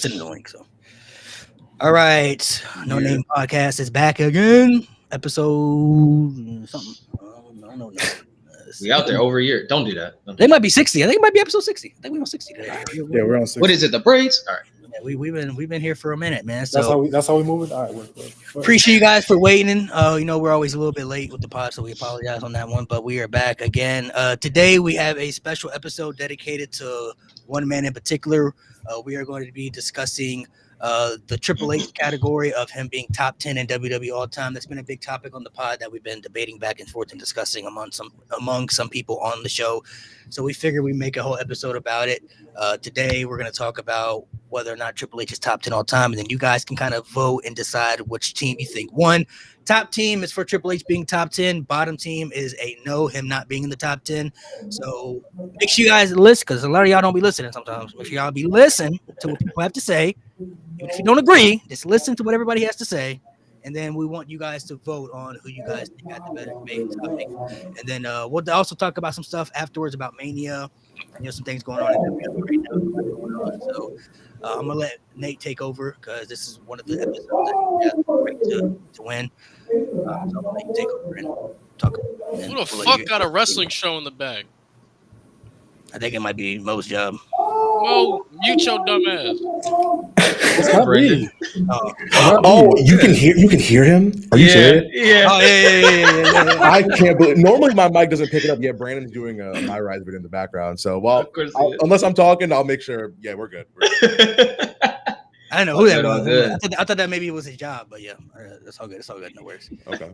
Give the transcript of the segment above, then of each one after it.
send him the link. So, all right, No Name Podcast is back again. Episode something. I don't know. We out there over a year. Don't do that. They might be 60. I think it might be episode 60. I think we're on 60 today. Yeah, we're on 60. What is it? The braids? All right. Yeah, we've been here for a minute, man. So That's how we move it. All right, we're appreciate you guys for waiting. We're always a little bit late with the pod, so we apologize on that one. But we are back again. Today we have a special episode dedicated to one man in particular. We are going to be discussing the Triple H category of him being top 10 in WWE all time. That's been a big topic on the pod that we've been debating back and forth and discussing among some people on the show. So we figured we'd make a whole episode about it. Today we're going to talk about whether or not Triple H is top 10 all time, and then you guys can kind of vote and decide which team you think won. Top team is for Triple H being top 10. Bottom team is a no, him not being in the top 10. So make sure you guys listen, because a lot of y'all don't be listening sometimes. Make sure y'all be listening to what people have to say. Even if you don't agree, just listen to what everybody has to say. And then we want you guys to vote on who you guys think got the better debate topic. And then we'll also talk about some stuff afterwards about Mania. Some things going on in WWE right now. So I'm gonna let Nate take over because this is one of the episodes that to win. So I'm gonna let you take over and talk. Who the fuck got a wrestling show in the bag? I think it might be Mo's job. Mo, mute your dumb ass. It's not me. Oh, you can hear him? Are you serious? Yeah. Oh yeah. I can't believe. Normally my mic doesn't pick it up yet. Brandon's doing my rise video in the background. So unless I'm talking, I'll make sure. Yeah, we're good. I don't know who that was. I thought that maybe it was his job, but yeah, that's all good. It's all good. No worries. Okay.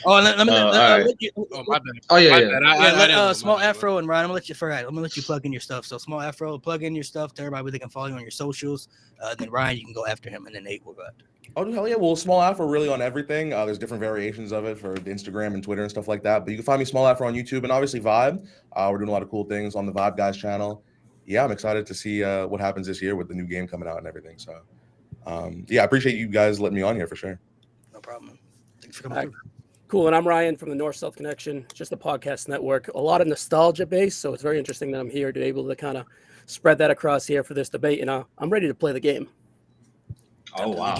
Oh, let me. My bad. Oh yeah. I Small Afro and Ryan, I'm gonna let you plug in your stuff. So Small Afro, plug in your stuff to everybody. They can follow you on your socials. Then Ryan, you can go after him, and then Nate will go after. Oh hell yeah! Well, Small Afro really on everything. There's different variations of it for Instagram and Twitter and stuff like that. But you can find me Small Afro on YouTube and obviously Vibe. We're doing a lot of cool things on the Vibe Guys channel. Yeah, I'm excited to see what happens this year with the new game coming out and everything. So, I appreciate you guys letting me on here for sure. No problem. Thanks for coming through. Cool. And I'm Ryan from the North-South Connection, just a podcast network. A lot of nostalgia based, so it's very interesting that I'm here to be able to kind of spread that across here for this debate. And I'm ready to play the game. Oh, wow.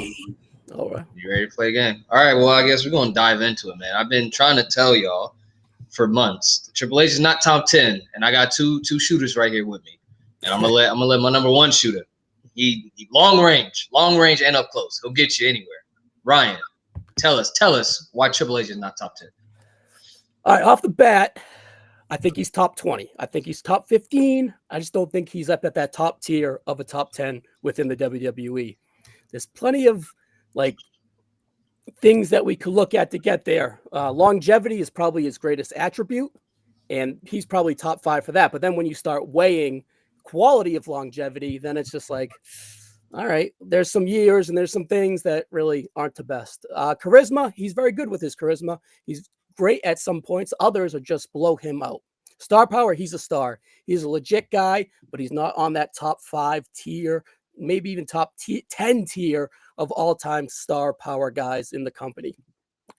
All right. You ready to play a game? All right, well, I guess we're going to dive into it, man. I've been trying to tell y'all for months. Triple H is not top 10, and I got two shooters right here with me. And I'm gonna let my number one shooter. He long range and up close. He'll get you anywhere. Ryan, tell us why Triple H is not top 10. All right, off the bat, I think he's top 20. I think he's top 15. I just don't think he's up at that top tier of a top 10 within the WWE. There's plenty of things that we could look at to get there. Longevity is probably his greatest attribute, and he's probably top 5 for that. But then when you start weighing quality of longevity, then it's just like, all right, there's some years and there's some things that really aren't the best. Charisma, he's very good with his charisma. He's great at some points. Others are just blow him out. Star power, he's a star. He's a legit guy, but he's not on that top 5 tier, maybe even top 10 tier of all-time star power guys in the company,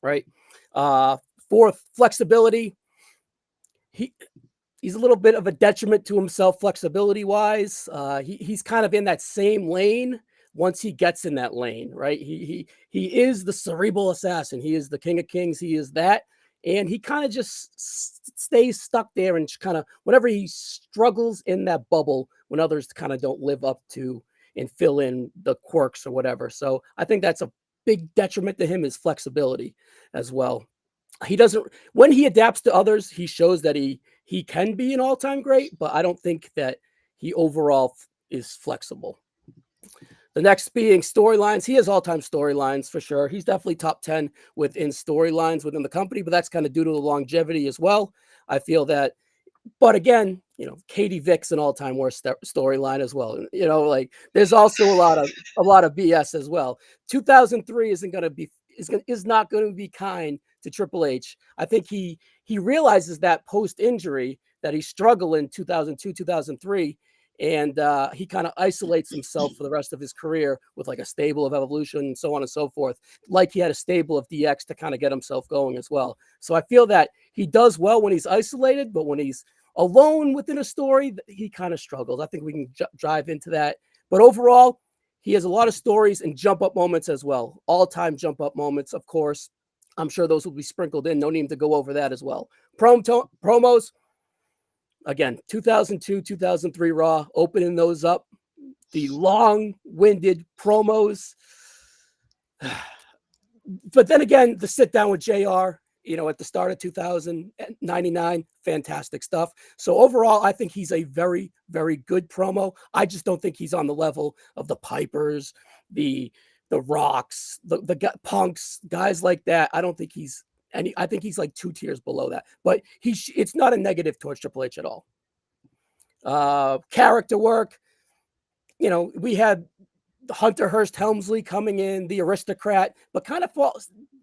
right? Fourth, flexibility. He's a little bit of a detriment to himself flexibility-wise. He's kind of in that same lane once he gets in that lane, right? He is the cerebral assassin. He is the king of kings. He is that. And he kind of just stays stuck there and kind of, whenever he struggles in that bubble, when others kind of don't live up to and fill in the quirks or whatever. So I think that's a big detriment to him, is flexibility as well. He doesn't, when he adapts to others, he shows that he can be an all-time great, but I don't think that he overall is flexible. The next being storylines. He has all-time storylines for sure. He's definitely top 10 within storylines within the company, but that's kind of due to the longevity as well. I feel that, but again, Katie Vick's an all-time worst storyline as well. There's also a lot of BS as well. 2003 is not going to be kind to Triple H. I think he realizes that post-injury that he struggled in 2002, 2003, and he kind of isolates himself for the rest of his career with a stable of Evolution and so on and so forth. Like he had a stable of DX to kind of get himself going as well. So I feel that he does well when he's isolated, but when he's alone within a story, he kind of struggles. I think we can dive into that. But overall, he has a lot of stories and jump up moments as well. All-time jump up moments, of course. I'm sure those will be sprinkled in. No need to go over that as well. Promos, again, 2002, 2003 Raw, opening those up. The long-winded promos. But then again, the sit down with JR, at the start of 2099, fantastic stuff. So overall, I think he's a very, very good promo. I just don't think he's on the level of the Pipers, the Rocks, the Punks, guys like that. I don't think he's any. I think he's like 2 tiers below that. But it's not a negative towards Triple H at all. Character work. We had Hunter Hearst Helmsley coming in, the aristocrat, but kind of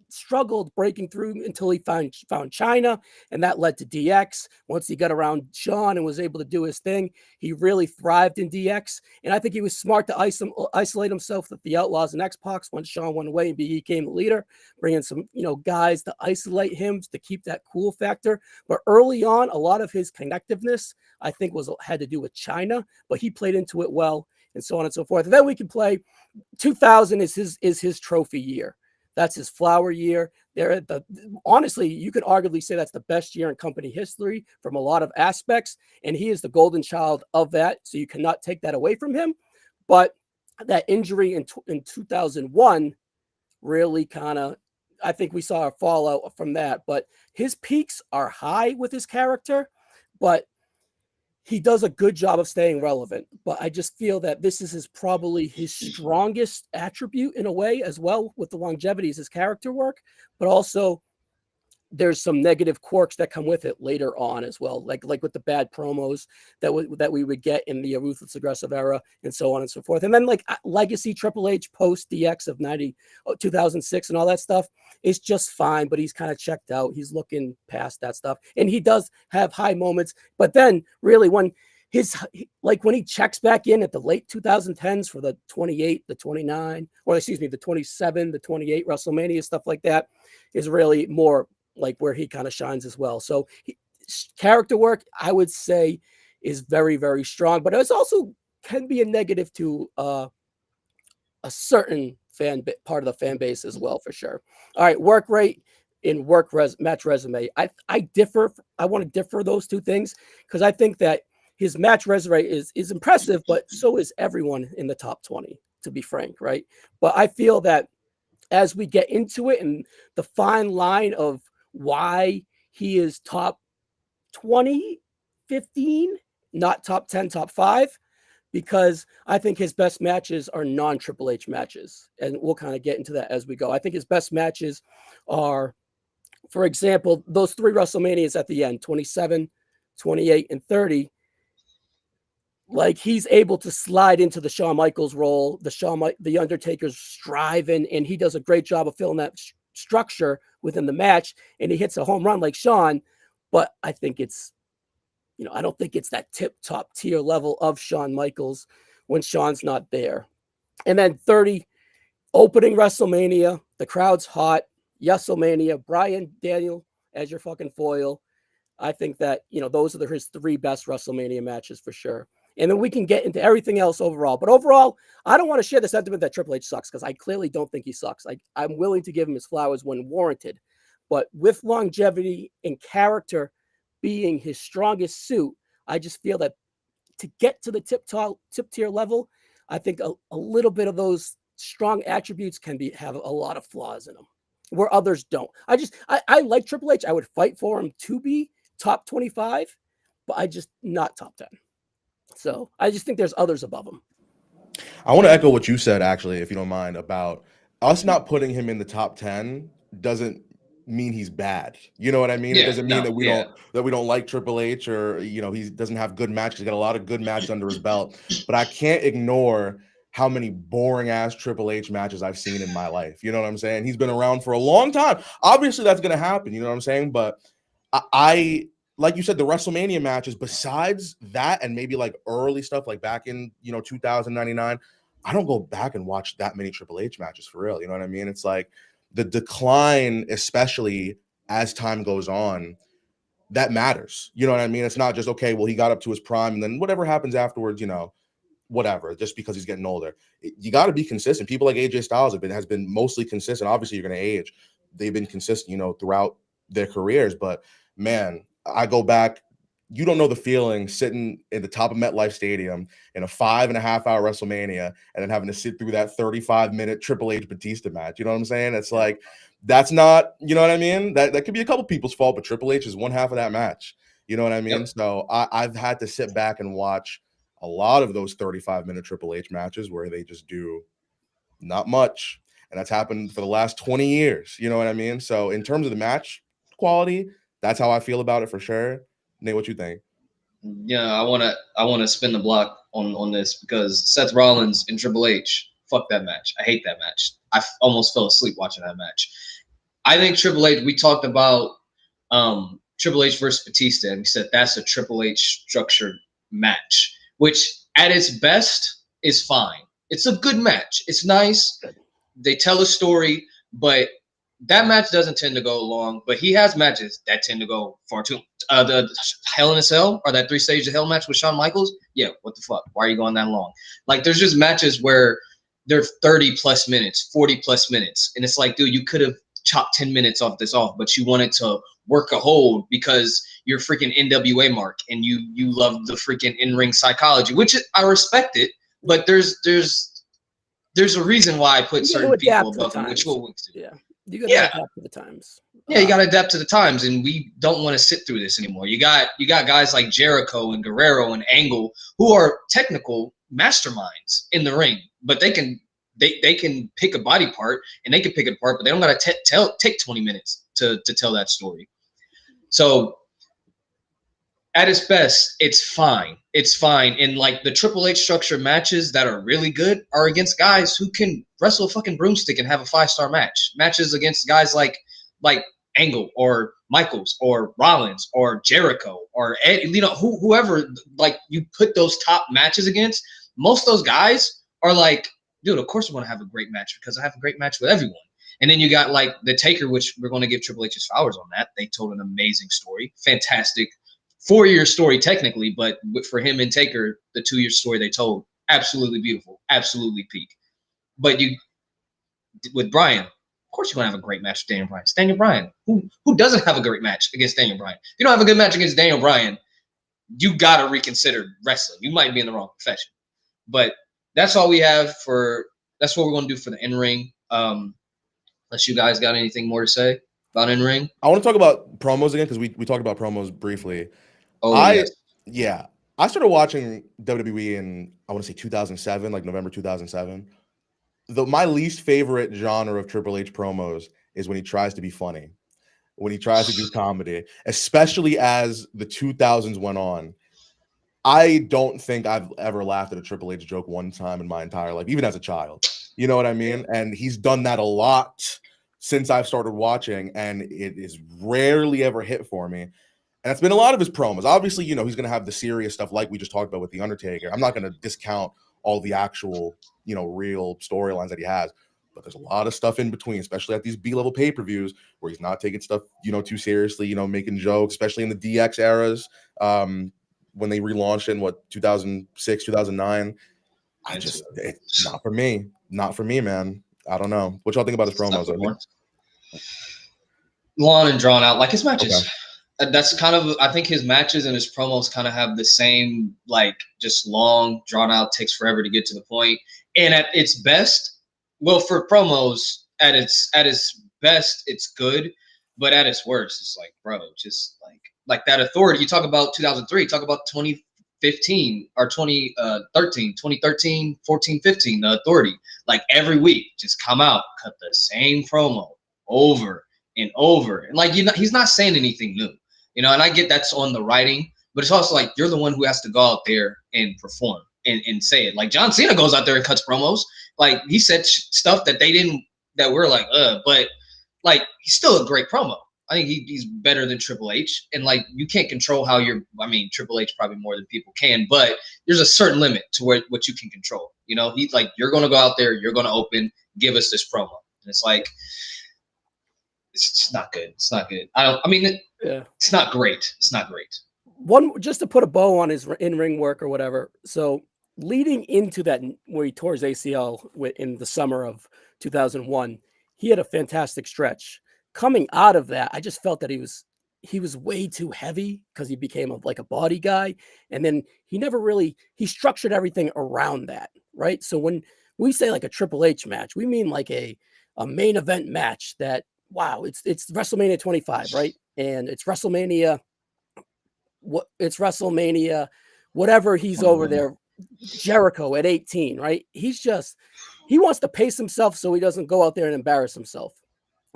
struggled breaking through until he found China, and that led to DX. Once he got around Shawn and was able to do his thing, he really thrived in DX. And I think he was smart to isolate himself with the Outlaws and X-Pac once Shawn went away and he became the leader, bringing some guys to isolate him to keep that cool factor. But early on, a lot of his connectiveness, I think, had to do with China, but he played into it well, and so on and so forth. And then we can play 2000 is his trophy year. That's his flower year. Honestly, you could arguably say that's the best year in company history from a lot of aspects, and he is the golden child of that. So you cannot take that away from him. But that injury in 2001 really I think we saw a fallout from that. But his peaks are high with his character, but he does a good job of staying relevant. But I just feel that this is probably his strongest attribute in a way as well, with the longevity, is his character work, but also there's some negative quirks that come with it later on as well, like with the bad promos that we would get in the Ruthless Aggressive era, and so on and so forth. And then like legacy Triple H post DX of 2006 and all that stuff is just fine, but he's kind of checked out. He's looking past that stuff, and he does have high moments. But then really when he checks back in at the late 2010s for the 28, the 29, or excuse me, the 27, the 28 WrestleMania, stuff like that, is really more like where he kind of shines as well. So character work, I would say, is very, very strong, but it also can be a negative to a certain part of the fan base as well, for sure. All right, work rate in match resume. I differ. I want to differ those two things, because I think that his match resume is impressive, but so is everyone in the top 20, to be frank, right? But I feel that as we get into it and the fine line of why he is top 20, 15, not top 10, top 5, because I think his best matches are non-Triple H matches. And we'll kind of get into that as we go. I think his best matches are, for example, those 3 WrestleManias at the end, 27, 28, and 30. Like, he's able to slide into the Shawn Michaels role, the Undertaker's striving, and he does a great job of filling that structure within the match, and he hits a home run like Shawn. But I think it's, I don't think it's that top tier level of Shawn Michaels when Shawn's not there. And then 30, opening WrestleMania, the crowd's hot, Yeselmania, Bryan Daniel as your fucking foil. I think that, those are his 3 best WrestleMania matches for sure. And then we can get into everything else overall. But overall, I don't want to share the sentiment that Triple H sucks, because I clearly don't think he sucks. I'm willing to give him his flowers when warranted. But with longevity and character being his strongest suit, I just feel that to get to the tip tier level, I think a little bit of those strong attributes have a lot of flaws in them, where others don't. I like Triple H. I would fight for him to be top 25, but I just not top 10. So I just think there's others above him. I want to echo what you said, actually, if you don't mind, about us not putting him in the top 10 doesn't mean he's bad. You know what I mean? Yeah, it doesn't mean that we don't like Triple H, or he doesn't have good matches. He's got a lot of good matches under his belt. But I can't ignore how many boring ass Triple H matches I've seen in my life. You know what I'm saying? He's been around for a long time. Obviously, that's going to happen. You know what I'm saying? But I like you said, the WrestleMania matches, besides that, and maybe like early stuff like back in 2099, I don't go back and watch that many Triple H matches for real. You know what I mean? It's like the decline, especially as time goes on, that matters. You know what I mean? It's not just, okay, well, he got up to his prime, and then whatever happens afterwards, whatever, just because he's getting older. You got to be consistent. People like AJ Styles has been mostly consistent. Obviously, you're going to age. They've been consistent, you know, throughout their careers. But man, I go back. You don't know the feeling sitting in the top of MetLife Stadium in a 5.5-hour WrestleMania and then having to sit through that 35-minute Triple H Batista match. You know what I'm saying? It's like, that's not, you know what I mean? That could be a couple people's fault, but Triple H is one half of that match. You know what I mean? Yep. So I've had to sit back and watch a lot of those 35-minute Triple H matches where they just do not much. And that's happened for the last 20 years. You know what I mean? So in terms of the match quality, that's how I feel about it for sure. Nate, what you think? Yeah, I wanna spin the block on this because Seth Rollins and Triple H, fuck that match. I hate that match. I almost fell asleep watching that match. I think Triple H, we talked about Triple H versus Batista, and we said that's a Triple H structured match, which at its best is fine. It's a good match. It's nice. They tell a story, but that match doesn't tend to go long. But he has matches that tend to go far too. The Hell in a Cell or that 3 Stages of Hell match with Shawn Michaels. Yeah, what the fuck? Why are you going that long? Like, there's just matches where they're 30 plus minutes, 40 plus minutes, and it's like, dude, you could have chopped 10 minutes off this off, but you wanted to work a hold because you're freaking NWA Mark and you love the freaking in-ring psychology, which I respect it, but there's a reason why I put certain people above them, which we'll do. Yeah, you got to adapt to the times. Yeah, you got to adapt to the times, and we don't want to sit through this anymore. You got guys like Jericho and Guerrero and Angle who are technical masterminds in the ring, but they can pick a body part and they can pick it apart, but they don't got to take 20 minutes to tell that story. So at its best, it's fine. It's fine. And like the Triple H structure matches that are really good are against guys who can wrestle a fucking broomstick and have a 5-star match. Matches against guys like Angle or Michaels or Rollins or Jericho or Ed, you know, whoever, like, you put those top matches against, most of those guys are like, dude, of course we want to have a great match because I have a great match with everyone. And then you got like the Taker, which we're going to give Triple H's flowers on that. They told an amazing story, fantastic 4-year story technically, but for him and Taker, the 2-year story they told, absolutely beautiful, absolutely peak. But with Bryan, of course you're going to have a great match with Daniel Bryan. It's Daniel Bryan. Who doesn't have a great match against Daniel Bryan? If you don't have a good match against Daniel Bryan, you got to reconsider wrestling. You might be in the wrong profession. But that's all we have that's what we're going to do for the in-ring. Unless you guys got anything more to say about in-ring. I want to talk about promos again because we talked about promos briefly. Yes. Yeah. I started watching WWE in, I want to say 2007, like November 2007. My least favorite genre of Triple H promos is when he tries to be funny, when he tries to do comedy, especially as the 2000s went on. I don't think I've ever laughed at a Triple H joke one time in my entire life, even as a child. You know what I mean? And he's done that a lot since I've started watching, and it is rarely ever hit for me. And it's been a lot of his promos. Obviously, you know, he's going to have the serious stuff like we just talked about with The Undertaker. I'm not going to discount all the actual, you know, real storylines that he has. But there's a lot of stuff in between, especially at these B-level pay-per-views where he's not taking stuff, you know, too seriously, you know, making jokes, especially in the DX eras when they relaunched in, 2006, 2009. It's not for me. Not for me, man. I don't know. What y'all think about his promos? Long and drawn out, like his matches. Okay. That's kind of, I think his matches and his promos kind of have the same, like, just long, drawn out, takes forever to get to the point. And at its best, well, for promos, at its best, it's good. But at its worst, it's like, bro, just like that Authority. You talk about 2003, talk about 2015 or 2013, 14, 15, the Authority. Like every week, just come out, cut the same promo over and over. And like, he's not saying anything new. You know, and I get that's on the writing, but it's also like you're the one who has to go out there and perform and say it. Like John Cena goes out there and cuts promos. Like he said stuff that that we're like, but like he's still a great promo. I think he's better than Triple H. And like you can't control how Triple H probably more than people can, but there's a certain limit to what you can control. You know, he's like, you're gonna go out there, you're gonna open, give us this promo. And it's like it's not good. It's not good. It's not great. It's not great. One, just to put a bow on his in-ring work or whatever. So leading into that where he tore his ACL in the summer of 2001, he had a fantastic stretch. Coming out of that, I just felt that he was way too heavy because he became like a body guy. And then he structured everything around that, right? So when we say like a Triple H match, we mean like a main event match that, wow, it's WrestleMania 25, right? And it's WrestleMania, whatever he's over there, Jericho at 18, right? He wants to pace himself so he doesn't go out there and embarrass himself.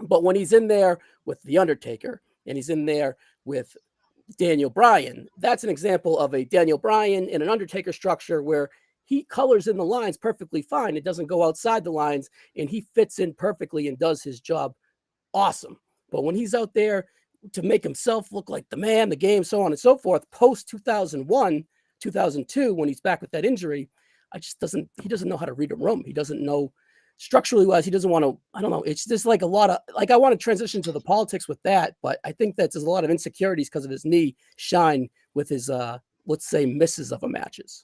But when he's in there with The Undertaker and he's in there with Daniel Bryan, that's an example of a Daniel Bryan in an Undertaker structure where he colors in the lines perfectly fine. It doesn't go outside the lines, and he fits in perfectly and does his job awesome. But when he's out there to make himself look like the man, the game, so on and so forth, post 2001, 2002, when he's back with that injury, he doesn't know how to read a room. He doesn't know structurally wise. He doesn't want to, I don't know. It's just like a lot of, like, I want to transition to the politics with that, but I think that there's a lot of insecurities because of his knee shine with his, let's say, misses of a matches.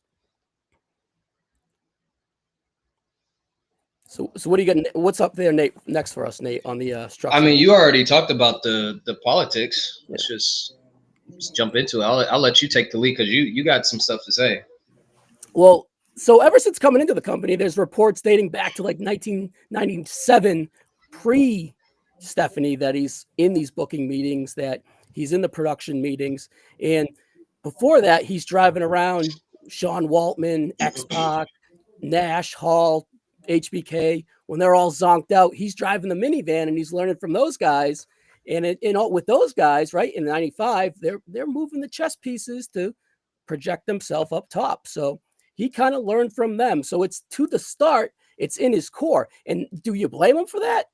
So what do you got? What's up there, Nate? Next for us, Nate, on the structure. I mean, you already talked about the politics. Let's just jump into it. I'll let you take the lead because you got some stuff to say. Well, so ever since coming into the company, there's reports dating back to like 1997, pre-Stephanie, that he's in these booking meetings, that he's in the production meetings. And before that, he's driving around Sean Waltman, X-Pac, Nash, Hall, HBK. When they're all zonked out, he's driving the minivan and he's learning from those guys. And with those guys, right, in 95, they're moving the chess pieces to project themselves up top. So he kind of learned from them. So it's to the start, it's in his core. And do you blame him for that?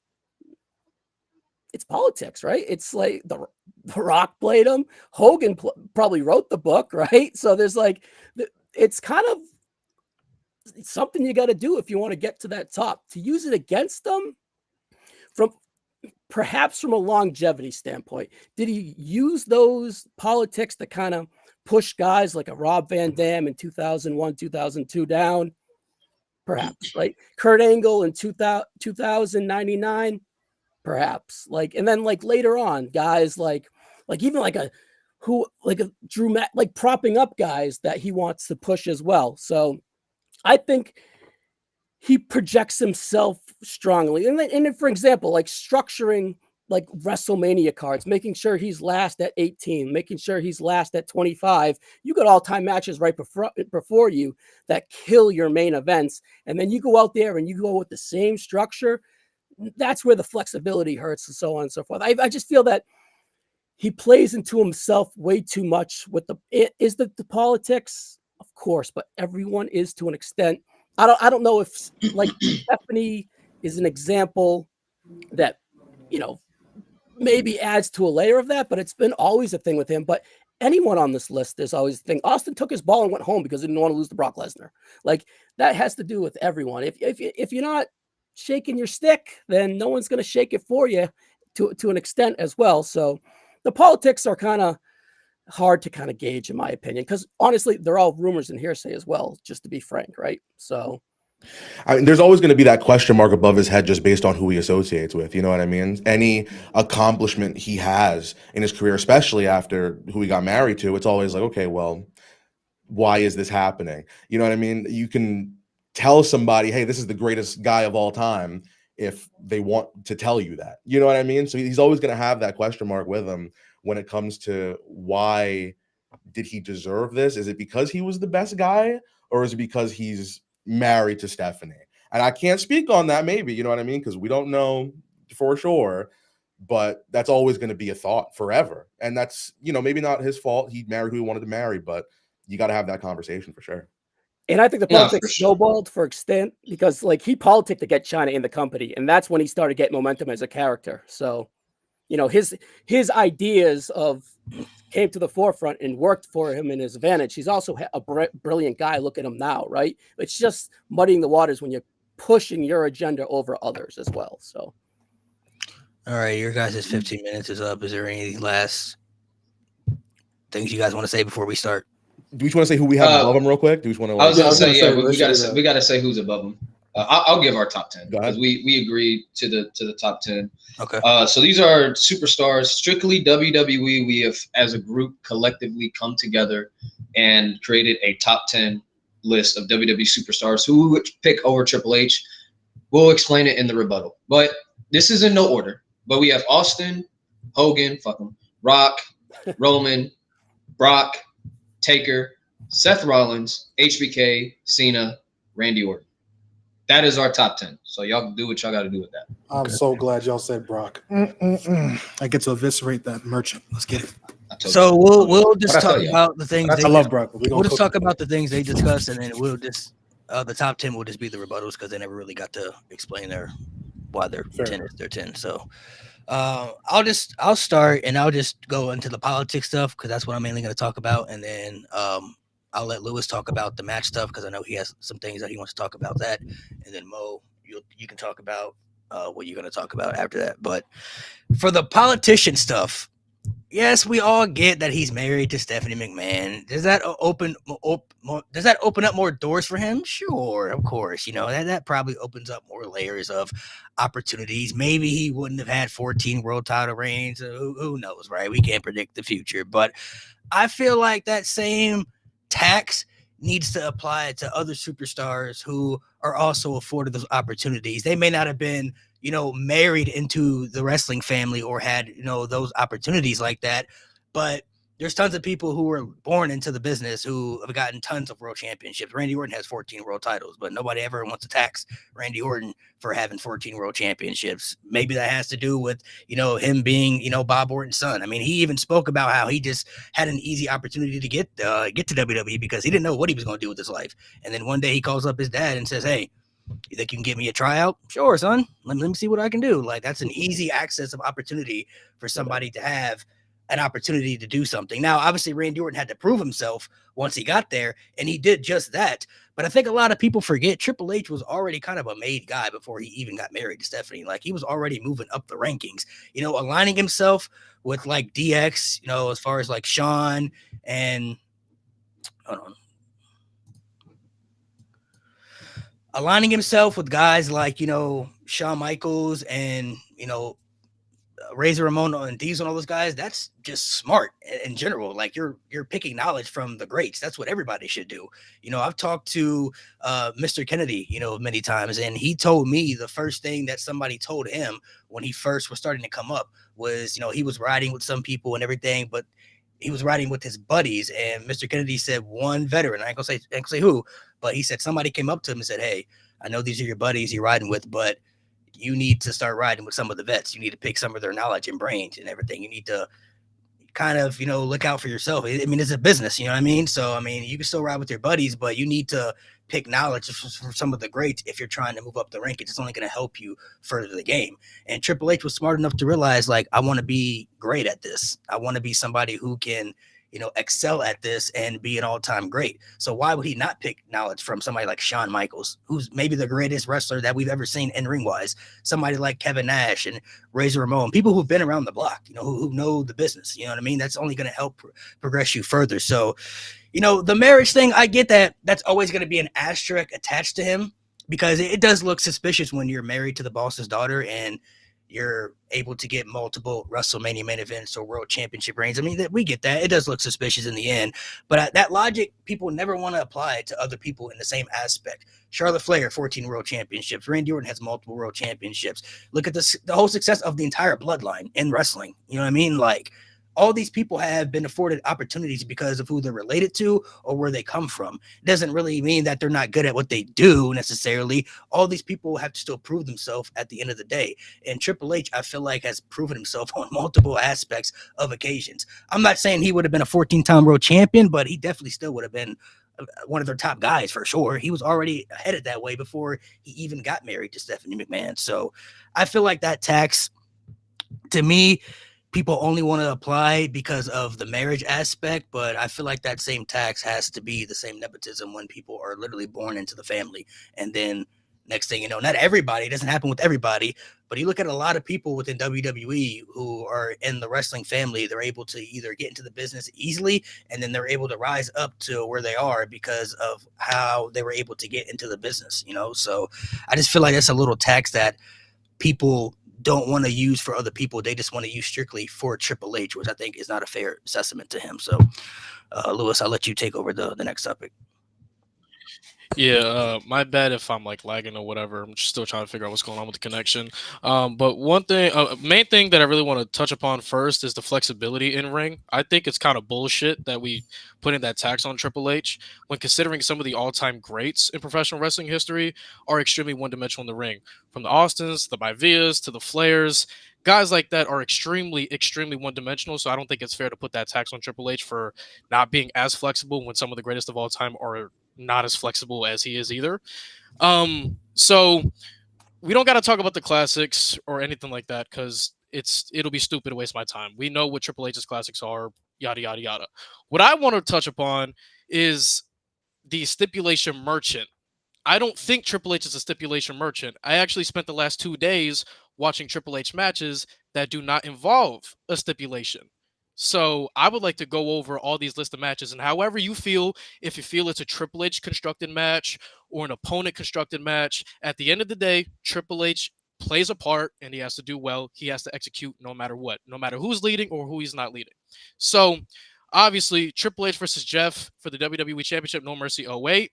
It's politics, right? It's like the Rock played him. Hogan probably wrote the book, right? So there's like, it's kind of something you got to do if you want to get to that top. To use it against them, perhaps from a longevity standpoint, did he use those politics to kind of push guys like a Rob Van Dam in 2001, 2002 down? Perhaps. Like Kurt Angle in 2099, perhaps. Like, and then like later on, guys like even like a Drew Matt, like propping up guys that he wants to push as well. So I think he projects himself strongly. And then, for example, like structuring like WrestleMania cards, making sure he's last at 18, making sure he's last at 25. You got all-time matches right before you that kill your main events. And then you go out there and you go with the same structure. That's where the flexibility hurts and so on and so forth. I just feel that he plays into himself way too much with the politics, of course, but everyone is to an extent. I don't know if like Stephanie is an example that, you know, maybe adds to a layer of that, but it's been always a thing with him. But anyone on this list, there's always a thing. Austin took his ball and went home because he didn't want to lose to Brock Lesnar. Like that has to do with everyone. If you're not shaking your stick, then no one's going to shake it for you to an extent as well. So the politics are kind of hard to kind of gauge, in my opinion, because honestly, they're all rumors and hearsay as well, just to be frank, right? So I mean, there's always going to be that question mark above his head just based on who he associates with. You know what I mean? Any accomplishment he has in his career, especially after who he got married to, it's always like, okay, well, why is this happening? You know what I mean? You can tell somebody, hey, this is the greatest guy of all time, if they want to tell you that. You know what I mean? So he's always going to have that question mark with him when it comes to why did he deserve this? Is it because he was the best guy, or is it because he's married to Stephanie? And I can't speak on that, maybe, you know what I mean? Because we don't know for sure, but that's always going to be a thought forever. And that's, you know, maybe not his fault. He married who he wanted to marry, but you got to have that conversation for sure. And I think the politics snowballed for extent because like he politicked to get China in the company. And that's when he started getting momentum as a character. So, you know, his ideas came to the forefront and worked for him in his advantage. He's also a brilliant guy. Look at him now, right? It's just muddying the waters when you're pushing your agenda over others as well. So, all right, your guys' 15 minutes is up. Is there any last things you guys want to say before we start? Do we just want to say who we have above him real quick? Do we just want to? I was Yeah, I gonna was say, gonna yeah, say, we let's gotta say say, that. we gotta say who's above them. I'll give our top 10 Go ahead. because we agreed to the top 10. Okay. So these are superstars, strictly WWE. We have, as a group, collectively come together and created a top 10 list of WWE superstars who we would pick over Triple H. We'll explain it in the rebuttal, but this is in no order. But we have Austin, Hogan, fuck him, Rock, Roman, Brock, Taker, Seth Rollins, HBK, Cena, Randy Orton. That is our top 10. So y'all can do what y'all got to do with that. I'm so glad y'all said Brock. I get to eviscerate that merchant. Let's get it. I told So you. we'll just What'd I talk tell you? about the things. I love Brock. But We'll just talk about the things they discussed, and then we'll just the top 10 will just be the rebuttals because they never really got to explain why they're Fair 10 enough. is they're 10. So I'll start and I'll just go into the politics stuff because that's what I'm mainly going to talk about, and then I'll let Lewis talk about the match stuff because I know he has some things that he wants to talk about that, and then Mo, you can talk about what you're going to talk about after that. But for the politician stuff, yes, we all get that he's married to Stephanie McMahon. Does that open up more doors for him? Sure, of course. You know, that probably opens up more layers of opportunities. Maybe he wouldn't have had 14 world title reigns. Who knows, right? We can't predict the future. But I feel like that same tax needs to apply to other superstars who are also afforded those opportunities. They may not have been, married into the wrestling family or had, those opportunities like that. But there's tons of people who were born into the business who have gotten tons of world championships. Randy Orton has 14 world titles, but nobody ever wants to tax Randy Orton for having 14 world championships. Maybe that has to do with, him being, Bob Orton's son. I mean, he even spoke about how he just had an easy opportunity to get to WWE because he didn't know what he was going to do with his life. And then one day he calls up his dad and says, "Hey, you think you can get me a tryout?" "Sure, son. Let me see what I can do." Like, that's an easy access of opportunity for somebody to have an opportunity to do something. Now, obviously, Randy Orton had to prove himself once he got there, and he did just that. But I think a lot of people forget Triple H was already kind of a made guy before he even got married to Stephanie. Like, he was already moving up the rankings, aligning himself with like DX, as far as like Shawn and hold on. Aligning himself with guys like, Shawn Michaels and, Razor Ramon and Diesel and all those guys, that's just smart in general. Like, you're picking knowledge from the greats. That's what everybody should do. I've talked to Mr. Kennedy, many times, and he told me the first thing that somebody told him when he first was starting to come up was, he was riding with some people and everything, but he was riding with his buddies. And Mr. Kennedy said one veteran, I ain't gonna say who, but he said somebody came up to him and said, "Hey, I know these are your buddies you're riding with, but you need to start riding with some of the vets. You need to pick some of their knowledge and brains and everything. You need to kind of, look out for yourself." I mean, it's a business, you know what I mean? So, I mean, you can still ride with your buddies, but you need to pick knowledge from some of the greats if you're trying to move up the rankings. It's only going to help you further the game. And Triple H was smart enough to realize, like, I want to be great at this. I want to be somebody who can, excel at this and be an all-time great. So why would he not pick knowledge from somebody like Shawn Michaels, who's maybe the greatest wrestler that we've ever seen in ring-wise? Somebody like Kevin Nash and Razor Ramon, people who've been around the block, who know the business. You know what I mean? That's only going to help progress you further. So, the marriage thing, I get that. That's always going to be an asterisk attached to him because it does look suspicious when you're married to the boss's daughter and you're able to get multiple WrestleMania main events or world championship reigns. I mean, we get that. It does look suspicious in the end, but that logic, people never want to apply it to other people in the same aspect. Charlotte Flair, 14 world championships. Randy Orton has multiple world championships. Look at the whole success of the entire bloodline in wrestling. You know what I mean? Like, all these people have been afforded opportunities because of who they're related to or where they come from. It doesn't really mean that they're not good at what they do necessarily. All these people have to still prove themselves at the end of the day. And Triple H, I feel like, has proven himself on multiple aspects of occasions. I'm not saying he would have been a 14-time world champion, but he definitely still would have been one of their top guys for sure. He was already headed that way before he even got married to Stephanie McMahon. So I feel like that tax, to me, people only want to apply because of the marriage aspect, but I feel like that same tax has to be the same nepotism when people are literally born into the family and then next thing you know, not everybody, it doesn't happen with everybody, but you look at a lot of people within WWE who are in the wrestling family, they're able to either get into the business easily, and then they're able to rise up to where they are because of how they were able to get into the business, you know? So I just feel like that's a little tax that people don't want to use for other people. They just want to use strictly for Triple H, which I think is not a fair assessment to him. So, Lewis, I'll let you take over the next topic. Yeah, my bad if I'm like lagging or whatever. I'm just still trying to figure out what's going on with the connection. But one thing, main thing that I really want to touch upon first is the flexibility in ring. I think it's kind of bullshit that we put in that tax on Triple H when considering some of the all-time greats in professional wrestling history are extremely one-dimensional in the ring. From the Austins, the Maivias, to the Flairs, guys like that are extremely, extremely one-dimensional. So I don't think it's fair to put that tax on Triple H for not being as flexible when some of the greatest of all time are not as flexible as he is either. So we don't got to talk about the classics or anything like that because it'll be stupid to waste my time. We know what Triple H's classics are, yada yada yada. What I want to touch upon is the stipulation merchant. I don't think Triple H is a stipulation merchant. I actually spent the last 2 days watching Triple H matches that do not involve a stipulation. So I would like to go over all these list of matches, and however you feel, if you feel it's a Triple H constructed match or an opponent constructed match, at the end of the day, Triple H plays a part and he has to do well. He has to execute no matter what, no matter who's leading or who he's not leading. So obviously, Triple H versus Jeff for the WWE Championship, No Mercy 08.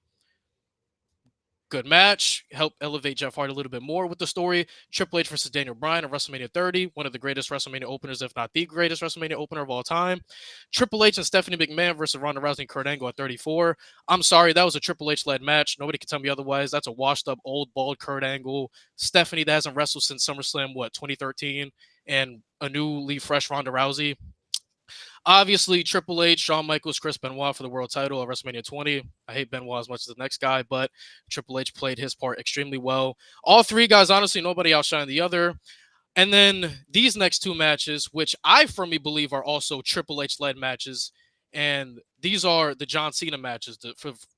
Good match. Help elevate Jeff Hardy a little bit more with the story. Triple H versus Daniel Bryan at WrestleMania 30, one of the greatest WrestleMania openers, if not the greatest WrestleMania opener of all time. Triple H and Stephanie McMahon versus Ronda Rousey and Kurt Angle at 34. I'm sorry, that was a Triple H-led match. Nobody can tell me otherwise. That's a washed-up, old, bald Kurt Angle. Stephanie that hasn't wrestled since SummerSlam, 2013? And a newly fresh Ronda Rousey. Obviously, Triple H, Shawn Michaels, Chris Benoit for the world title at WrestleMania 20. I hate Benoit as much as the next guy, but Triple H played his part extremely well. All three guys, honestly, nobody outshined the other. And then these next two matches, which I firmly believe are also Triple H-led matches, and these are the John Cena matches.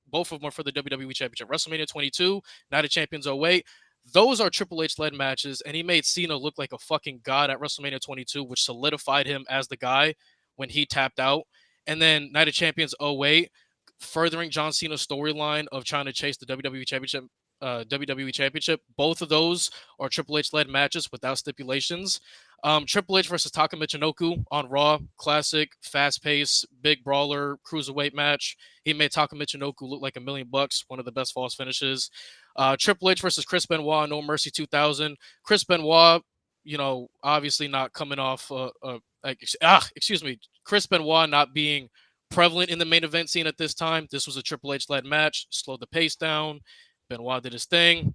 Both of them are for the WWE Championship. WrestleMania 22, Night of Champions 08. Those are Triple H-led matches, and he made Cena look like a fucking god at WrestleMania 22, which solidified him as the guy when he tapped out. And then Night of Champions 08, furthering John Cena's storyline of trying to chase the WWE Championship. Both of those are Triple H-led matches without stipulations. Triple H versus Taka Michinoku on Raw, classic, fast-paced, big brawler, cruiserweight match. He made Taka Michinoku look like $1 million, one of the best false finishes. Triple H versus Chris Benoit, No Mercy 2000. Chris Benoit, obviously not coming off Chris Benoit not being prevalent in the main event scene at this time. This was a Triple H-led match, slowed the pace down. Benoit did his thing.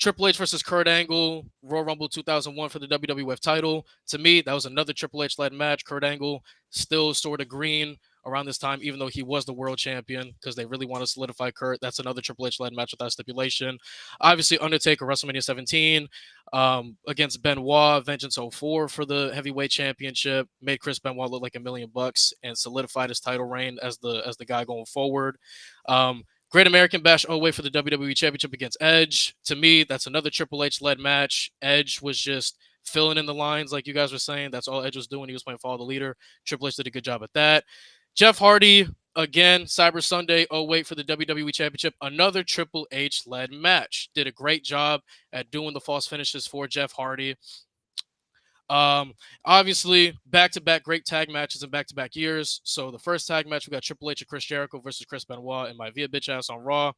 Triple H versus Kurt Angle, Royal Rumble 2001 for the WWF title. To me, that was another Triple H-led match. Kurt Angle still sort of green around this time, even though he was the world champion, because they really want to solidify Kurt. That's another Triple H-led match without stipulation. Obviously, Undertaker, WrestleMania 17 against Benoit, Vengeance 04 for the heavyweight championship. Made Chris Benoit look like $1 million and solidified his title reign as the guy going forward. Great American Bash 08 for the WWE Championship against Edge. To me, that's another Triple H-led match. Edge was just filling in the lines, like you guys were saying. That's all Edge was doing. He was playing Follow the Leader. Triple H did a good job at that. Jeff Hardy, again, Cyber Sunday 08 for the WWE Championship. Another Triple H-led match. Did a great job at doing the false finishes for Jeff Hardy. Obviously, back-to-back great tag matches in back-to-back years. So the first tag match, we got Triple H and Chris Jericho versus Chris Benoit and my Via bitch ass on Raw.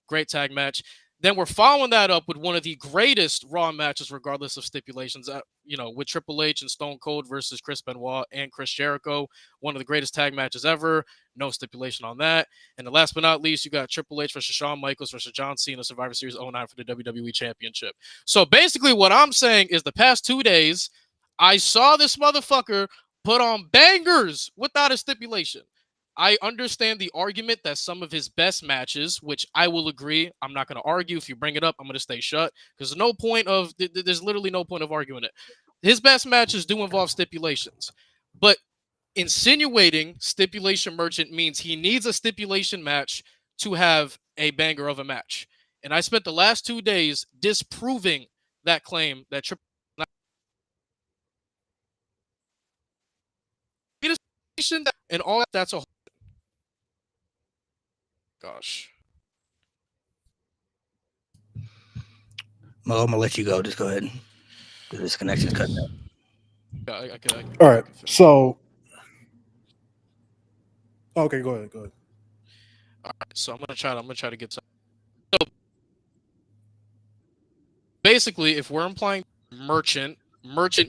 Great tag match. Then we're following that up with one of the greatest Raw matches, regardless of stipulations, with Triple H and Stone Cold versus Chris Benoit and Chris Jericho. One of the greatest tag matches ever. No stipulation on that. And the last but not least, you got Triple H versus Shawn Michaels versus John Cena, Survivor Series 09 for the WWE Championship. So basically what I'm saying is the past 2 days, I saw this motherfucker put on bangers without a stipulation. I understand the argument that some of his best matches, which I will agree, I'm not going to argue. If you bring it up, I'm going to stay shut because there's literally no point of arguing it. His best matches do involve stipulations, but insinuating stipulation merchant means he needs a stipulation match to have a banger of a match. And I spent the last 2 days disproving that claim that Triple H and all that's a whole gosh. Mo, I'm gonna let you go. Just go ahead. This connection's cutting out. I could All right. So, okay, go ahead. All right, so I'm gonna try to get some. So basically, if we're implying merchant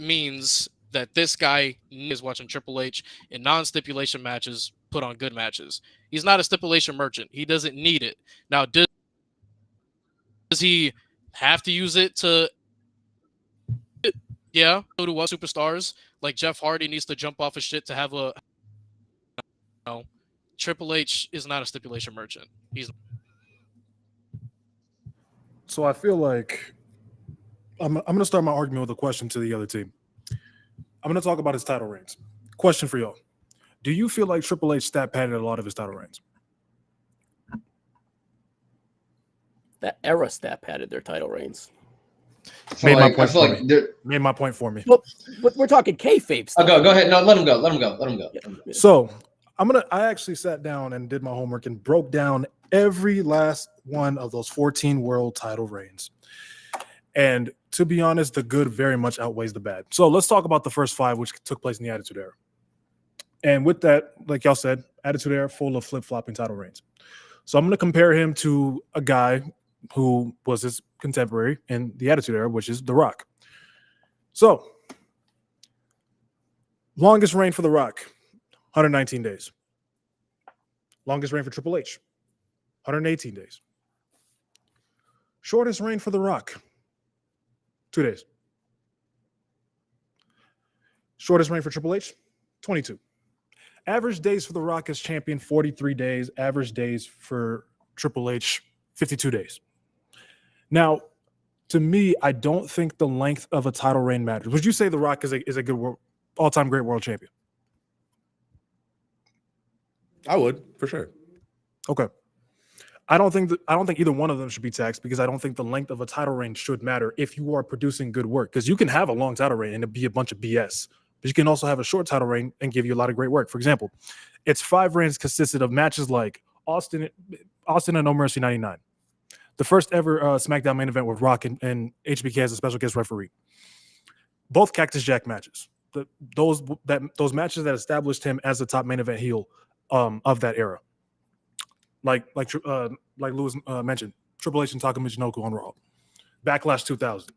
means that this guy is watching Triple H in non-stipulation matches put on good matches. He's not a stipulation merchant. He doesn't need it. Now, does he have to use it to? Yeah, so do what superstars like Jeff Hardy needs to jump off of shit to have a. No, Triple H is not a stipulation merchant. He's. So I feel like I'm going to start my argument with a question to the other team. I'm going to talk about his title reigns. Question for y'all. Do you feel like Triple H stat padded a lot of his title reigns? That era stat padded their title reigns. I feel like they're- Made my point for me. But we're talking kayfabe stuff. go ahead. No, let him go. So I actually sat down and did my homework and broke down every last one of those 14 world title reigns. And to be honest, the good very much outweighs the bad. So let's talk about the first 5, which took place in the Attitude Era. And with that, like y'all said, Attitude Era full of flip-flopping title reigns. So I'm going to compare him to a guy who was his contemporary in the Attitude Era, which is The Rock. So, longest reign for The Rock, 119 days. Longest reign for Triple H, 118 days. Shortest reign for The Rock, 2 days. Shortest reign for Triple H, 22. Average days for The Rock as champion, 43 days. Average days for Triple H, 52 days. Now, to me, I don't think the length of a title reign matters. Would you say The Rock is a good all-time great world champion? I would, for sure. Okay. I don't think either one of them should be taxed because I don't think the length of a title reign should matter if you are producing good work. Because you can have a long title reign and it be a bunch of BS, but you can also have a short title reign and give you a lot of great work. For example, its 5 reigns consisted of matches like Austin and No Mercy 99, the first ever SmackDown main event with Rock and HBK as a special guest referee. Both Cactus Jack matches. Those matches that established him as the top main event heel of that era. Like Lewis mentioned, Triple H and Taka Michinoku on Raw. Backlash 2000.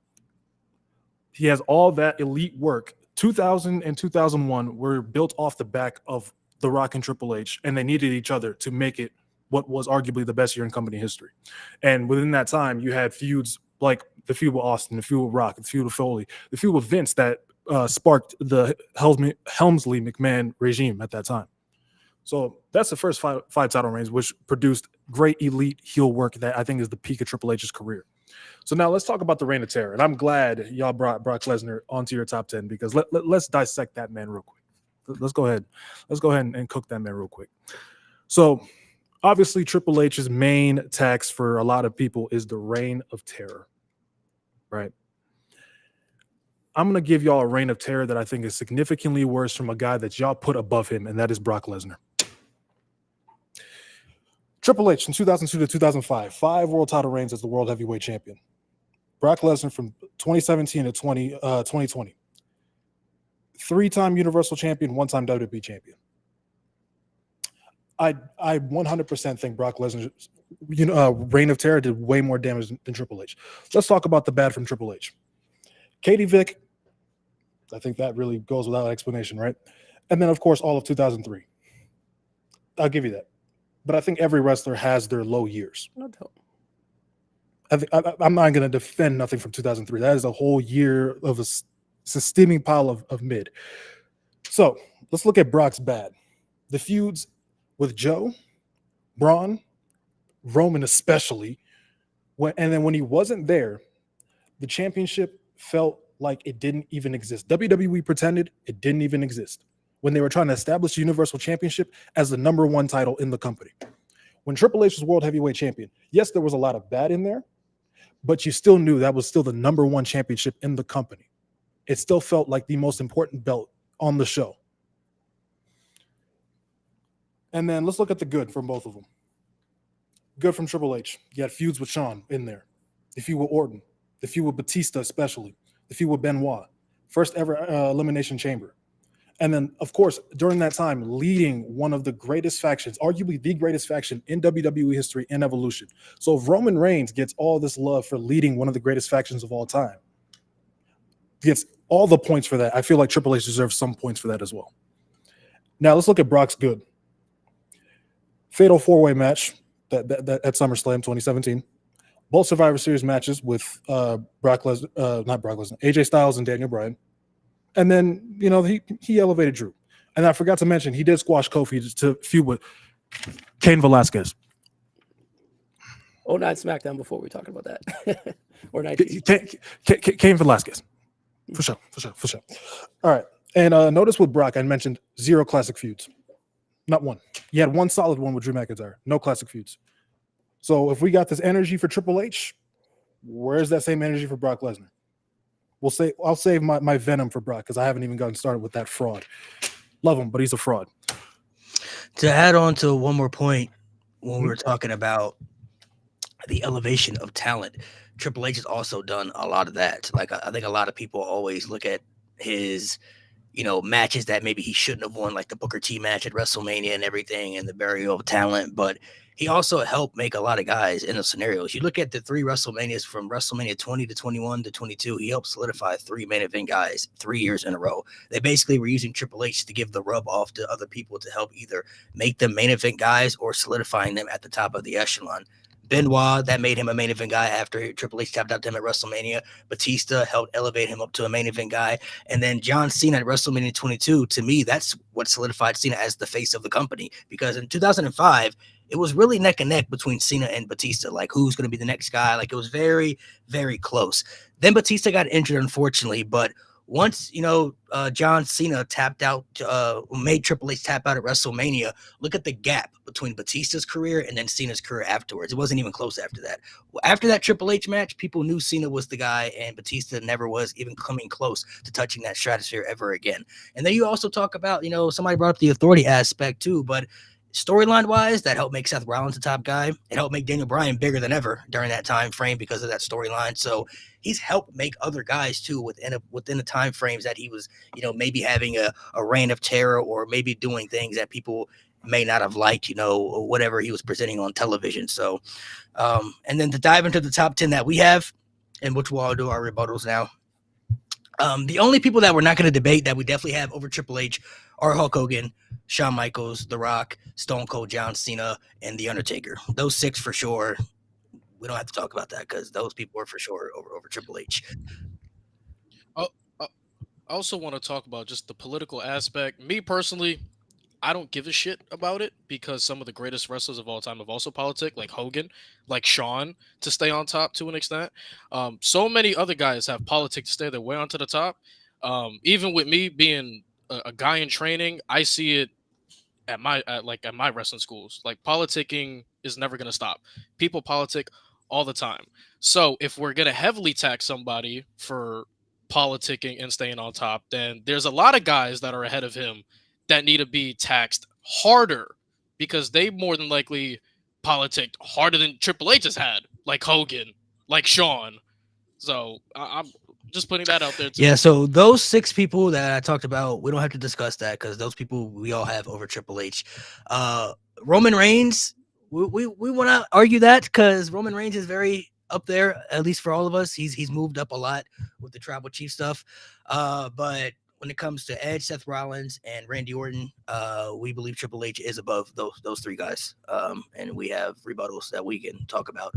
He has all that elite work. 2000 and 2001 were built off the back of The Rock and Triple H, and they needed each other to make it what was arguably the best year in company history. And within that time, you had feuds like the feud with Austin, the feud with Rock, the feud with Foley, the feud with Vince that sparked the Helmsley McMahon regime at that time. So that's the first five title reigns, which produced great elite heel work that I think is the peak of Triple H's career. So now let's talk about the Reign of Terror. And I'm glad y'all brought Brock Lesnar onto your top 10 because let's dissect that man real quick. Let's go ahead and cook that man real quick. So obviously Triple H's main tax for a lot of people is the Reign of Terror, right? I'm going to give y'all a Reign of Terror that I think is significantly worse from a guy that y'all put above him, and that is Brock Lesnar. Triple H from 2002 to 2005, 5 world title reigns as the world heavyweight champion. Brock Lesnar from 2017 to 2020. 3-time Universal Champion, 1-time WWE Champion. I 100% think Brock Lesnar's Reign of Terror did way more damage than Triple H. Let's talk about the bad from Triple H. Katie Vick, I think that really goes without explanation, right? And then, of course, all of 2003. I'll give you that. But I think every wrestler has their low years. No doubt. I'm not going to defend nothing from 2003. That is a whole year of a steaming pile of mid. So let's look at Brock's bad. The feuds with Joe, Braun, Roman especially, and then when he wasn't there, the championship felt like it didn't even exist. WWE pretended it didn't even exist when they were trying to establish the Universal Championship as the #1 title in the company. When Triple H was World Heavyweight Champion, yes, there was a lot of bad in there, but you still knew that was still the number one championship in the company. It still felt like the most important belt on the show. And then let's look at the good from both of them. Good from Triple H. You had feuds with Shawn in there. The feud with Orton. The feud with Batista especially. The feud with Benoit. First ever Elimination Chamber. And then, of course, during that time, leading one of the greatest factions, arguably the greatest faction in WWE history and Evolution. So if Roman Reigns gets all this love for leading one of the greatest factions of all time, gets all the points for that, I feel like Triple H deserves some points for that as well. Now let's look at Brock's good. Fatal 4-way match that at SummerSlam 2017. Both Survivor Series matches with AJ Styles and Daniel Bryan. And then, he elevated Drew. And I forgot to mention, he did squash Kofi to feud with Cain Velasquez. 09 SmackDown before we talk about that. Or 19. Cain Velasquez. For sure. All right. And notice with Brock, I mentioned 0 classic feuds. Not one. You had one solid one with Drew McIntyre. No classic feuds. So if we got this energy for Triple H, where's that same energy for Brock Lesnar? I'll save my venom for Brock because I haven't even gotten started with that fraud. Love him, but he's a fraud. To add on to one more point, when we were talking about the elevation of talent, Triple H has also done a lot of that. Like, I think a lot of people always look at his, matches that maybe he shouldn't have won, like the Booker T match at WrestleMania and everything, and the burial of talent. But he also helped make a lot of guys in those scenarios. You look at the 3 WrestleManias from WrestleMania 20 to 21 to 22, he helped solidify 3 main event guys 3 years in a row. They basically were using Triple H to give the rub off to other people to help either make them main event guys or solidifying them at the top of the echelon. Benoit, that made him a main event guy after Triple H tapped out to him at WrestleMania. Batista helped elevate him up to a main event guy. And then John Cena at WrestleMania 22, to me, that's what solidified Cena as the face of the company. Because in 2005, it was really neck and neck between Cena and Batista. Like, who's going to be the next guy? Like, it was very, very close. Then Batista got injured, unfortunately. But once, John Cena tapped out, made Triple H tap out at WrestleMania, look at the gap between Batista's career and then Cena's career afterwards. It wasn't even close after that. After that Triple H match, people knew Cena was the guy, and Batista never was even coming close to touching that stratosphere ever again. And then you also talk about, somebody brought up the authority aspect too, but storyline wise, that helped make Seth Rollins the top guy. It helped make Daniel Bryan bigger than ever during that time frame because of that storyline. So he's helped make other guys too within the time frames that he was, maybe having a reign of terror or maybe doing things that people may not have liked, or whatever he was presenting on television. So, and then to dive into the top 10 that we have, and which we'll all do our rebuttals now. The only people that we're not going to debate that we definitely have over Triple H are Hulk Hogan, Shawn Michaels, The Rock, Stone Cold, John Cena, and The Undertaker. Those 6 for sure. We don't have to talk about that because those people are for sure over Triple H. I also want to talk about just the political aspect. Me personally, I don't give a shit about it because some of the greatest wrestlers of all time have also politic, like Hogan, like Shawn, to stay on top to an extent. So many other guys have politics to stay their way onto the top. Even with me being a guy in training, I see it at my wrestling schools. Like, politicking is never going to stop. People politic all the time. So if we're going to heavily tax somebody for politicking and staying on top, then there's a lot of guys that are ahead of him that need to be taxed harder because they more than likely politicked harder than Triple H has had, like Hogan, like Shawn. So I'm just putting that out there too. Yeah, so those 6 people that I talked about, we don't have to discuss that because those people we all have over Triple H. Roman Reigns, we want to argue that because Roman Reigns is very up there, at least for all of us. He's moved up a lot with the Tribal Chief stuff. But when it comes to Edge, Seth Rollins, and Randy Orton, we believe Triple H is above those 3 guys. And we have rebuttals that we can talk about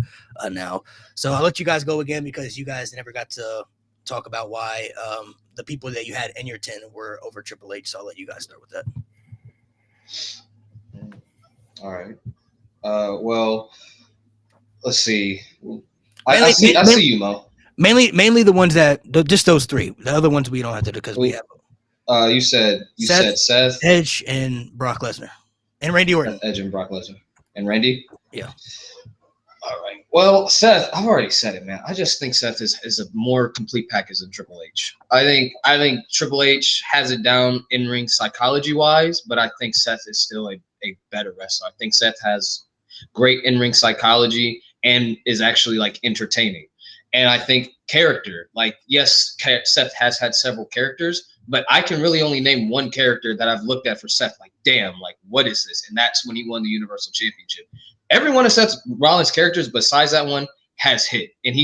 now. So I'll let you guys go again because you guys never got to talk about why the people that you had in your 10 were over Triple H. So I'll let you guys start with that. All right. Well, let's see. I see you, Mo. Mainly the ones that just those 3. The other ones we don't have to because we have. You said Seth, Edge, and Brock Lesnar, and Randy Orton. Edge and Brock Lesnar. And Randy? Yeah. All right. Well, Seth, I've already said it, man. I just think Seth is a more complete package than Triple H. I think Triple H has it down in ring psychology wise, but I think Seth is still a better wrestler. I think Seth has great in ring psychology and is actually like entertaining. And I think character, like yes, Seth has had several characters, but I can really only name one character that I've looked at for Seth. Like, damn, like what is this? And that's when he won the Universal Championship. Every one of Seth Rollins' characters, besides that one, has hit, and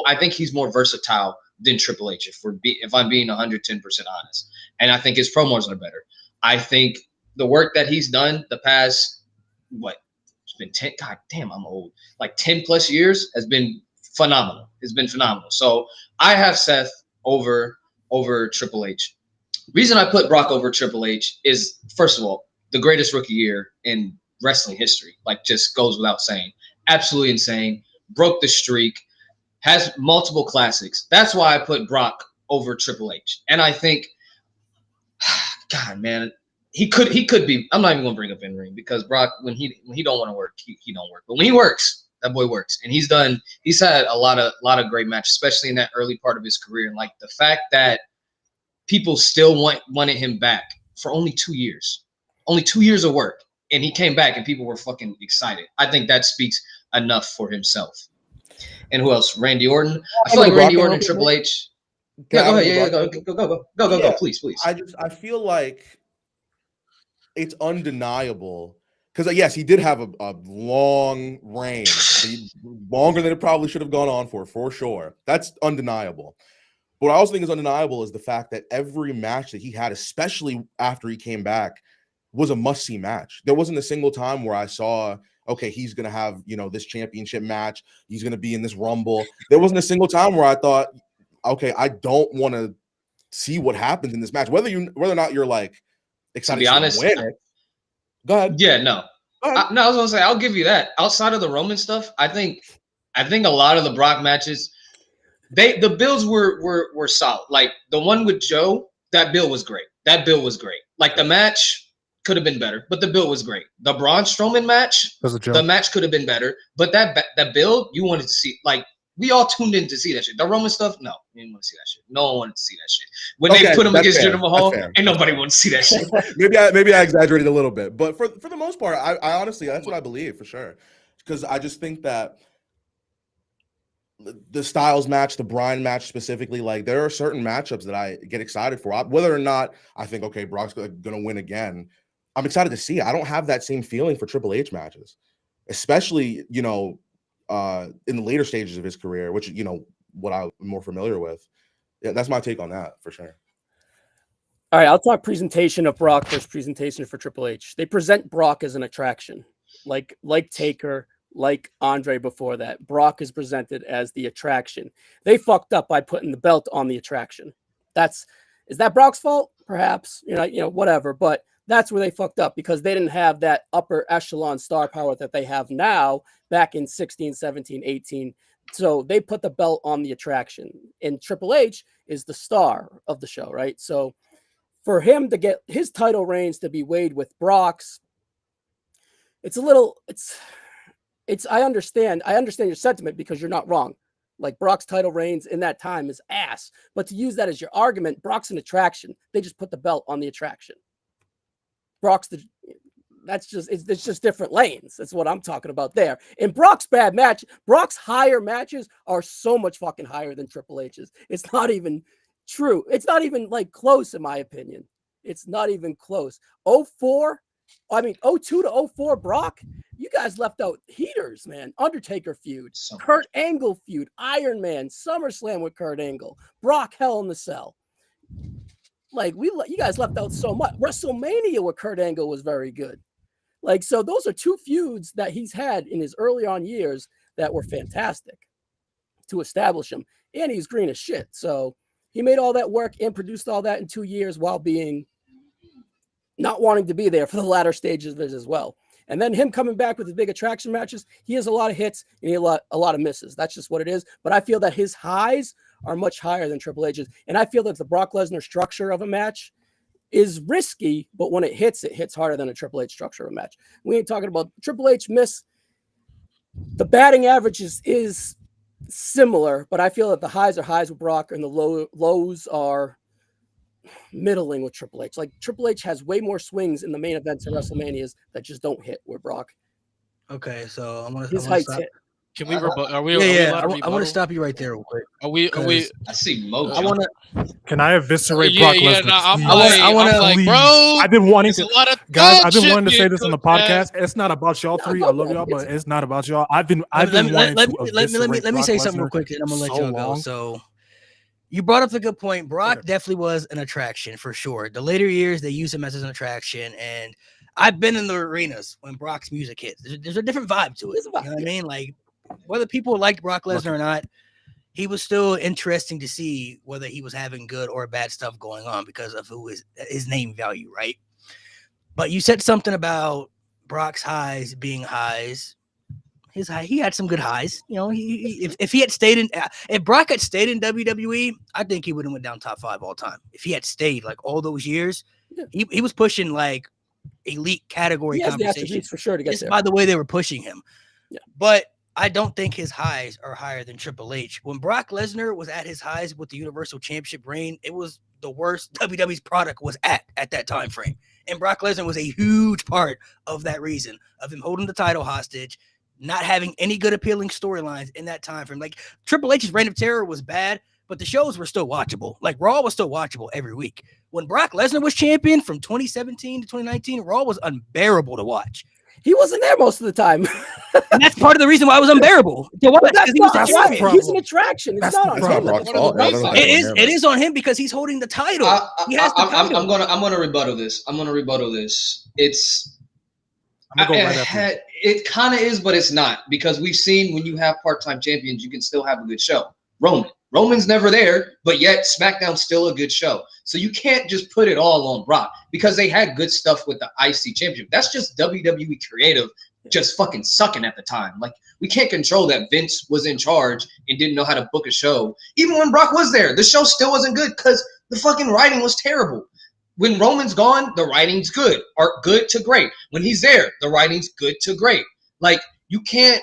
I think he's more versatile than Triple H. If I'm being 110% honest, and I think his promos are better. I think the work that he's done the past it's been 10. God damn, I'm old. Like 10 plus years has been phenomenal. It's been phenomenal. So I have Seth over Triple H. Reason I put Brock over Triple H is, first of all, the greatest rookie year in wrestling history, like just goes without saying. Absolutely insane. Broke the streak. Has multiple classics. That's why I put Brock over Triple H. And I think, God, man, he could be. I'm not even gonna bring up in ring because Brock, when he don't want to work, he don't work. But when he works, that boy works. And he's had a lot of great matches, especially in that early part of his career. And like the fact that people still wanted him back for only 2 years. Only 2 years of work. And he came back and people were fucking excited. I think that speaks enough for himself. And who else? Randy Orton. I feel like Randy Orton and Triple H. Yeah, go ahead. Yeah, go. Please. I feel like it's undeniable because yes, he did have a long reign, longer than it probably should have gone on for sure. That's undeniable. But what I also think is undeniable is the fact that every match that he had, especially after he came back, was a must-see match. There wasn't a single time where I saw, okay, he's going to have, this championship match. He's going to be in this Rumble. There wasn't a single time where I thought, okay, I don't want to see what happens in this match. Whether or not you're like excited to be honest, win it. Go ahead. Yeah, no. I was going to say, I'll give you that. Outside of the Roman stuff, I think a lot of the Brock matches, the builds were solid. Like the one with Joe, that build was great. Like the match could have been better, but the build was great. The Braun Strowman match, the match could have been better, but that build you wanted to see, like we all tuned in to see that shit. The Roman stuff, no, we didn't want to see that shit. No one wanted to see that shit. When they put him against Jinder Mahal, ain't nobody wanted to see that shit. maybe I exaggerated a little bit, but for the most part, I honestly that's what I believe for sure, because I just think that the Styles match, the Bryan match specifically, like there are certain matchups that I get excited for, whether or not I think okay, Brock's gonna win again. I'm excited to see it. I don't have that same feeling for Triple H matches, especially, in the later stages of his career, which, what I'm more familiar with. Yeah, that's my take on that for sure. All right, I'll talk presentation of Brock versus presentation for Triple H. They present Brock as an attraction, like Taker, like Andre before that. Brock is presented as the attraction. They fucked up by putting the belt on the attraction. Is that Brock's fault? Perhaps, whatever, but that's where they fucked up because they didn't have that upper echelon star power that they have now back in 16, 17, 18. So they put the belt on the attraction, and Triple H is the star of the show, right? So for him to get his title reigns to be weighed with Brock's, I understand your sentiment because you're not wrong. Like Brock's title reigns in that time is ass, but to use that as your argument, Brock's an attraction. They just put the belt on the attraction. It's just different lanes. That's what I'm talking about there. In Brock's Brock's higher matches are so much fucking higher than Triple H's. It's not even true. It's not even like close in my opinion. It's not even close. 02 to 04 Brock, you guys left out heaters, man. Undertaker feud, Kurt Angle feud, Iron Man, SummerSlam with Kurt Angle, Brock Hell in the Cell. Like you guys left out so much. WrestleMania with Kurt Angle was very good. Like, so those are two feuds that he's had in his early on years that were fantastic to establish him. And he's green as shit. So he made all that work and produced all that in 2 years while being not wanting to be there for the latter stages of it as well. And then him coming back with the big attraction matches, he has a lot of hits and a lot of misses. That's just what it is. But I feel that his highs are much higher than Triple H's. And I feel that the Brock Lesnar structure of a match is risky, but when it hits harder than a Triple H structure of a match. We ain't talking about Triple H miss. The batting average is similar, but I feel that the highs are highs with Brock and the lows are middling with Triple H. Like Triple H has way more swings in the main events and WrestleManias that just don't hit with Brock. Okay, so I'm gonna His heights stop. hit. Can we rebut? Are we? Yeah, Are we yeah. allowed to I want to rebuttal? stop you right there real quick. Are we? I see Mojo. I want to. Can I eviscerate Yeah, Brock yeah. Lesnar? No, I'm please? like, I wanna- I'm like, Please. bro. I've been wanting There's to, a lot of guys. thug I've been shit wanting to say being this on the cooked, man. podcast. It's not about y'all No, three. go I love ahead. y'all, but it's not about y'all. I've been Let wanting me to let me Brock say something real Lesnar quick, and I'm gonna let so y'all go. long. So, you brought up a good point. Brock Okay. definitely was an attraction for sure. The later years, they used him as an attraction, and I've been in the arenas when Brock's music hits. There's a different vibe to it. There's a vibe, You know what I mean? Like whether people liked Brock Lesnar or not, he was still interesting to see whether he was having good or bad stuff going on because of who his name value, right? But you said something about Brock's highs being highs. He had some good highs. You know, if he had stayed in, if Brock had stayed in WWE, I think he would have went down top 5 all time. If he had stayed like all those years, he was pushing like elite category He has the conversation. attributes for sure to get Just there. by the way they were pushing him. Yeah. But I don't think his highs are higher than Triple H. When Brock Lesnar was at his highs with the Universal Championship reign, it was the worst WWE's product was at that time frame. And Brock Lesnar was a huge part of that reason of him holding the title hostage, not having any good appealing storylines in that time frame. Like Triple H's Reign of Terror was bad, but the shows were still watchable. Like Raw was still watchable every week. When Brock Lesnar was champion from 2017 to 2019, Raw was unbearable to watch. He wasn't there most of the time. And that's part of the reason why it was unbearable. To watch, But that's 'cause he was not the the why. champion. problem. He's an attraction. It's That's not the on It's not him. Brock's One of fault. the I don't reasons- think It it's is. on It him. is on him because he's holding the title. He has the title. I'm gonna rebuttal this. I'm gonna rebuttal this. It's I'm gonna go right after you. it kind of is, but it's not because we've seen when you have part-time champions, you can still have a good show. Roman's never there, but yet SmackDown's still a good show. So you can't just put it all on Brock because they had good stuff with the IC Championship. That's just WWE creative just fucking sucking at the time. Like we can't control that Vince was in charge and didn't know how to book a show. Even when Brock was there, the show still wasn't good because the fucking writing was terrible. When Roman's gone, the writing's good or good to great. When he's there, the writing's good to great. Like you can't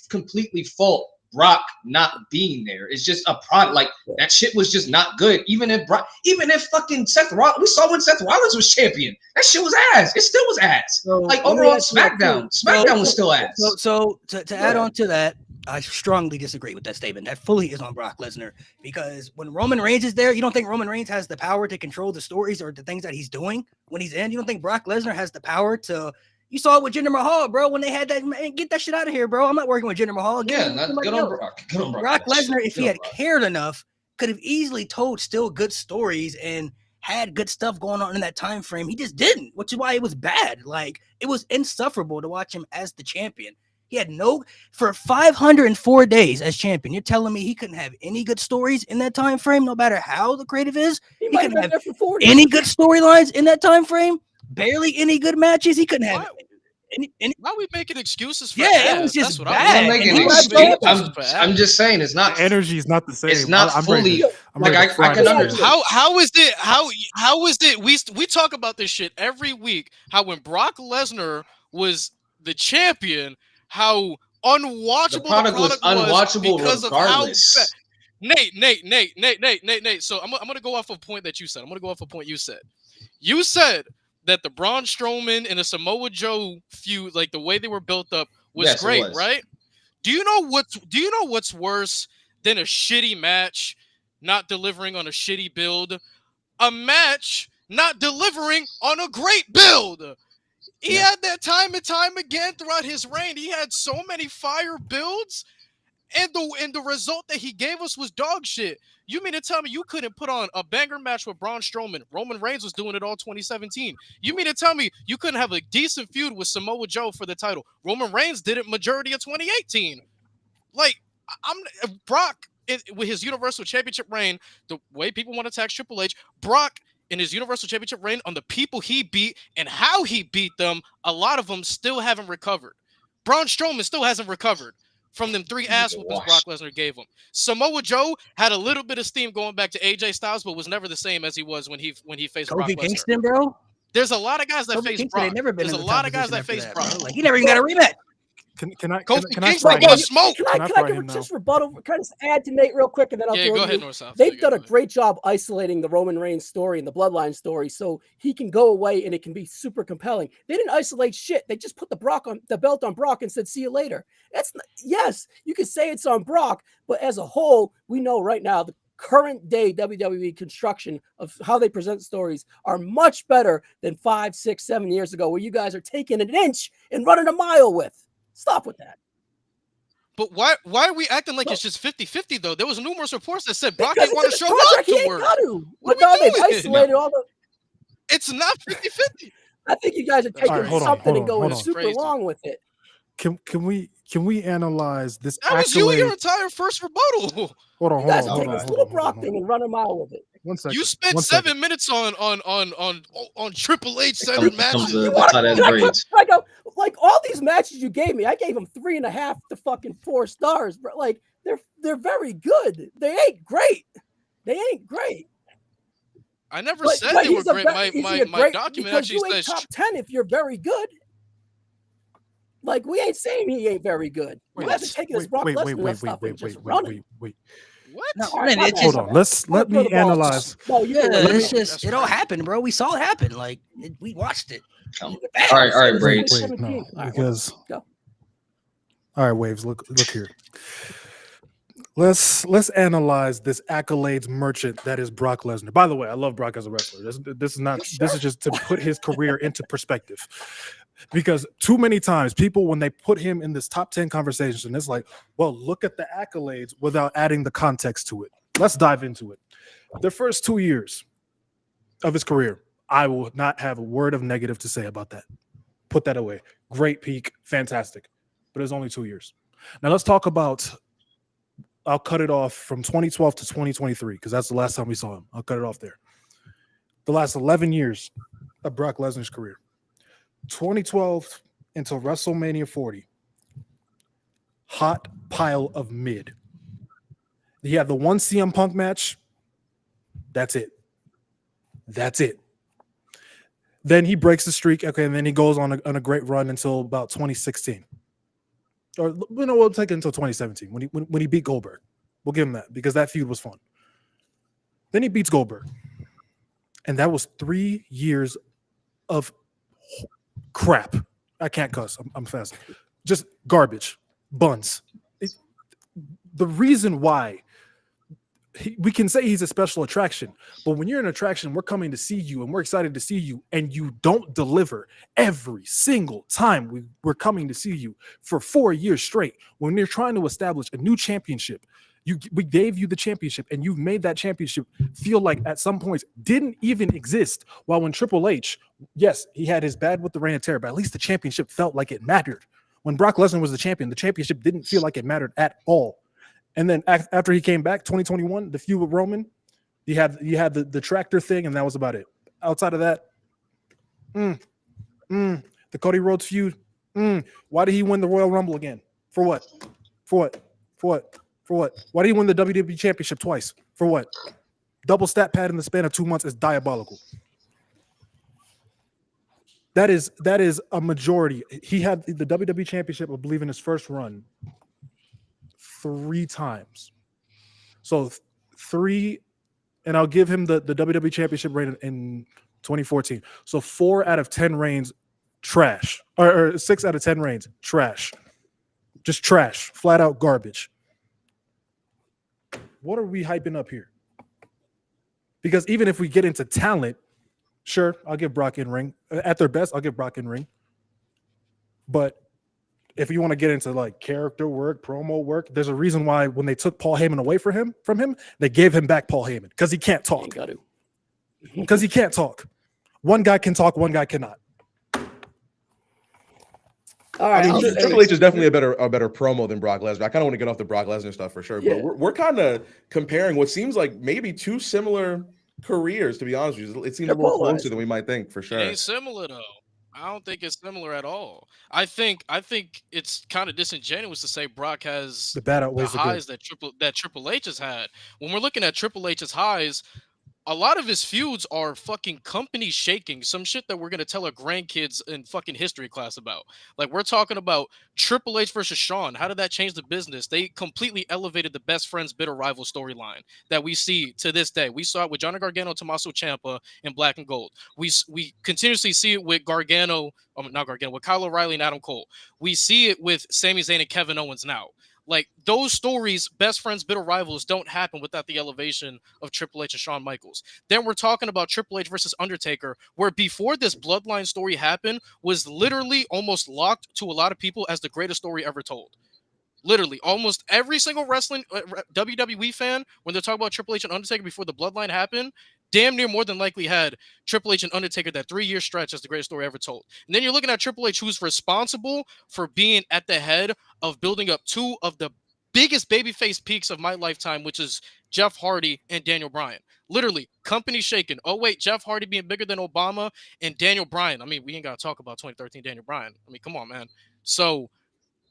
completely fault Brock not being there. It's just a product. Like that shit was just not good. Even if fucking Seth Rollins, we saw when Seth Rollins was champion, that shit was ass. It still was ass. So, Like let me overall, ask you that too. SmackDown was still ass. So to add on to that, I strongly disagree with that statement. That fully is on Brock Lesnar because when Roman Reigns is there, you don't think Roman Reigns has the power to control the stories or the things that he's doing when he's in? You don't think Brock Lesnar has the power to? You saw it with Jinder Mahal, bro. When they had that, man, get that shit out of here, bro. I'm not working with Jinder Mahal. Yeah, good on Brock. Good on Brock. Brock Lesnar, if Good he on had Brock. cared enough, could have easily told still good stories and had good stuff going on in that time frame. He just didn't, which is why it was bad. Like it was insufferable to watch him as the champion. He had for 504 days as champion. You're telling me he couldn't have any good stories in that time frame, no matter how the creative is. He He might couldn't have have been there for 40. any good storylines in that time frame. Barely any good matches. He couldn't have any. Why are we making excuses for Yeah, ass? it was just That's what bad. I'm not And making he was excuses. bad. I'm just saying it's not. The energy is not the same. It's not I'm ready fully. to- I'm Like ready to I fry can this man. understand. How is it we talk about this shit every week, how when Brock Lesnar was the champion, how unwatchable The product was unwatchable because regardless. of how Nate. So I'm gonna go off a point that you said. You said that the Braun Strowman and the Samoa Joe feud, like the way they were built up, was Yes, it great, was. right? Do you know what's worse than a shitty match not delivering on a shitty build? A match not delivering on a great build. He had that time and time again throughout his reign. He had so many fire builds, and the result that he gave us was dog shit. You mean to tell me you couldn't put on a banger match with Braun Strowman? Roman Reigns was doing it all 2017. You mean to tell me you couldn't have a decent feud with Samoa Joe for the title? Roman Reigns did it majority of 2018. Like, Brock with his Universal Championship reign, the way people want to tax Triple H, Brock in his Universal Championship reign on the people he beat and how he beat them, a lot of them still haven't recovered. Braun Strowman still hasn't recovered from them 3 ass whoopings Brock Lesnar gave him. Samoa Joe had a little bit of steam going back to AJ Styles, but was never the same as he was when he faced Brock Kofi Lesnar. Kingston, bro. There's a lot of guys that face Brock. Never been There's in a the lot top of guys that position face after Brock. Like he never even got a rematch. Can I Kofi can I Kingston fry got him? smoked. Can I fry give him now? just rebuttal? Can I just add to Nate real quick, and then I'll Yeah, throw go it to ahead, you. North South. They've done a great job isolating the Roman Reigns story and the Bloodline story, so he can go away and it can be super compelling. They didn't isolate shit. They just put the belt on Brock and said, "See you later." Yes, you could say it's on Brock, but as a whole, we know right now the current day WWE construction of how they present stories are much better than 5, 6, 7 years ago, where you guys are taking an inch and running a mile with. Stop with that. But why are we acting like it's just 50-50 though? There was numerous reports that said Brock Because didn't want to it's show in his up contract, he to ain't work. got to. What But are no, we they've doing? isolated all the. It's not 50-50. I think you guys are taking Alright, hold on, something hold and on, going hold on. super Crazy. long with it. Can we analyze this That was you your accolade? entire first rebuttal. Hold on, You guys hold take on, this hold little on, Brock thing and run a mile with it. 1 second. You spent 1 second. 7 minutes on Triple H Comes centered matches. the tight end braids. Like all these matches you gave me, I gave them 3.5 to fucking 4 stars, bro. Like they're very good. They ain't great. I never But said they were he's a great. ve- My is he a my great- document because actually you ain't says top 10 if you're very good. Like we ain't saying he ain't very good. You haven't taken his Brock Lesnar stuff and just run it. wait. what? No, All right, man, it's my just bad. Hold on. Let throw me the ball. analyze. No, you yeah, can Let me- it's just That's it all crazy. happened, bro. We saw it happen. Like we watched it. All right, braids. Wait, no, All right, because go. all right, waves. Look here. Let's analyze this accolades merchant that is Brock Lesnar. By the way, I love Brock as a wrestler. This is not. This is just to put his career into perspective. Because too many times people, when they put him in this top 10 conversation, it's like, well, look at the accolades without adding the context to it. Let's dive into it. The first 2 years of his career, I will not have a word of negative to say about that. Put that away. Great peak, fantastic. But it's only 2 years. Now let's talk about, I'll cut it off from 2012 to 2023, because that's the last time we saw him. I'll cut it off there. The last 11 years of Brock Lesnar's career. 2012 until WrestleMania 40. Hot pile of mid. He had the one CM Punk match. That's it. Then he breaks the streak. Okay, and then he goes on a great run until about 2016. Or we'll take it until 2017 when he beat Goldberg. We'll give him that because that feud was fun. Then he beats Goldberg. And that was 3 years of crap. I can't cuss. I'm fast. Just garbage. Buns. The reason why we can say he's a special attraction, but when you're an attraction, we're coming to see you and we're excited to see you, and you don't deliver every single time we're coming to see you for 4 years straight. When you're trying to establish a new championship, we gave you the championship, and you've made that championship feel like at some points didn't even exist. While when Triple H, yes, he had his bad with the reign of terror, but at least the championship felt like it mattered. When Brock Lesnar was the championship didn't feel like it mattered at all. And then after he came back, 2021, the feud with Roman, you had the tractor thing, and that was about it. Outside of that, the Cody Rhodes feud. Why did he win the Royal Rumble again? For what? Why did he win the WWE Championship twice? For what? Double stat pad in the span of 2 months is diabolical. That is a majority. He had the WWE Championship, I believe, in his first run 3 times. So 3, and I'll give him the WWE Championship reign in 2014. So 4 out of 10 reigns, trash. Or 6 out of 10 reigns, trash. Just trash. Flat out garbage. What are we hyping up here? Because even if we get into talent, sure, I'll give Brock in ring. At their best, I'll give Brock in ring. But if you want to get into like character work, promo work, there's a reason why when they took Paul Heyman away from him, they gave him back Paul Heyman because he can't talk. Because he can't talk. One guy can talk, one guy cannot. All right, I mean, Triple H is definitely a better promo than Brock Lesnar. I kind of want to get off the Brock Lesnar stuff for sure, Yeah. but we're kind of comparing what seems like maybe 2 similar careers. To be honest with you, it seems a little closer than we might think for It sure. ain't similar though. I don't think it's similar at all. I think it's kind of disingenuous to say Brock has The bad the outweighs the good. highs that Triple H has had. When we're looking at Triple H's highs, a lot of his feuds are fucking company shaking. Some shit that we're gonna tell our grandkids in fucking history class about. Like we're talking about Triple H versus Shawn. How did that change the business? They completely elevated the best friends, bitter rival storyline that we see to this day. We saw it with Johnny Gargano, Tommaso Ciampa in Black and Gold. We continuously see it with not Gargano, with Kyle O'Reilly and Adam Cole. We see it with Sami Zayn and Kevin Owens now. Like those stories, best friends, bitter rivals, don't happen without the elevation of Triple H and Shawn Michaels. Then we're talking about Triple H versus Undertaker, where before this bloodline story happened, was literally almost locked to a lot of people as the greatest story ever told. Literally, almost every single WWE fan, when they're talking about Triple H and Undertaker before the bloodline happened, damn near more than likely had Triple H and Undertaker that 3-year stretch as the greatest story ever told. And then you're looking at Triple H, who's responsible for being at the head of building up two of the biggest babyface peaks of my lifetime, which is Jeff Hardy and Daniel Bryan. Literally, company shaken. Oh, wait, Jeff Hardy being bigger than Obama and Daniel Bryan. I mean, we ain't got to talk about 2013 Daniel Bryan. I mean, come on, man. So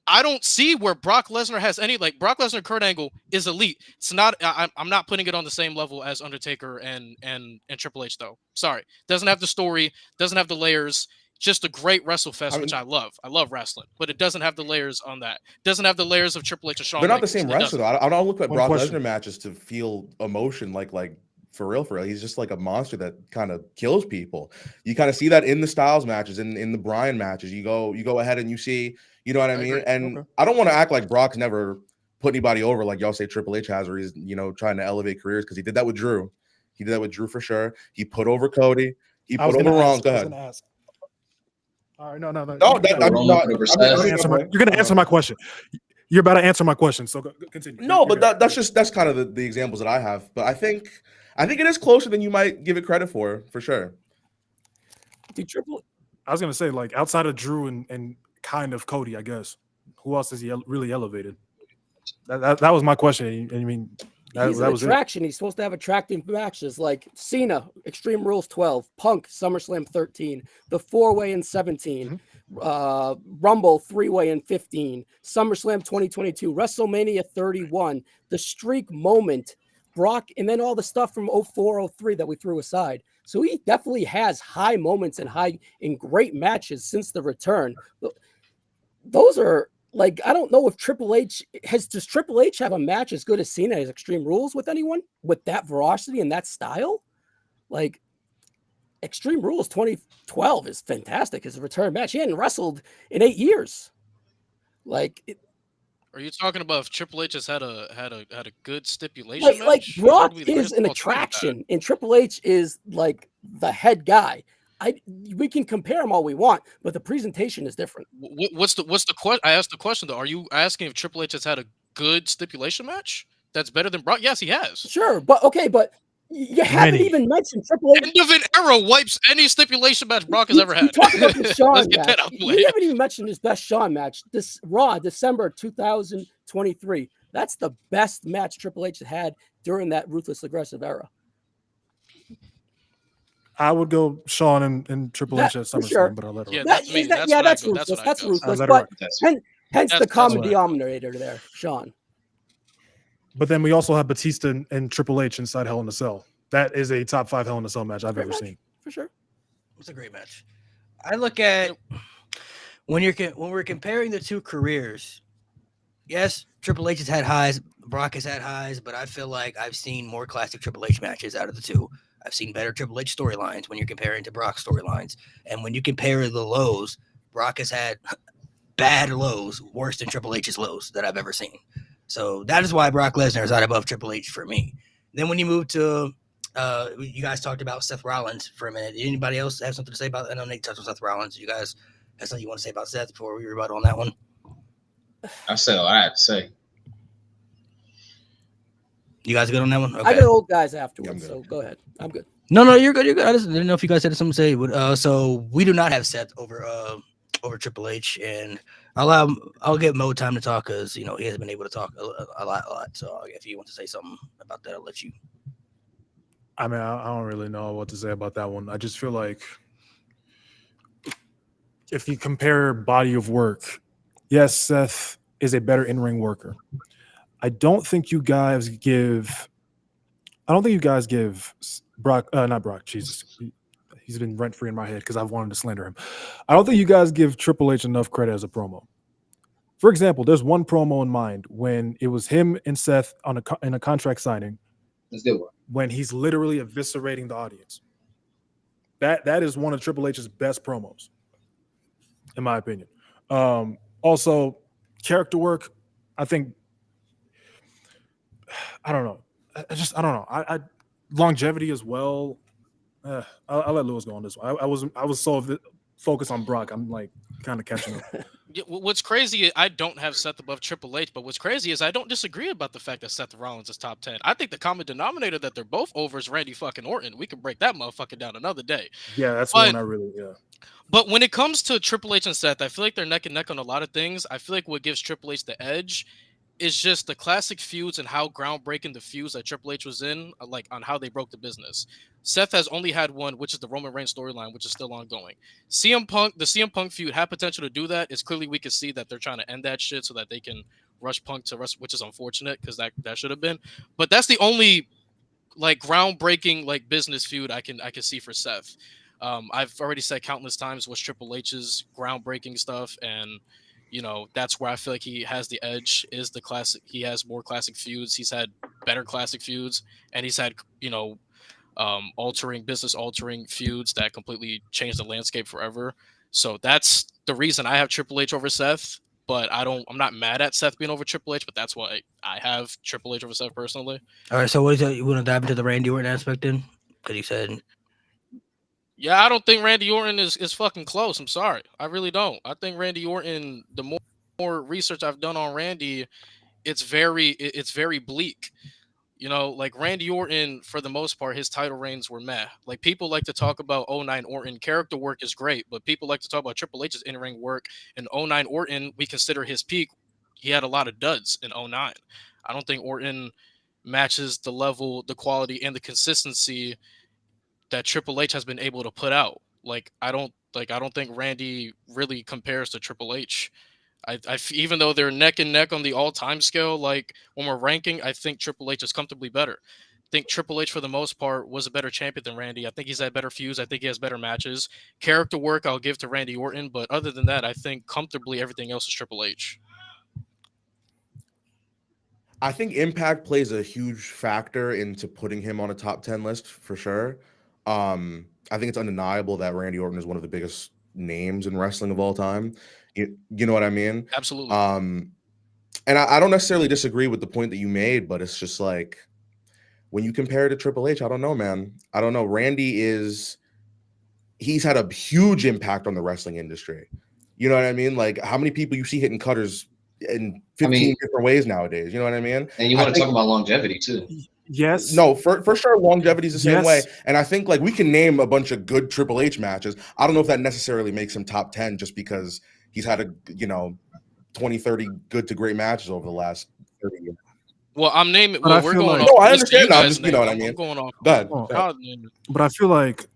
I don't see where Brock Lesnar has any, like, Brock Lesnar, Kurt Angle is elite. It's not, I'm not putting it on the same level as Undertaker and Triple H, though. Sorry. Doesn't have the story, doesn't have the layers. Just a great WrestleFest, which I love. I love wrestling, but it doesn't have the layers on that. Doesn't have the layers of Triple H and Shawn They're not the Michaels. same It wrestler, doesn't. though. I don't look at One Brock question. Lesnar matches to feel emotion like for real. He's just like a monster that kind of kills people. You kind of see that in the Styles matches, in the Bryan matches. You go ahead and you see, you know what I mean? agree. And Okay. I don't want to act like Brock's never put anybody over like y'all say Triple H has, or he's, you know, trying to elevate careers, because he did that with Drew. He did that with Drew for sure. He put over Cody. He I was put gonna over Rollins. ask. Go I was ahead. gonna ask. All right, no. No, you that, got it. I'm Roman not. over I'm Seth. not- You're gonna answer my question. You're about to answer my question, so continue. No, You're but good. that's kind of the examples that I have. But I think it is closer than you might give it credit for sure. Dude, I was gonna say, like, outside of Drew and kind of Cody, I guess. Who else is he really elevated? That was my question. And I mean, he's that an was it. attraction. He's supposed to have attracting matches like Cena, Extreme Rules 12, Punk, SummerSlam 13, the 4-way in 17, Rumble 3-way in 15, SummerSlam 2022, WrestleMania 31, the Streak moment, Brock, and then all the stuff from 04, 03 that we threw aside. So he definitely has high moments and great matches since the return. Those are, like, I don't know if does Triple H have a match as good as Cena as Extreme Rules with anyone with that veracity and that style? Like, Extreme Rules 2012 is fantastic as a return match. He hadn't wrestled in 8 years. Like, Are you talking about if Triple H has had a good stipulation like match? Brock Arguably the is greatest an of all time with that. attraction, and Triple H is like the head guy. We can compare them all we want, but the presentation is different. What's the question? I asked the question though. Are you asking if Triple H has had a good stipulation match that's better than Brock? Yes, he has. Sure, but you haven't Many. even mentioned Triple H. End of an era wipes any stipulation match Brock has ever You had. talk about the Let's Shawn get match. that out the You way. haven't even mentioned his best Shawn match. This Raw, December 2023. That's the best match Triple H had during that ruthless aggressive era. I would go Shawn and Triple H at For SummerSlam, sure. but I'll let her. Yeah, rock. that's me. That's what I that's go. That's ruthless. what I That's go. ruthless. let her But rock. That's hence the That's common what I go. denominator there, Sean. But then we also have Batista and Triple H inside Hell in a Cell. That is a top 5 Hell in a Cell match I've Great ever match. seen. For sure. It's a great match. I look at when we're comparing the two careers. Yes, Triple H has had highs, Brock has had highs, but I feel like I've seen more classic Triple H matches out of the two. I've seen better Triple H storylines when you're comparing to Brock's storylines, and when you compare the lows, Brock has had bad lows, worse than Triple H's lows that I've ever seen. So that is why Brock Lesnar is out above Triple H for me. Then when you move to you guys talked about Seth Rollins for a minute. Did anybody else have something to say about? I know Nate touched on Seth Rollins. You guys have something you want to say about Seth before we rebut on that one? I said all I had to say. You guys good on that one? I got old guys afterwards, good. So go ahead. I'm good. No, you're good. You're good. I just didn't know if you guys had something to say. So we do not have Seth over Triple H, and I'll give Mo time to talk because he hasn't been able to talk a lot. So if you want to say something about that, I'll let you. I mean, I don't really know what to say about that one. I just feel like if you compare body of work, yes, Seth is a better in-ring worker. I don't think you guys give Brock, not Brock, Jesus. He's been rent-free in my head because I've wanted to slander him. I don't think you guys give Triple H enough credit as a promo. For example, there's one promo in mind when it was him and Seth in a contract signing. Let's do it. When he's literally eviscerating the audience. That is one of Triple H's best promos, in my opinion. Also, character work, I think, I don't know. I don't know. I longevity as well. I'll let Lewis go on this one. I was so focused on Brock. I'm like kind of catching up. Yeah, what's crazy, I don't have Seth above Triple H, but what's crazy is I don't disagree about the fact that Seth Rollins is top 10. I think the common denominator that they're both over is Randy fucking Orton. We can break that motherfucker down another day. Yeah, that's But- one I really, yeah. But when it comes to Triple H and Seth, I feel like they're neck and neck on a lot of things. I feel like what gives Triple H the edge is just the classic feuds and how groundbreaking the feuds that Triple H was in, like on how they broke the business. Seth has only had one, which is the Roman Reigns storyline, which is still ongoing. The CM Punk feud had potential to do that. It's clearly we can see that they're trying to end that shit so that they can rush Punk to Wrestle, which is unfortunate because that should have been. But that's the only like groundbreaking like business feud I can see for Seth. I've already said countless times what's Triple H's groundbreaking stuff, and you know that's where I feel like he has the edge. Is the classic? He has more classic feuds. He's had better classic feuds, and he's had business altering feuds that completely changed the landscape forever. So that's the reason I have Triple H over Seth. But I'm not mad at Seth being over Triple H, but that's why I have Triple H over Seth personally. All right, so what is it? You want to dive into the Randy Orton aspect then? Because you said, Yeah, I don't think Randy Orton is fucking close. I'm sorry. I really don't. I think Randy Orton, the more research I've done on Randy, it's very bleak. You know, like Randy Orton, for the most part, his title reigns were meh. Like people like to talk about 09 Orton. Character work is great, but people like to talk about Triple H's in-ring work. And 09 Orton, we consider his peak. He had a lot of duds in 09. I don't think Orton matches the level, the quality, and the consistency that Triple H has been able to put out. I don't think Randy really compares to Triple H. Even though they're neck and neck on the all-time scale, like when we're ranking, I think Triple H is comfortably better. I think Triple H, for the most part, was a better champion than Randy. I think he's had better feuds. I think he has better matches. Character work, I'll give to Randy Orton. But other than that, I think comfortably everything else is Triple H. I think impact plays a huge factor into putting him on a top 10 list for sure. I think it's undeniable that Randy Orton is one of the biggest names in wrestling of all time. You know what I mean? Absolutely. And I don't necessarily disagree with the point that you made, but it's just like when you compare it to Triple H, I don't know, man. I don't know. He's had a huge impact on the wrestling industry. You know what I mean? Like how many people you see hitting cutters in 15 different ways nowadays. You know what I mean? And you want to talk about longevity too. Yes. No, for sure, longevity is the same Yes. way. And I think like we can name a bunch of good Triple H matches. I don't know if that necessarily makes him top 10 just because he's had 20, 30 good to great matches over the last 30 years. Well, I'm naming. But I Well, we're feel going like- off. No, I the list understand. you I'm guys just, you know named. what I mean? I'm going off. Go ahead. Oh. I'll name it. But I feel like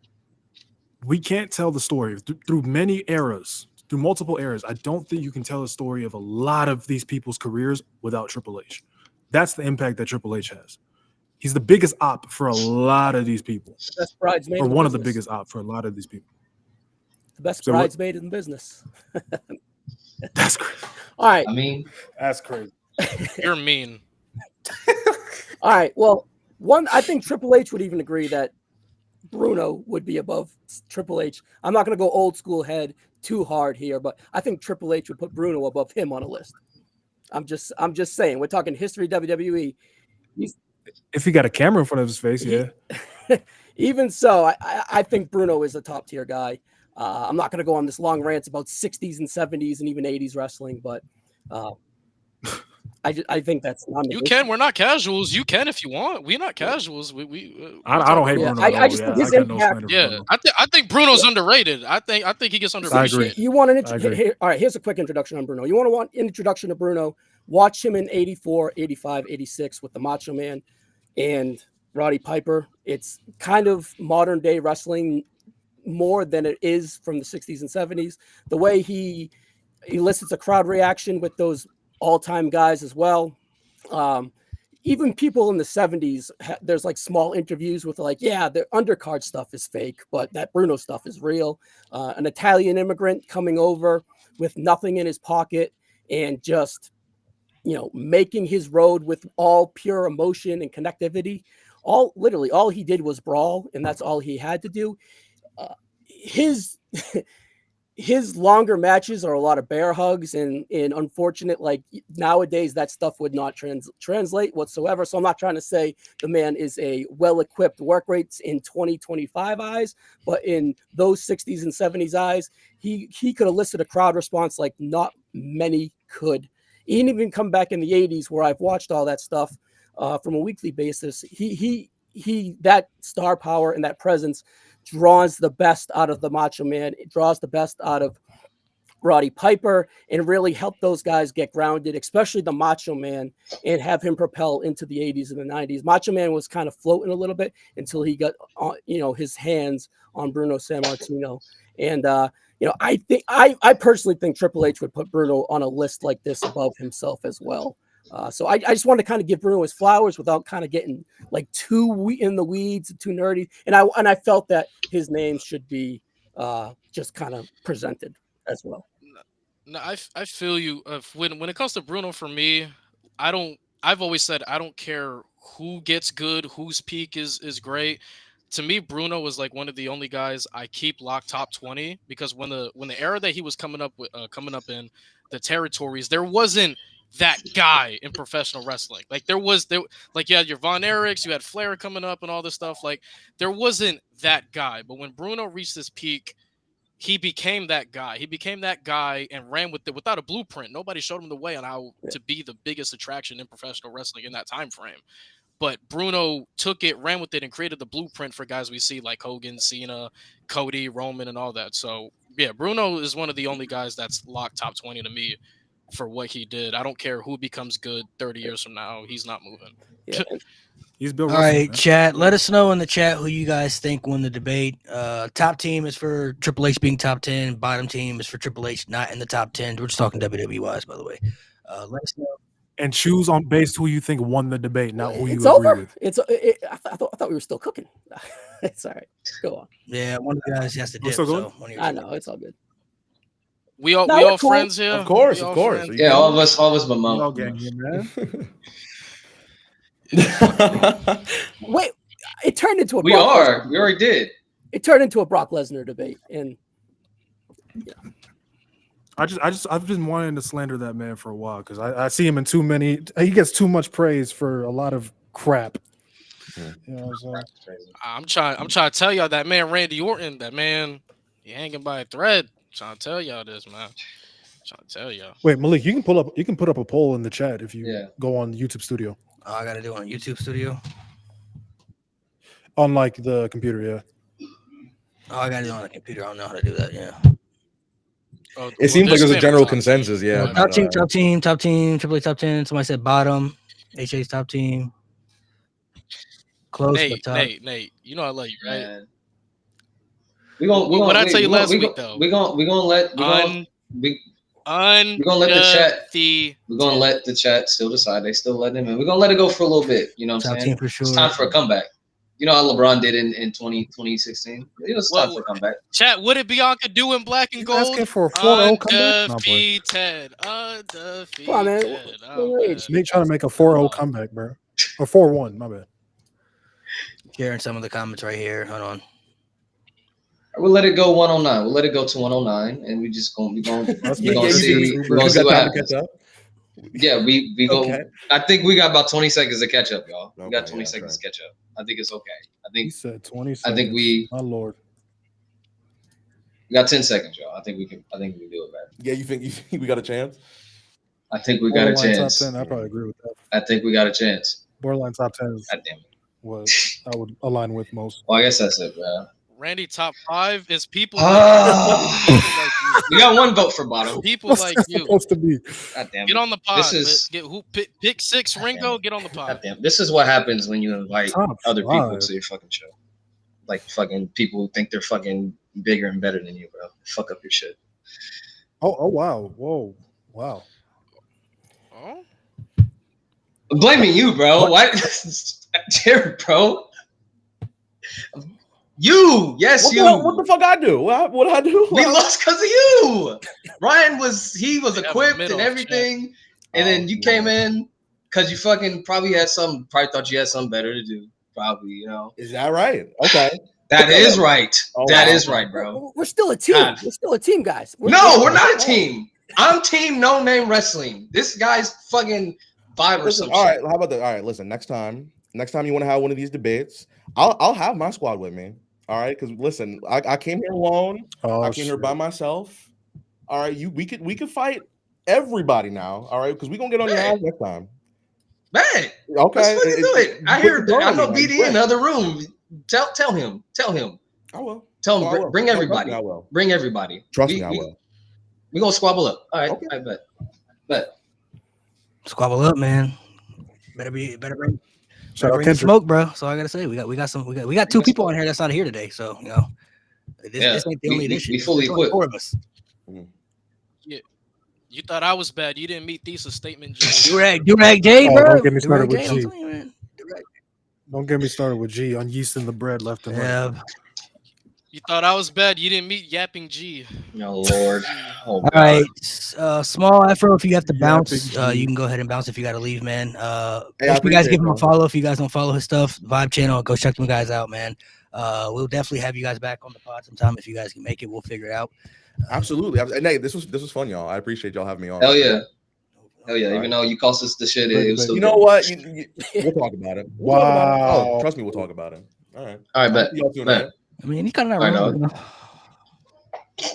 we can't tell the story through many eras, through multiple eras. I don't think you can tell the story of a lot of these people's careers without Triple H. That's the impact that Triple H has. He's the biggest op for a lot of these people, The best bridesmaid, or in one of the business. biggest op for a lot of these people. The best So what- bridesmaid in business. That's crazy. All right, I mean, That's crazy. You're mean. all right. Well, I think Triple H would even agree that Bruno would be above Triple H. I'm not going to go old school head too hard here, but I think Triple H would put Bruno above him on a list. I'm just saying. We're talking history WWE. If he got a camera in front of his face, yeah. Even so, I think Bruno is a top tier guy. I'm not going to go on this long rant about 60s and 70s and even 80s wrestling, but I think that's You can. We're not casuals. You can if you want. We're not casuals. I don't hate Yeah, Bruno. I at all. just Yeah, think his got no impact- slander for Yeah, Bruno. I think Bruno's underrated. I think he gets I underrated. agree. You want an I agree. all right, here's a quick introduction on Bruno. You want an introduction to Bruno, watch him in 84, 85, 86 with the Macho Man and Roddy Piper. It's kind of modern day wrestling, more than it is from the 60s and 70s. The way he elicits a crowd reaction with those all-time guys as well. Even people in the 70s, there's like small interviews with like, yeah, the undercard stuff is fake, but that Bruno stuff is real. An Italian immigrant coming over with nothing in his pocket and just, making his road with all pure emotion and connectivity. Literally all he did was brawl, and that's all he had to do. His longer matches are a lot of bear hugs and unfortunate, like nowadays that stuff would not translate whatsoever. So I'm not trying to say the man is a well-equipped work rates in 2025 eyes, but in those 60s and 70s eyes, he could elicit a crowd response like not many could. He didn't even come back in the 80s where I've watched all that stuff from a weekly basis. He that star power and that presence draws the best out of the Macho Man. It draws the best out of Roddy Piper and really helped those guys get grounded, especially the Macho Man, and have him propel into the 80s and the 90s. Macho Man was kind of floating a little bit until he got, his hands on Bruno Sammartino. And, I personally think Triple H would put Bruno on a list like this above himself as well. So I just want to kind of give Bruno his flowers without kind of getting like too in the weeds, too nerdy. And I felt that his name should be just kind of presented as well. No, I feel you. When it comes to Bruno, for me, I've always said I don't care who gets good, whose peak is great. To me, Bruno was like one of the only guys I keep locked top 20 because when the era that he was coming up in the territories, there wasn't that guy in professional wrestling. Like you had your Von Erichs, you had Flair coming up and all this stuff. Like there wasn't that guy. But when Bruno reached his peak, he became that guy. He became that guy and ran with it without a blueprint. Nobody showed him the way on how to be the biggest attraction in professional wrestling in that time frame. But Bruno took it, ran with it, and created the blueprint for guys we see like Hogan, Cena, Cody, Roman, and all that. So, yeah, Bruno is one of the only guys that's locked top 20 to me for what he did. I don't care who becomes good 30 years from now. He's not moving. Yeah. He's built. All right, chat. Let us know in the chat who you guys think won the debate. Top team is for Triple H being top 10. Bottom team is for Triple H not in the top 10. We're just talking WWE wise, by the way. Let us know. And choose on base who you think won the debate, not who you It's agree over. with. I thought we were still cooking. It's all right. Go on. Yeah, one of the guys has to We're dip. still So going? I know it's all good. We all we're cool. friends here. Of course, We of all course. friends? Yeah, all of us but We all Mo. gang here, man. Wait, it turned into a We Brock are. Lesnar- We already did. It turned into a Brock Lesnar debate, and I've been wanting to slander that man for a while because I see him in too many. He gets too much praise for a lot of crap. Yeah. You know what I'm saying? I'm trying to tell y'all that man Randy Orton, that man, he hanging by a thread. I'm trying to tell y'all this, man. Trying to tell y'all. Wait, Malik, you can put up a poll in the chat if you Yeah. go on YouTube Studio. Oh, I got to do it on YouTube Studio. On like the computer, yeah. Oh, I got to do it on the computer. I don't know how to do that. Yeah. Oh, It seems like this there's a man general top consensus, team. yeah. But, Top team. Triple H top 10. Somebody said bottom. HA's top team. Close but top. Nate, you know I love you, right? Man. We gonna What I tell you last week, though? We gonna let the chat. We're gonna let the chat still decide. They still letting him in. We're gonna let it go for a little bit. You know what I'm Top saying? team for sure. It's time for a comeback. You know how LeBron did in 2016? It's time for a comeback. Chat, what did Bianca do in black and You gold? asking for a 4-0 comeback? No, boy. Undefeated. Come on, man. Oh, Wait. man. Nate trying to make a 4-0 comeback, bro. Or 4-1, my bad. Sharing some of the comments right here. Hold on. We'll let it go 109. We'll let it go to 109, and we just gonna That's we me. gonna Yeah, see you we gonna see what happens. Catch up? Yeah, we go. Okay. I think we got about 20 seconds to catch up, y'all. We got Okay, 20 yeah, seconds right. to catch up. I think it's okay. I He think said 20 seconds. I think we My lord. got 10 seconds, y'all. I think we can do it, man. Yeah, you think we got a chance? I think we got a Borderline chance. Top 10, I probably agree with that. I think we got a chance. Borderline top 10 is God damn it. what I would align with most. Well, I guess that's it, bro. Randy, top 5 is people Ah. like We got one vote for bottom. you. People What's like that you. supposed to be? God damn it. Get on the pod. This is- Pick 6, Ringo. Get on the God pod. damn. This is what happens when you invite Top other people 5. to your fucking show. like fucking people who think they're fucking bigger and better than you, bro. Fuck up your shit. Oh wow, whoa, wow. Oh, I'm blaming you, bro. Why, Jared, bro? You, yes, What you. the, what the fuck I do? What did I do? We lost because of you. Ryan was have a equipped and mid-off, everything, and then you came in because you fucking probably thought you had something better to do. Probably, you know. Is that right? Okay. That is right. Oh, That wow. is right, bro. We're still a team. God. We're still a team, guys. We're not a team. I'm team No Name Wrestling. This guy's fucking vibe or Listen, some all right, shit. how about that? All right, listen. Next time you want to have one of these debates, I'll have my squad with me. All right, because listen, I came here alone. Oh, I came here by myself. All right, we could fight everybody now. All right, because we're gonna get on your Hey. ass next time. Man, Okay, let's fucking do it. I put hear. the I know on me, BD man. in the other room. Tell him. I will. Tell him. Oh, I will. Bring No, everybody. Trust me, I will. Bring everybody. Trust me, I will. We gonna squabble up. All right. Okay. I bet. Squabble up, man. Better bring Shout out the Kendrick. smoke, bro. So I gotta say, we got two people on here that's not here today. So you know, this ain't the only edition. We fully There's only equipped. 4 of us. you thought I was bad. You didn't meet Thesis statement. G. Durag J, Oh, bro. don't get me started Durag with J, I'm G. telling you, man. Durag. Don't get me started with G on yeast in the bread left and right. Yeah. You thought I was bad. You didn't meet Yapping G. Oh Lord. Oh All God. right, small Afro. If you have to Yeah, bounce, Big G. you can go ahead and bounce if you got to leave, man. Hey, I Make sure you guys appreciate give him a it, follow. If you guys don't follow his stuff, Vibe channel, go check them guys out, man. We'll definitely have you guys back on the pod sometime if you guys can make it. We'll figure it out. Absolutely. And hey, this was fun, y'all. I appreciate y'all having me on. Hell yeah. Hell yeah. All Even though you cost us the shit, it was still You know good. what? We'll talk about it. We'll talk about it. Wow. Oh, trust me, we'll talk about it. All right. All right, bet. Y'all tune Bet. in. I mean, he's kind of not All right, wrong. dog. You know?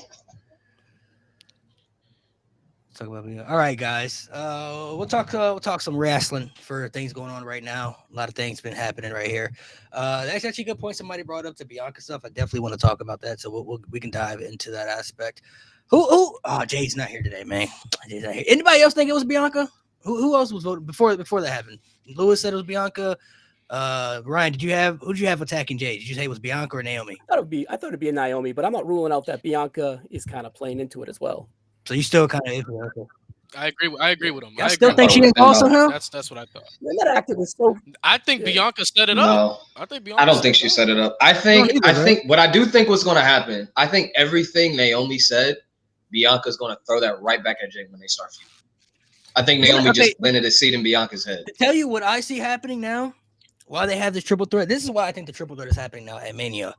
Talk about me. All right, guys. We'll talk some wrestling for things going on right now. A lot of things been happening right here. That's actually a good point. Somebody brought up the Bianca stuff. I definitely want to talk about that. So we can dive into that aspect. Who? Oh, Jay's not here today, man. Jay's not here. Anybody else think it was Bianca? Who else was voting before that happened? Lewis said it was Bianca. Ryan, who'd you have attacking Jay? Did you say it was Bianca or Naomi? I thought it'd be a Naomi, but I'm not ruling out that Bianca is kind of playing into it as well. So you still kind of I agree with him. I still think she didn't No. call somehow. That's what I thought. Man, that actor was so. I think Yeah. Bianca set it up. No. I think Bianca. I don't think she set it up. I think what I do think what's gonna happen, I think everything Naomi said, Bianca's gonna throw that right back at Jay when they start feuding. I think Naomi just planted a seed in Bianca's head. To tell you what I see happening now, why they have this triple threat. This is why I think the triple threat is happening now at Mania.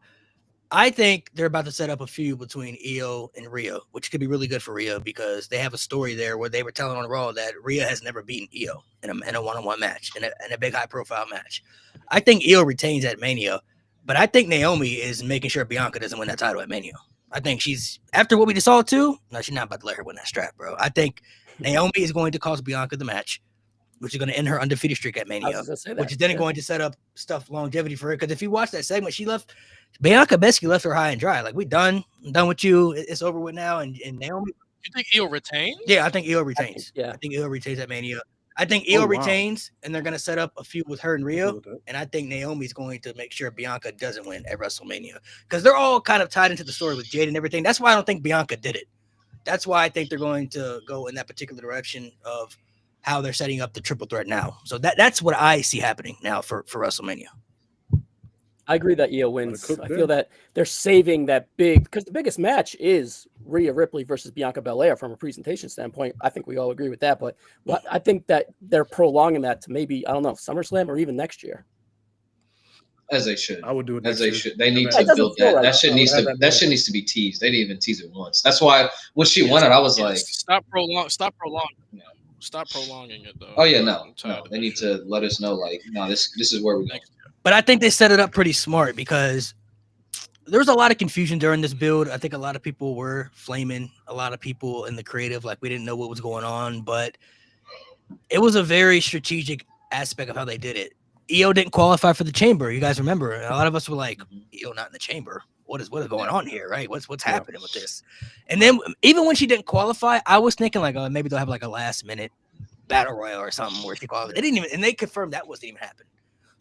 I think they're about to set up a feud between Io and Rhea, which could be really good for Rhea because they have a story there where they were telling on Raw that Rhea has never beaten Io in a one-on-one match, in a big high-profile match. I think Io retains at Mania, but I think Naomi is making sure Bianca doesn't win that title at Mania. I think she's, after what we just saw too, no, she's not about to let her win that strap, bro. I think Naomi is going to cost Bianca the match, which is going to end her undefeated streak at Mania, which is then going to set up longevity for her. Because if you watch that segment, Bianca basically left her high and dry. Like, I'm done with you. It's over with now. And Naomi. You think Io retains? Yeah, I think Io retains. I think Io retains at Mania. I think Io retains, and they're going to set up a feud with her and Rhea. And I think Naomi's going to make sure Bianca doesn't win at WrestleMania. Because they're all kind of tied into the story with Jade and everything. That's why I don't think Bianca did it. That's why I think they're going to go in that particular direction of how they're setting up the triple threat now. So that's what I see happening now for WrestleMania. I agree that Io wins. I feel that they're saving that because the biggest match is Rhea Ripley versus Bianca Belair from a presentation standpoint. I think we all agree with that, but I think that they're prolonging that to maybe, I don't know, SummerSlam or even next year. As they should. I would do it. As they year. should. They need to build that. That shit needs to be teased. They didn't even tease it once. That's why when she won it, I was like, stop prolonging. Stop prolonging it though. Oh yeah, no. They need to let us know, like, no, this is where we're going. But I think they set it up pretty smart because there was a lot of confusion during this build. I think a lot of people were flaming, a lot of people in the creative, like we didn't know what was going on, but it was a very strategic aspect of how they did it. Io didn't qualify for the chamber. You guys remember? A lot of us were like, Io not in the chamber. What is going on here, right? What's happening with this? And then even when she didn't qualify, I was thinking like, oh, maybe they'll have like a last minute battle royal or something where she qualified. They didn't even, and they confirmed that wasn't even happening.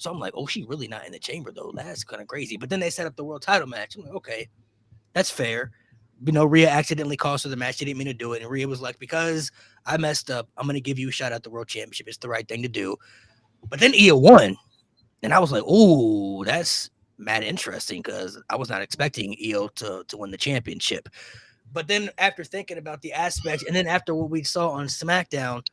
So I'm like, oh, she really not in the chamber though. That's kind of crazy. But then they set up the world title match. I'm like, okay, that's fair. Rhea accidentally cost her the match. She didn't mean to do it. And Rhea was like, because I messed up, I'm going to give you a shot at the world championship. It's the right thing to do. But then Io won. And I was like, ooh, that's mad interesting because I was not expecting Io to win the championship. But then after thinking about the aspects, and then after what we saw on SmackDown,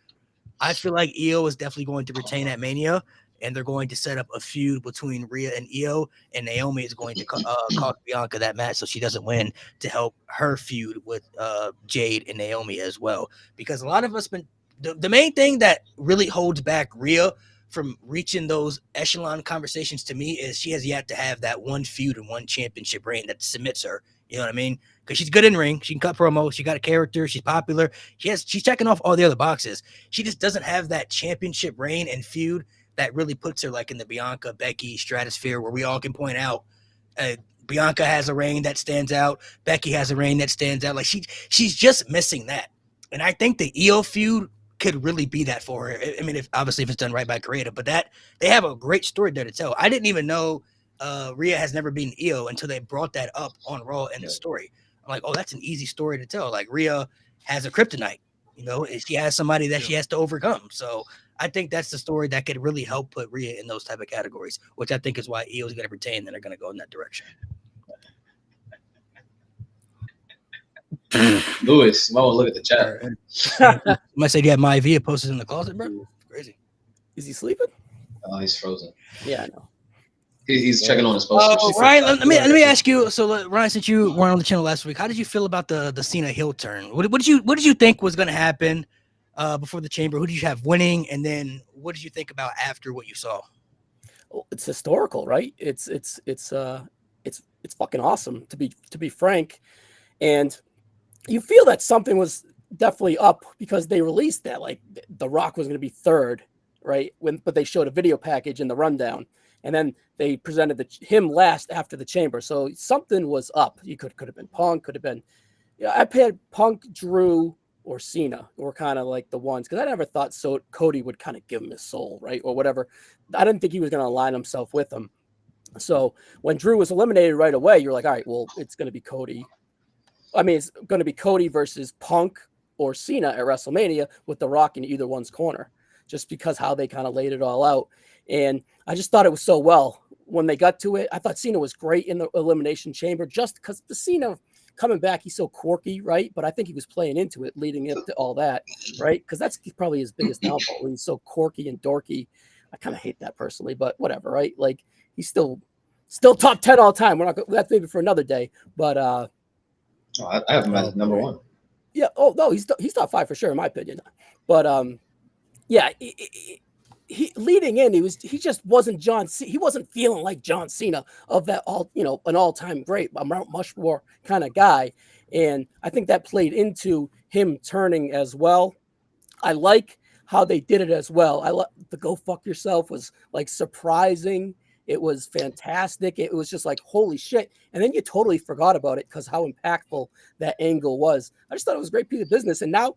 I feel like Io is definitely going to retain at Mania, and they're going to set up a feud between Rhea and Io, and Naomi is going to cost Bianca that match so she doesn't win to help her feud with Jade and Naomi as well. Because a lot of us the main thing that really holds back Rhea from reaching those echelon conversations to me is she has yet to have that one feud and one championship reign that submits her. You know what I mean? Because she's good in ring. She can cut promos. She got a character. She's popular. She's checking off all the other boxes. She just doesn't have that championship reign and feud that really puts her like in the Bianca, Becky stratosphere where we all can point out Bianca has a reign that stands out. Becky has a reign that stands out. Like she's just missing that. And I think the Io feud could really be that for her. I mean, if it's done right by creative, but that they have a great story there to tell. I didn't even know Rhea has never beaten Io until they brought that up on Raw in the story. I'm like, oh, that's an easy story to tell. Like Rhea has a kryptonite, she has somebody that she has to overcome. So I think that's the story that could really help put Rhea in those type of categories, which I think is why Io is going to retain and they're going to go in that direction. Lewis, you might want to look at the chat. You might say, do you have my Via posted in the closet, bro? Crazy. Is he sleeping? Oh, he's frozen. Yeah, I know. He's checking on his phone. Oh, Ryan, let me ask you. So, Ryan, since you weren't on the channel last week, how did you feel about the Cena heel turn? What did you think was going to happen before the Chamber? Who did you have winning, and then what did you think about after what you saw? Well, it's historical, right? It's fucking awesome to be frank, and you feel that something was definitely up because they released that like The Rock was going to be third, right? But they showed a video package in the rundown. And then they presented him last after the Chamber. So something was up. You could have been Punk, could have been. I had Punk, Drew, or Cena were kind of like the ones because I never thought Cody would kind of give him his soul, right, or whatever. I didn't think he was going to align himself with him. So when Drew was eliminated right away, you're like, all right, well, it's going to be Cody. I mean, it's going to be Cody versus Punk or Cena at WrestleMania with The Rock in either one's corner, just because how they kind of laid it all out. And I just thought it was so well when they got to it. I thought Cena was great in the Elimination Chamber just because the Cena coming back, he's so quirky, right? But I think he was playing into it, leading up to all that, right? Because that's probably his biggest downfall. He's so quirky and dorky. I kind of hate that personally, but whatever, right? Like he's still top 10 all time. That's maybe for another day, but I have him as number one. Yeah. Oh no, he's top 5 for sure in my opinion. But yeah. He leading in, he just wasn't John. He wasn't feeling like John Cena of that an all-time great, a Mount Rushmore kind of guy, and I think that played into him turning as well. I like how they did it as well. The go fuck yourself was like surprising. It was fantastic. It was just like holy shit, and then you totally forgot about it because how impactful that angle was. I just thought it was a great piece of business, and now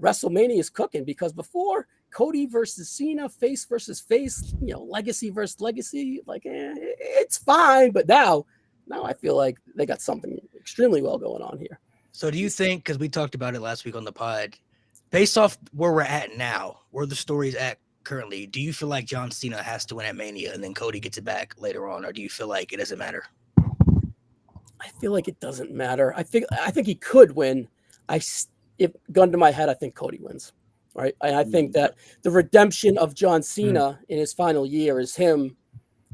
WrestleMania is cooking because before. Cody versus Cena, face versus face, legacy versus legacy. Like, it's fine. But now I feel like they got something extremely well going on here. So do you think, because we talked about it last week on the pod, based off where we're at now, where the story's at currently, do you feel like John Cena has to win at Mania and then Cody gets it back later on? Or do you feel like it doesn't matter? I feel like it doesn't matter. I think he could win. If gun to my head, I think Cody wins. Right. And I think that the redemption of John Cena in his final year is him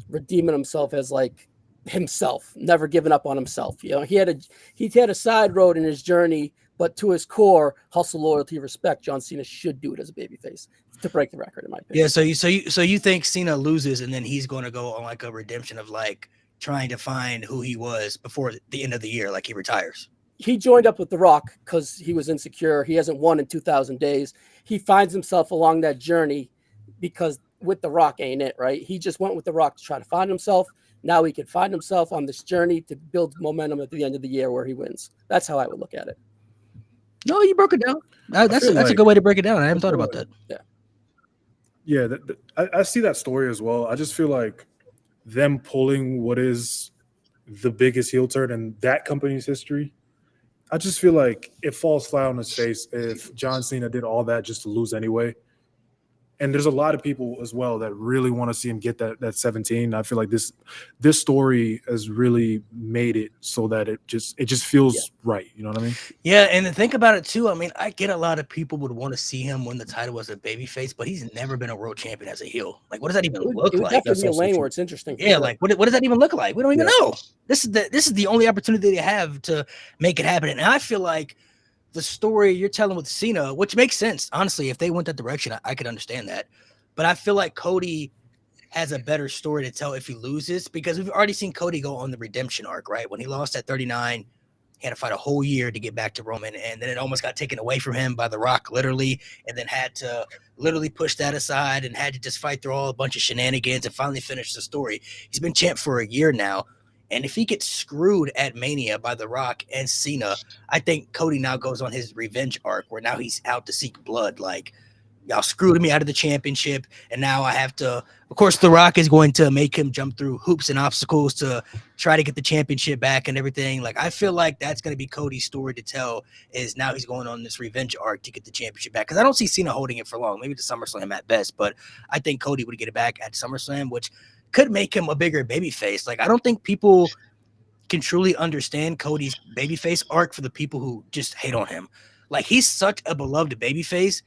redeeming himself as like himself, never giving up on himself. He had a side road in his journey, but to his core, hustle, loyalty, respect, John Cena should do it as a babyface to break the record, in my opinion. Yeah. So you think Cena loses and then he's going to go on like a redemption of like trying to find who he was before the end of the year, like he retires. He joined up with The Rock because he was insecure. He hasn't won in 2,000 days. He finds himself along that journey because with The Rock ain't it, right? He just went with The Rock to try to find himself. Now he can find himself on this journey to build momentum at the end of the year where he wins. That's how I would look at it. No, you broke it down. That's a good way to break it down. I haven't thought about that. Yeah. Yeah, I see that story as well. I just feel like them pulling what is the biggest heel turn in that company's history. I just feel like it falls flat on his face if John Cena did all that just to lose anyway. And there's a lot of people as well that really want to see him get that 17. I feel like this story has really made it so that it just feels right. You know what I mean? Yeah, and to think about it too, I mean, I get a lot of people would want to see him win the title as a babyface, but he's never been a world champion as a heel. Like, what does that even look It would like? have to That's be a also lane true. where it's interesting. for Yeah, sure. like what does that even look like? We don't even Yeah. know. This is the only opportunity they have to make it happen. And I feel like the story you're telling with Cena, which makes sense, honestly, if they went that direction, I could understand that. But I feel like Cody has a better story to tell if he loses, because we've already seen Cody go on the redemption arc, right? When he lost at 39, he had to fight a whole year to get back to Roman, and then it almost got taken away from him by The Rock, literally, and then had to literally push that aside and had to just fight through all a bunch of shenanigans and finally finish the story. He's been champ for a year now, and if he gets screwed at Mania by The Rock and Cena, I think Cody now goes on his revenge arc where now he's out to seek blood. Like, y'all screwed me out of the championship, and now I have to. Of course, The Rock is going to make him jump through hoops and obstacles to try to get the championship back and everything. Like, I feel like that's going to be Cody's story to tell. Is now he's going on this revenge arc to get the championship back, because I don't see Cena holding it for long. Maybe to SummerSlam at best, but I think Cody would get it back at SummerSlam, which could make him a bigger babyface. Like, I don't think people can truly understand Cody's babyface arc for the people who just hate on him. Like, he's such a beloved babyface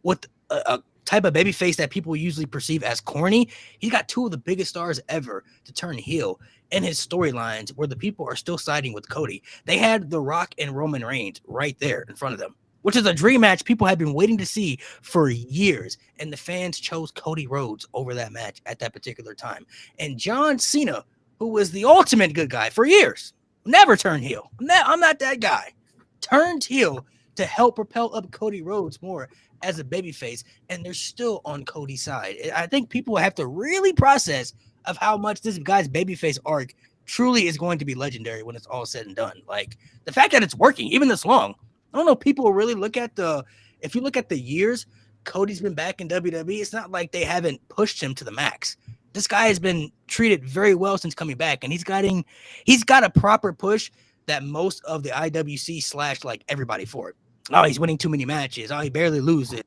with a type of babyface that people usually perceive as corny. He's got two of the biggest stars ever to turn heel in his storylines where the people are still siding with Cody. They had The Rock and Roman Reigns right there in front of them, which is a dream match people have been waiting to see for years. And the fans chose Cody Rhodes over that match at that particular time. And John Cena, who was the ultimate good guy for years, never turned heel. I'm not that guy. Turned heel to help propel up Cody Rhodes more as a babyface, and they're still on Cody's side. I think people have to really process of how much this guy's babyface arc truly is going to be legendary when it's all said and done. Like, the fact that it's working even this long, I don't know if people really look at if you look at the years Cody's been back in WWE, it's not like they haven't pushed him to the max. This guy has been treated very well since coming back, and he's got a proper push that most of the IWC / like everybody for it. Oh, he's winning too many matches. Oh, he barely loses.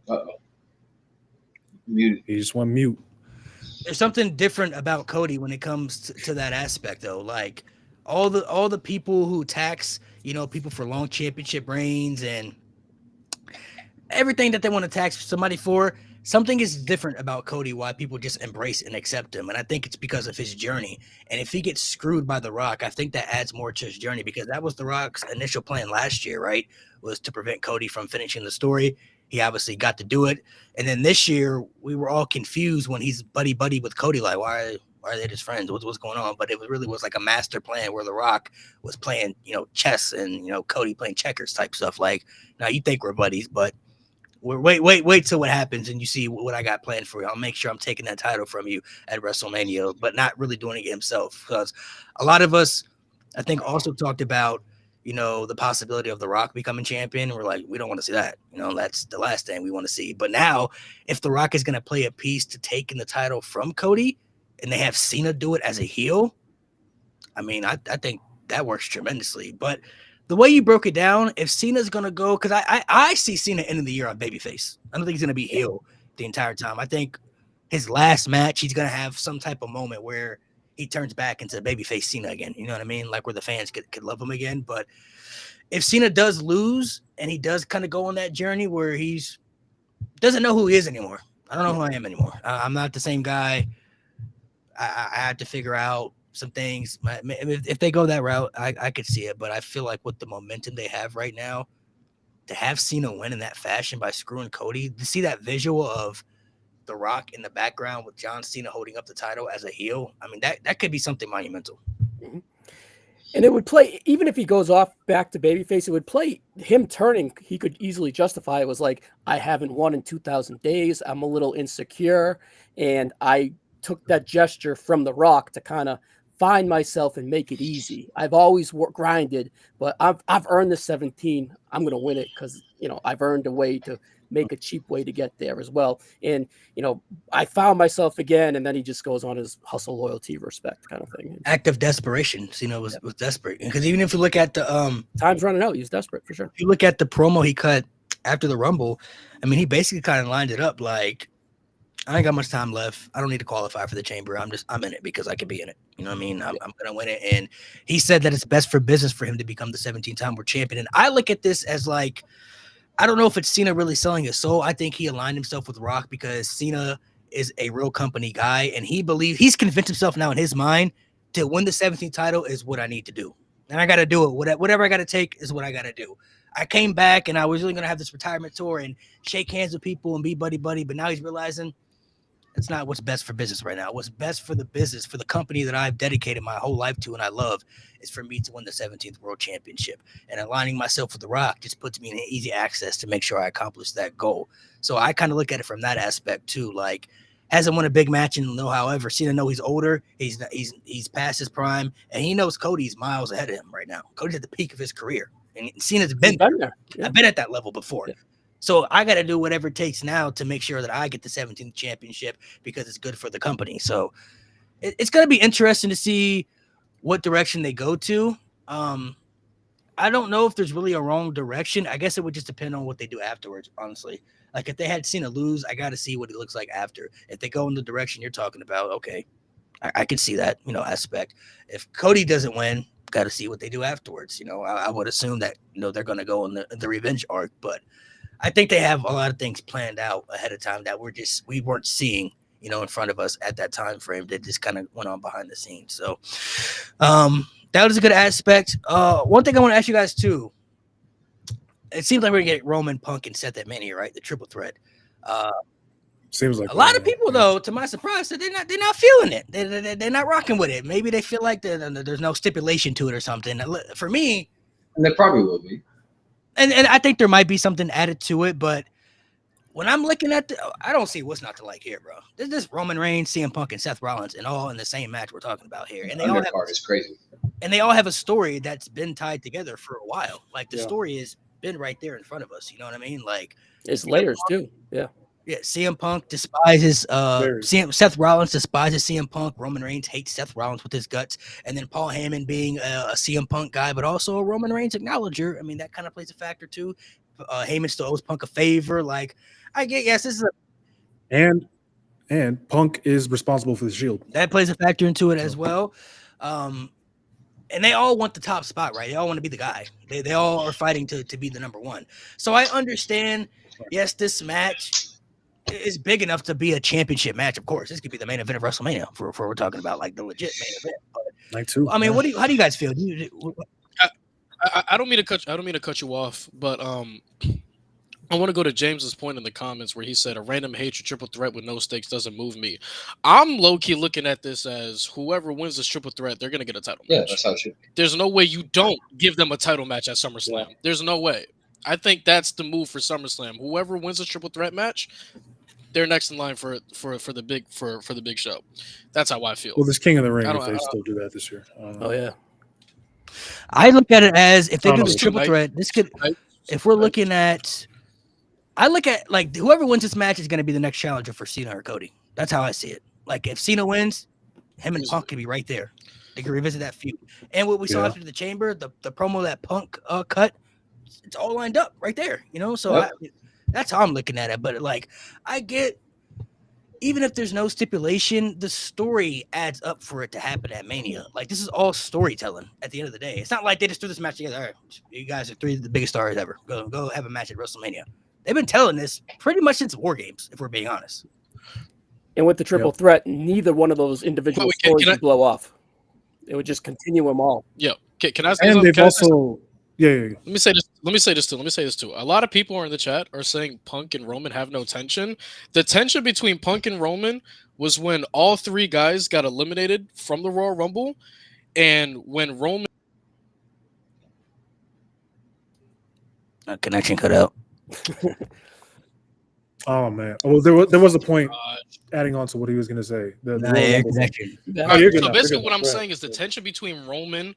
Uh-oh. Muted. He just went mute. There's something different about Cody when it comes to that aspect, though. Like, all the people who tax, people for long championship reigns and everything that they want to tax somebody for, something is different about Cody, why people just embrace and accept him. And I think it's because of his journey. And if he gets screwed by The Rock, I think that adds more to his journey, because that was The Rock's initial plan last year, right? Was to prevent Cody from finishing the story. He obviously got to do it. And then this year, we were all confused when he's buddy with Cody. Like, why are they just friends? What's going on? But it really was like a master plan where The Rock was playing, chess and, Cody playing checkers type stuff. Like, now you think we're buddies, but wait till what happens and you see what I got planned for you. I'll make sure I'm taking that title from you at WrestleMania, but not really doing it himself, because a lot of us, I think, also talked about, the possibility of The Rock becoming champion. We're like, we don't want to see that. That's the last thing we want to see. But now, if The Rock is going to play a piece to taking the title from Cody, and they have Cena do it as a heel, I mean, I think that works tremendously. But the way you broke it down, if Cena's going to go, because I see Cena ending the year on babyface. I don't think he's going to be heel the entire time. I think his last match, he's going to have some type of moment where he turns back into babyface Cena again. You know what I mean? Like, where the fans could love him again. But if Cena does lose and he does kind of go on that journey where he's doesn't know who he is anymore. I don't know who I am anymore. I'm not the same guy. I had to figure out some things. If they go that route, I could see it. But I feel like with the momentum they have right now, to have Cena win in that fashion by screwing Cody, to see that visual of The Rock in the background with John Cena holding up the title as a heel, I mean, that could be something monumental. Mhm. And it would play, even if he goes off back to babyface, it would play him turning. He could easily justify it was like, I haven't won in 2,000 days. I'm a little insecure. And I took that gesture from The Rock to kind of find myself and make it easy. I've always grinded, but I've earned the 17. I'm going to win it because, I've earned a way to make a cheap way to get there as well. And I found myself again, and then he just goes on his hustle, loyalty, respect kind of thing. Act of desperation. Cena was desperate, because even if you look at the Time's running out, he's desperate for sure. if you look at the promo he cut after the Rumble, I mean, he basically kind of lined it up like, I ain't got much time left. I don't need to qualify for the chamber. I'm in it because I can be in it. You know what I mean? I'm going to win it. And he said that it's best for business for him to become the 17-time world champion. And I look at this as like, I don't know if it's Cena really selling his soul. I think he aligned himself with Rock because Cena is a real company guy. And he's convinced himself now in his mind to win the 17th title is what I need to do. And I got to do it. Whatever I got to take is what I got to do. I came back and I was really going to have this retirement tour and shake hands with people and be buddy-buddy. But now he's realizing it's not what's best for business right now. What's best for the business, for the company that I've dedicated my whole life to and I love, is for me to win the 17th World Championship. And aligning myself with The Rock just puts me in easy access to make sure I accomplish that goal. So I kind of look at it from that aspect too. Like, hasn't won a big match in however. Cena know he's older. He's past his prime, and he knows Cody's miles ahead of him right now. Cody's at the peak of his career, and Cena's been there. Yeah. I've been at that level before. Yeah. So I got to do whatever it takes now to make sure that I get the 17th championship because it's good for the company. So it's going to be interesting to see what direction they go to. I don't know if there's really a wrong direction. I guess it would just depend on what they do afterwards, honestly. Like if they had Cena lose, I got to see what it looks like after. If they go in the direction you're talking about, okay, I can see that, aspect. If Cody doesn't win, got to see what they do afterwards. I would assume that, they're going to go in the revenge arc, but I think they have a lot of things planned out ahead of time that we weren't seeing, in front of us at that time frame that just kind of went on behind the scenes. So that was a good aspect. One thing I want to ask you guys too, it seems like we're going to get Roman, Punk, and Seth at Mania, right? The triple threat. Seems like a lot of people, though, to my surprise, they're not feeling it. They're not rocking with it. Maybe they feel like there's no stipulation to it or something. For me, and there probably will be. And I think there might be something added to it, but when I'm looking at I don't see what's not to like here, bro. There's this Roman Reigns, CM Punk, and Seth Rollins, and all in the same match we're talking about here. And they all is crazy. And they all have a story that's been tied together for a while. Like the story has been right there in front of us. You know what I mean? Like it's layers too. Yeah. Yeah, CM Punk despises Seth Rollins despises CM Punk. Roman Reigns hates Seth Rollins with his guts. And then Paul Heyman being a CM Punk guy, but also a Roman Reigns acknowledger. I mean, that kind of plays a factor too. Heyman still owes Punk a favor. Like, I get, yes, this is and Punk is responsible for the Shield. That plays a factor into it as well. And they all want the top spot, right? They all want to be the guy. They all are fighting to be the number one. So I understand, yes, this match is big enough to be a championship match. Of course, this could be the main event of WrestleMania for we're talking about like the legit main event. But, like too. I mean, how do you guys feel? I don't mean to cut you off, but I want to go to James's point in the comments where he said a random hatred triple threat with no stakes doesn't move me. I'm low key looking at this as whoever wins this triple threat, they're gonna get a title match. Yeah, that's how it should be. There's no way you don't give them a title match at SummerSlam. Yeah. There's no way. I think that's the move for SummerSlam. Whoever wins a triple threat match, they're next in line for the big show. That's how I feel. Well, this King of the Ring, if they still do that this year. Oh yeah. I look at it as if they do this triple threat, this could. If we're looking at, I look at like whoever wins this match is going to be the next challenger for Cena or Cody. That's how I see it. Like if Cena wins, him and Punk can be right there. They can revisit that feud. And what we saw after the Chamber, the promo that Punk cut, it's all lined up right there. So that's how I'm looking at it. But like, I get, even if there's no stipulation, the story adds up for it to happen at Mania. Like this is all storytelling at the end of the day. It's not like they just threw this match together. All right, you guys are three of the biggest stars ever. Go have a match at WrestleMania. They've been telling this pretty much since War Games, if we're being honest. And with the triple threat, neither one of those individual stories would blow off. It would just continue them all. Yeah. Can I say and something? They've also yeah. Let me say this too. A lot of people in the chat are saying Punk and Roman have no tension. The tension between Punk and Roman was when all three guys got eliminated from the Royal Rumble, and when Roman connection cut out. Oh man! Well, there was a point adding on to what he was going to say. So basically, what I'm saying is the tension between Roman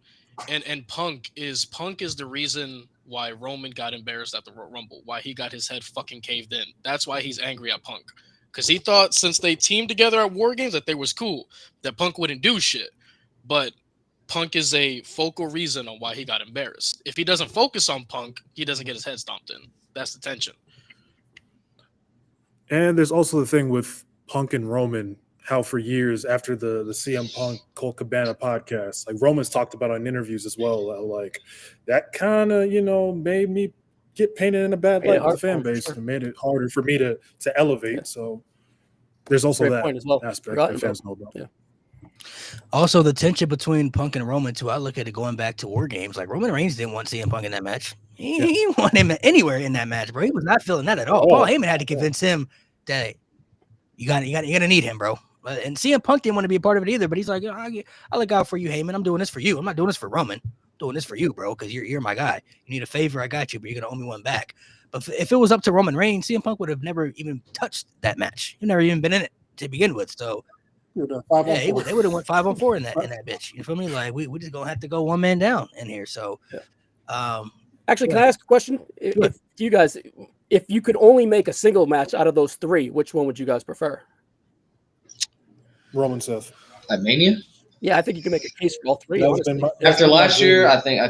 and Punk is the reason why Roman got embarrassed at the Rumble, why he got his head fucking caved in. That's why he's angry at Punk. Because he thought since they teamed together at War Games that they was cool, that Punk wouldn't do shit. But Punk is a focal reason on why he got embarrassed. If he doesn't focus on Punk, he doesn't get his head stomped in. That's the tension. And there's also the thing with Punk and Roman, how for years after the CM Punk Colt Cabana podcast, like Roman's talked about on interviews as well, like that kind of, made me get painted in a bad light with the fan base and made it harder for me to elevate. Yeah. So there's also Great point as well. aspect that fans know about. Yeah. Also, the tension between Punk and Roman, too. I look at it going back to War Games. Like, Roman Reigns didn't want CM Punk in that match. He didn't want him anywhere in that match, bro. He was not feeling that at all. Paul Heyman had to convince him that you're gonna need him, bro. And CM Punk didn't want to be a part of it either. But he's like, I look out for you, Heyman. I'm doing this for you. I'm not doing this for Roman. I'm doing this for you, bro, because you're my guy. You need a favor, I got you, but you're gonna owe me one back. But if it was up to Roman Reigns, CM Punk would have never even touched that match. He'd never even been in it to begin with. So. They They would have went 5-on-4 in that bitch. You feel me? Like we just gonna have to go one man down in here. So, actually, can I ask a question? If you guys, if you could only make a single match out of those three, which one would you guys prefer? Roman Seth. At Mania? Yeah, I think you can make a case for all three. After last year, I think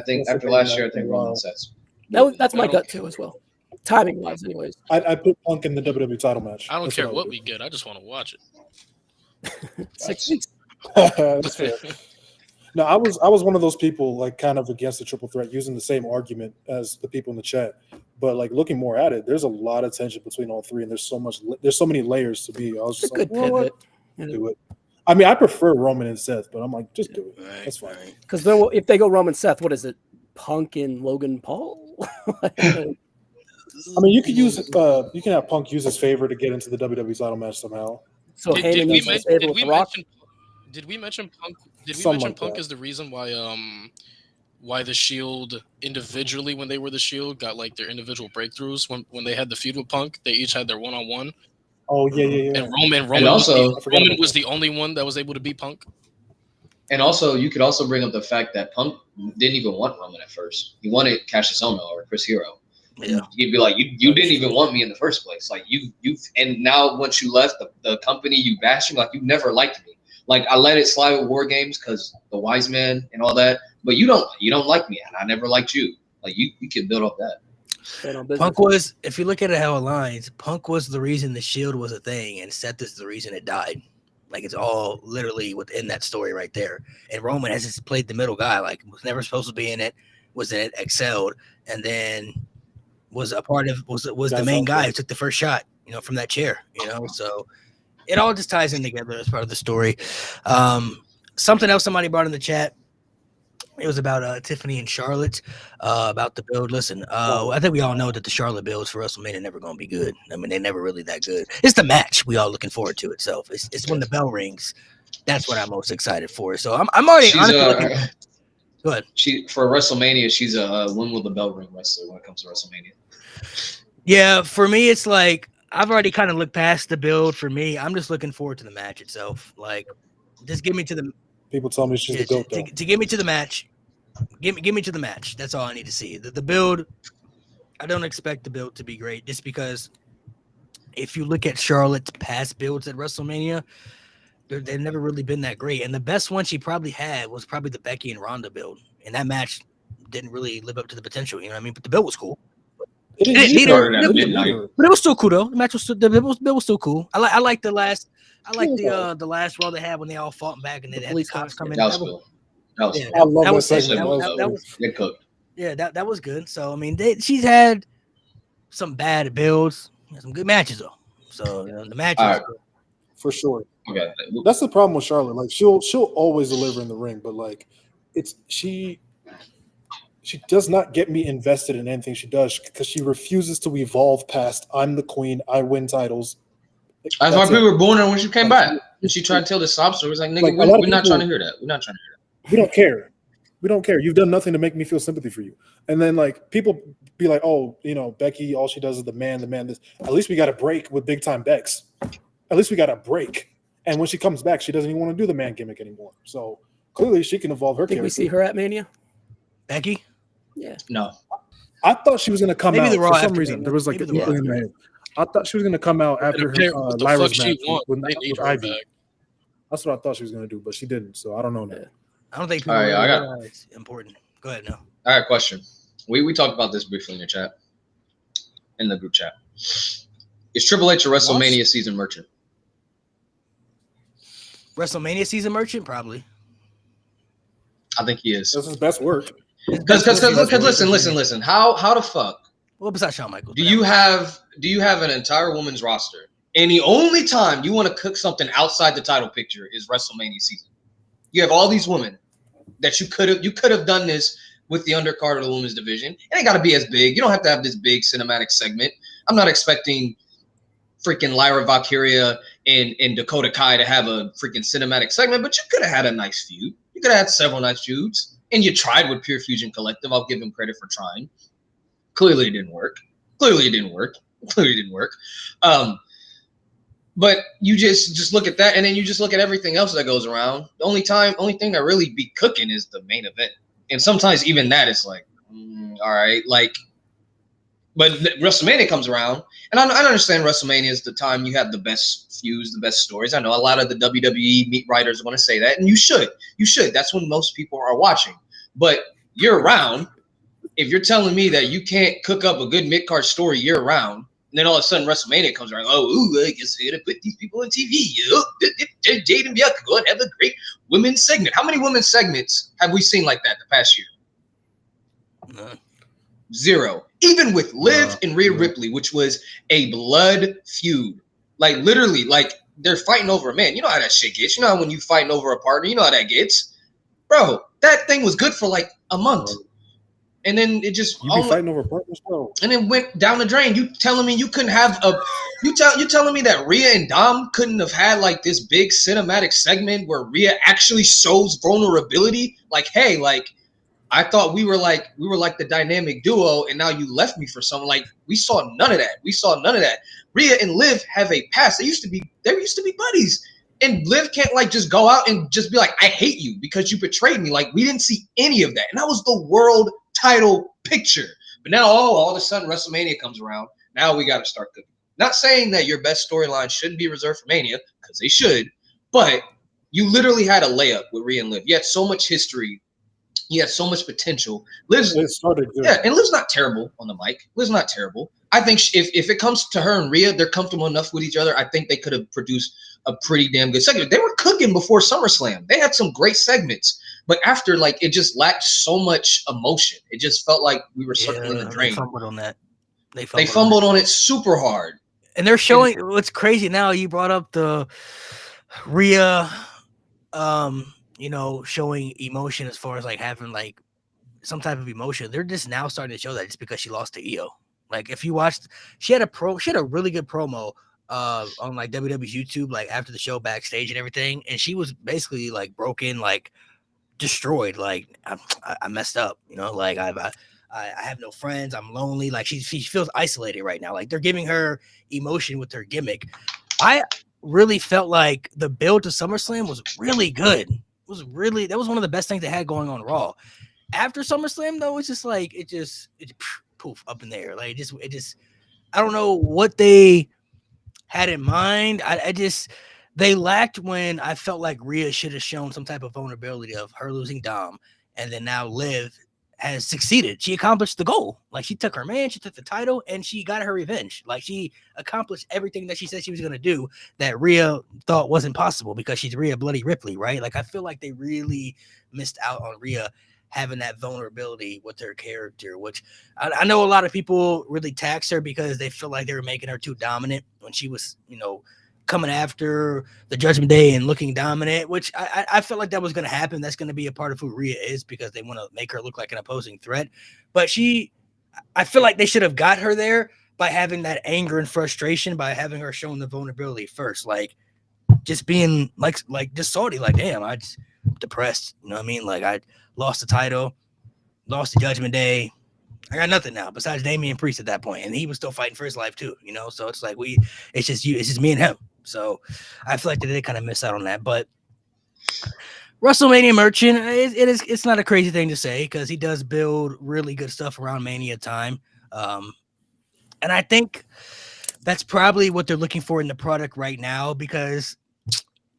Roman Seth. That's my gut too, as well. Timing wise, anyways. I put Punk in the WWE title match. I don't care what we get. I just want to watch it. 6 weeks. That's fair. No, I was one of those people like kind of against the triple threat, using the same argument as the people in the chat. But like looking more at it, there's a lot of tension between all three, and there's so many layers to be. I was just like, pivot. Do it. I mean, I prefer Roman and Seth, but I'm like, just do it. That's fine. Because then if they go Roman Seth, what is it? Punk and Logan Paul? I mean, you could use you can have Punk use his favor to get into the WWE title match somehow. So did we mention Punk? Did we mention Punk is the reason why the Shield individually, when they were the Shield, got like their individual breakthroughs when they had the feud with Punk? They each had their one-on-one. Oh yeah. And Roman was the only one that was able to beat Punk. And also, you could also bring up the fact that Punk didn't even want Roman at first. He wanted Cassius Ohno or Chris Hero. Yeah, you'd be like, you didn't even want me in the first place. Like you, and now once you left the company, you bashed me. Like you never liked me. Like I let it slide with War Games because the Wise Man and all that. But you don't like me, and I never liked you. Like you can build up that. Punk was, if you look at it how it aligns, Punk was the reason the Shield was a thing, and Seth is the reason it died. Like it's all literally within that story right there. And Roman has just played the middle guy. Like was never supposed to be in it, was in it, excelled, and then was a part of was the main guy who took the first shot, from that chair, So it all just ties in together as part of the story. Something else somebody brought in the chat. It was about Tiffany and Charlotte, about the build. Listen, I think we all know that the Charlotte builds for WrestleMania are never going to be good. I mean, they're never really that good. It's the match we all looking forward to itself. It's when the bell rings. That's what I'm most excited for. So I'm already honestly go ahead. For WrestleMania, she's a when will the bell ring wrestler when it comes to WrestleMania. Yeah, for me, it's like I've already kind of looked past the build. For me, I'm just looking forward to the match itself. Like, just give me to the. People tell me she's the GOAT. To give me to the match. Give me to the match. That's all I need to see. The build, I don't expect the build to be great, just because if you look at Charlotte's past builds at WrestleMania, they've never really been that great. And the best one she probably had was probably the Becky and Ronda build. And that match didn't really live up to the potential, you know what I mean? But the build was cool. But it was still cool though. The match was the build was still cool. I like the last Raw they had when they all fought back and they had the cops come in. That was cool. That was good. So I mean, she's had some bad builds, some good matches though. So the matches for sure. Okay, that's the problem with Charlotte. Like she'll always deliver in the ring, but like she does not get me invested in anything she does because she refuses to evolve past I'm the queen, I win titles. That's why people were booing her when she came back. And she tried to tell the sob story. It's like, nigga, we're not trying to hear that. We're not trying to hear that. We don't care. We don't care. You've done nothing to make me feel sympathy for you. And then like people be like, oh, Becky, all she does is the man, this. At least we got a break with big time Bex. At least we got a break. And when she comes back, she doesn't even want to do the man gimmick anymore. So clearly she can evolve her character. We see her at Mania? Becky? Yeah. No. I thought she was gonna come Maybe out the Raw for some after reason. Mania. There was like Maybe an the inkling in my head. I thought she was gonna come out after her What the Lyra's fuck she match want? with, They need with her Ivy. back. That's what I thought she was gonna do, but she didn't. So I don't know now. Yeah. I don't think people All right, really I got- realize it's important. Go ahead, no. All right, question. We talked about this briefly in the chat, in the group chat. Is Triple H a WrestleMania season merchant? WrestleMania season merchant, probably. I think he is. That's his best work. Because listen. How the fuck Well, besides Shawn Michaels. do you have an entire women's roster, and the only time you want to cook something outside the title picture is WrestleMania season? You have all these women that you could have done this with the undercard of the women's division. It ain't got to be as big. You don't have to have this big cinematic segment. I'm not expecting freaking Lyra Valkyria and Dakota Kai to have a freaking cinematic segment, but you could have had a nice feud. You could have had several nice feuds, and you tried with Pure Fusion Collective. I'll give him credit for trying. Clearly, it didn't work. But you just look at that, and then you just look at everything else that goes around. The only thing that really be cooking is the main event, and sometimes even that is like, all right, like. But WrestleMania comes around, and I understand WrestleMania is the time you have the best feuds, the best stories. I know a lot of the WWE meat writers want to say that, and you should. That's when most people are watching. But year-round, if you're telling me that you can't cook up a good mid-card story year-round, and then all of a sudden WrestleMania comes around, I guess we're going to put these people on TV. Jade and Bianca go and have a great women's segment. How many women's segments have we seen like that the past year? None. Zero. Even with Liv and Rhea Ripley, which was a blood feud. Like, literally, like, they're fighting over a man. You know how that shit gets. You know how when you fighting over a partner, you know how that gets. Bro, that thing was good for like a month. And then it just You be fighting over partners, bro. and then went down the drain. You telling me you couldn't have you telling me that Rhea and Dom couldn't have had like this big cinematic segment where Rhea actually shows vulnerability? Like, hey, like, I thought we were like the dynamic duo, and now you left me for someone. Like, we saw none of that. Rhea and Liv have a past. They used to be buddies. And Liv can't like just go out and just be like, I hate you because you betrayed me. Like, we didn't see any of that. And that was the world title picture. But now all of a sudden WrestleMania comes around. Now we got to start cooking. Not saying that your best storyline shouldn't be reserved for Mania, because they should, but you literally had a layup with Rhea and Liv. You had so much history. You had so much potential. Liv's It started good. yeah, and Liv's not terrible on the mic. Liv's not terrible. I think if it comes to her and Rhea, they're comfortable enough with each other. I think they could have produced a pretty damn good segment. They were cooking before SummerSlam. They had some great segments, but after, like, it just lacked so much emotion. It just felt like we were circling the drain. They fumbled on that. They fumbled on it super hard. And they're showing what's crazy now. You brought up the Rhea, showing emotion as far as like having like some type of emotion. They're just now starting to show that just because she lost to Io. Like, if you watched, she had a really good promo on like WWE's YouTube, like after the show backstage and everything, and she was basically like broken, like destroyed, like I messed up, like I have no friends, I'm lonely, like she feels isolated right now. Like, they're giving her emotion with her gimmick. I really felt like the build to SummerSlam was really good. That was one of the best things they had going on Raw. After SummerSlam, though, it's just like it just poof up in the air. Like, it just I don't know what they had in mind. They lacked when I felt like Rhea should have shown some type of vulnerability of her losing Dom, and then now Liv has succeeded. She accomplished the goal. Like, she took her man, she took the title, and she got her revenge. Like, she accomplished everything that she said she was going to do that Rhea thought wasn't possible because she's Rhea Bloody Ripley, right? Like, I feel like they really missed out on Rhea having that vulnerability with her character, which I know a lot of people really tax her because they feel like they were making her too dominant when she was, coming after the Judgment Day and looking dominant, which I felt like that was going to happen. That's going to be a part of who Rhea is because they want to make her look like an opposing threat. But I feel like they should have got her there by having that anger and frustration, by having her showing the vulnerability first, like just being like just salty, like, damn, I'm depressed. You know what I mean? Like, I lost the title, lost the Judgment Day. I got nothing now besides Damian Priest at that point, and he was still fighting for his life too, So it's like it's just me and him. So I feel like they did kind of miss out on that. But WrestleMania merchant, it's not a crazy thing to say because he does build really good stuff around Mania time. And I think that's probably what they're looking for in the product right now, because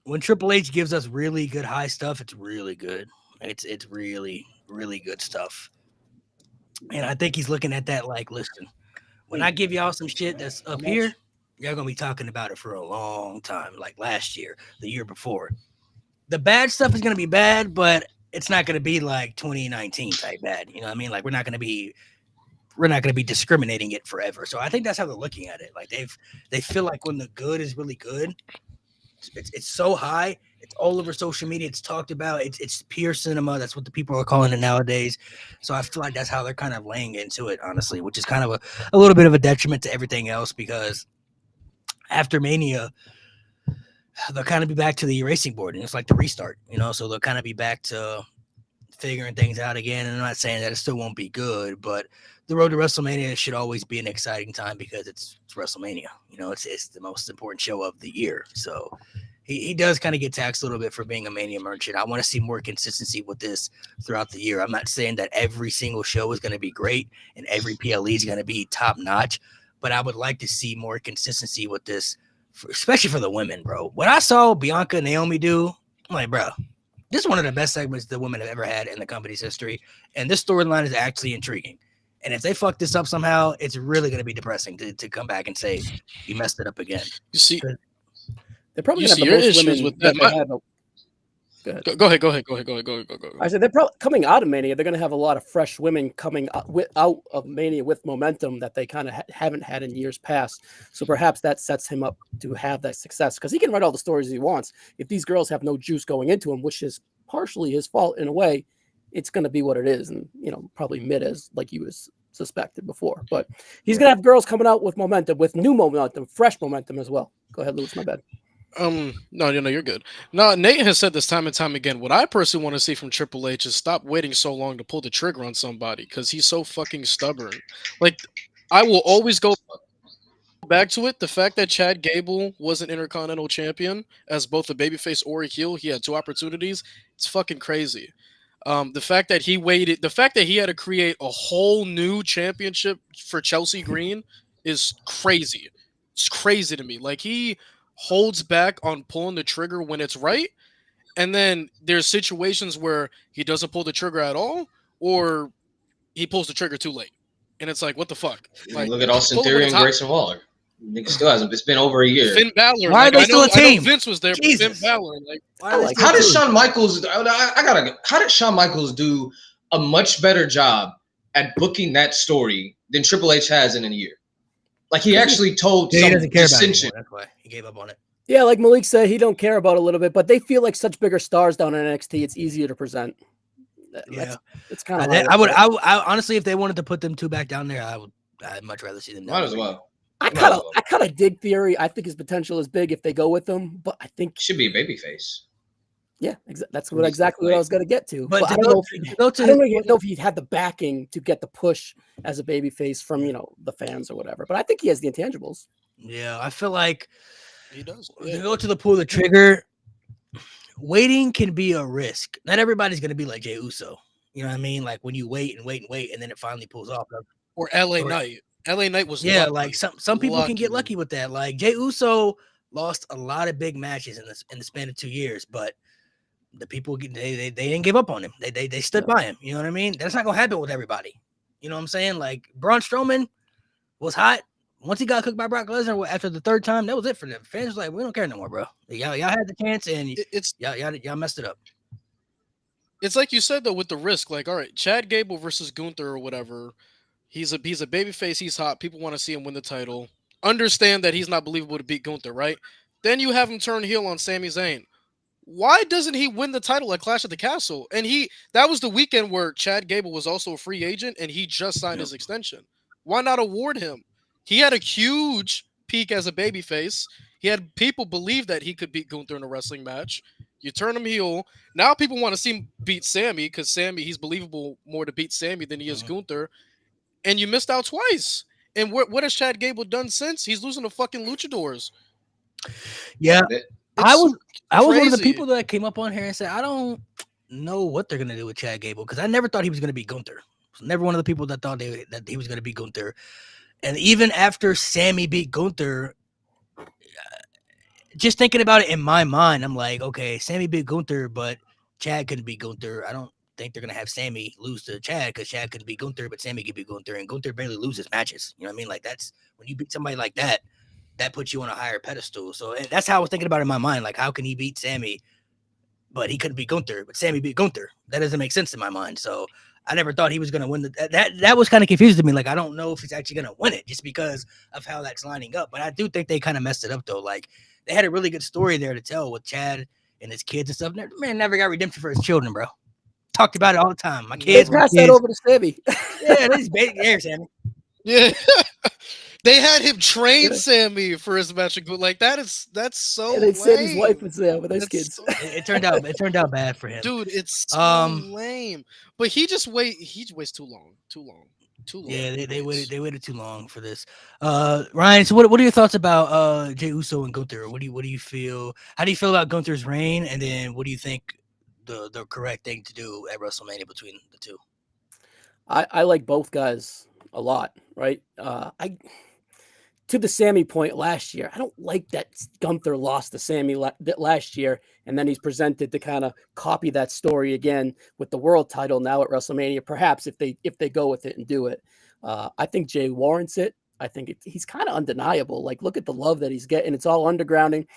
when Triple H gives us really good high stuff, it's really good. It's really, really good stuff. And I think he's looking at that like, listen, when I give y'all some shit that's up here, y'all gonna be talking about it for a long time, like last year, the year before. The bad stuff is gonna be bad, but it's not gonna be like 2019 type bad. You know what I mean? Like we're not gonna be discriminating it forever. So I think that's how they're looking at it. Like they feel like when the good is really good, it's so high, it's all over social media, it's talked about, it's pure cinema. That's what the people are calling it nowadays. So I feel like that's how they're kind of laying into it, honestly, which is kind of a little bit of a detriment to everything else, because after Mania, they'll kind of be back to the erasing board, and it's like the restart, you know. So they'll kind of be back to figuring things out again. And I'm not saying that it still won't be good, but the road to WrestleMania should always be an exciting time because it's WrestleMania. You know, it's the most important show of the year. So he does kind of get taxed a little bit for being a Mania merchant. I want to see more consistency with this throughout the year. I'm not saying that every single show is going to be great and every PLE is going to be top notch, but I would like to see more consistency with this, especially for the women, bro. When I saw Bianca and Naomi do, I'm like, bro, this is one of the best segments the women have ever had in the company's history. And this storyline is actually intriguing. And if they fuck this up somehow, it's really going to be depressing to come back and say, you messed it up again. You see, they're probably you going see to have the your most issues women with that that. they have. Go ahead. I said they're probably coming out of Mania. They're going to have a lot of fresh women coming out of Mania with momentum that they kind of haven't had in years past. So perhaps that sets him up to have that success, because he can write all the stories he wants. If these girls have no juice going into him, which is partially his fault in a way, it's going to be what it is, and probably mid as like you was suspected before. But he's going to have girls coming out with momentum, with new momentum, fresh momentum as well. Go ahead, Lewis. My bad. No, you're good. No, Nate has said this time and time again. What I personally want to see from Triple H is stop waiting so long to pull the trigger on somebody, because he's so fucking stubborn. Like, I will always go back to it. The fact that Chad Gable was an Intercontinental Champion as both a babyface or a heel, he had two opportunities. It's fucking crazy. The fact that he waited, the fact that he had to create a whole new championship for Chelsea Green is crazy. It's crazy to me. Like, he holds back on pulling the trigger when it's right, and then there's situations where he doesn't pull the trigger at all, or he pulls the trigger too late, and it's like, what the fuck? Like, look at Austin Theory and Grayson Waller. Nigga still hasn't. It's been over a year. Finn Balor. Why are they still a team? I know Vince was there, Jesus. but Finn Balor. Like, How did Shawn Michaels? How did Shawn Michaels do a much better job at booking that story than Triple H has in a year? Like, he actually told he some doesn't care about it dissension. anymore. That's why he gave up on it. Yeah, like Malik said, he don't care about it a little bit, but they feel like such bigger stars down in NXT. It's easier to present. Yeah, it's kind of. I honestly, if they wanted to put them two back down there, I'd much rather see them. Might as well. I kind of dig Theory. I think his potential is big if they go with him, but I think should be a babyface. Yeah, that's exactly what I was going to get to. But I don't know if he had the backing to get the push as a babyface from the fans or whatever. But I think he has the intangibles. Yeah, I feel like he does. When you go to the pull the trigger, waiting can be a risk. Not everybody's going to be like Jey Uso. You know what I mean? Like when you wait, and then it finally pulls off. Or LA Knight. LA Knight was lucky. Like some people can get lucky with that. Like Jey Uso lost a lot of big matches in the span of 2 years, but the people they didn't give up on him. They stood by him. You know what I mean? That's not gonna happen with everybody. You know what I'm saying? Like Braun Strowman was hot. Once he got cooked by Brock Lesnar after the third time, that was it for them. Fans was like, we don't care no more, bro. Y'all had the chance and y'all messed it up. It's like you said though, with the risk. Like, all right, Chad Gable versus Gunther or whatever. He's a babyface. He's hot. People want to see him win the title. Understand that he's not believable to beat Gunther, right? Then you have him turn heel on Sami Zayn. Why doesn't he win the title at Clash at the Castle? And that was the weekend where Chad Gable was also a free agent and he just signed his extension. Why not award him? He had a huge peak as a babyface. He had people believe that he could beat Gunther in a wrestling match. You turn him heel. Now people want to see him beat Sami because he's believable more to beat Sami than he is Gunther. And you missed out twice. And what has Chad Gable done since? He's losing to fucking luchadors. Yeah. I was one of the Crazy. people that came up on here and said, I don't know what they're gonna do with Chad Gable because I never thought he was gonna be Gunther. Never one of the people that thought that he was gonna be Gunther. And even after Sammy beat Gunther, just thinking about it in my mind, I'm like, okay, Sammy beat Gunther, but Chad couldn't beat Gunther. I don't think they're gonna have Sammy lose to Chad because Chad couldn't beat Gunther, but Sammy could beat Gunther, and Gunther barely loses matches. You know what I mean? Like that's when you beat somebody like that, that puts you on a higher pedestal. So that's how I was thinking about it in my mind. Like, how can he beat Sammy, but he couldn't beat Gunther, but Sammy beat Gunther? That doesn't make sense in my mind. So I never thought he was gonna win that was kind of confusing to me. Like, I don't know if he's actually gonna win it just because of how that's lining up. But I do think they kind of messed it up though. Like, they had a really good story there to tell with Chad and his kids and stuff. Man never got redemption for his children, bro. Talked about it all the time. My They kids, my pass that kids. over to Sammy. Yeah, this baby there, Sammy. Yeah. They had him train Yeah. Sammy for his match. Like that's so And then Sammy's lame. wife was there with his That's kids. so- It turned out bad for him. dude, it's so lame. But he waits too long. Yeah, they waits. waited too long for this. Ryan, so what are your thoughts about Jey Uso and Gunther? What do you feel? How do you feel about Gunther's reign? And then what do you think the correct thing to do at WrestleMania between the two? I like both guys a lot, right? To the Sammy point last year, I don't like that Gunther lost to Sammy last year, and then he's presented to kind of copy that story again with the world title now at WrestleMania. Perhaps if they go with it and do it, I think Jay warrants it. I think he's kind of undeniable. Like, look at the love that he's getting. It's all undergrounding.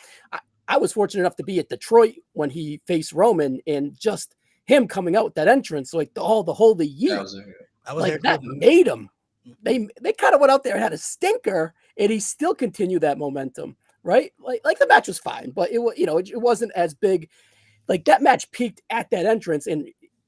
I was fortunate enough to be at Detroit when he faced Roman, and just him coming out with that entrance, like the holy year. I was Like there that too. made him. They kind of went out there and had a stinker, and he still continued that momentum, right? Like the match was fine, but it was, it wasn't as big. Like that match peaked at that entrance, and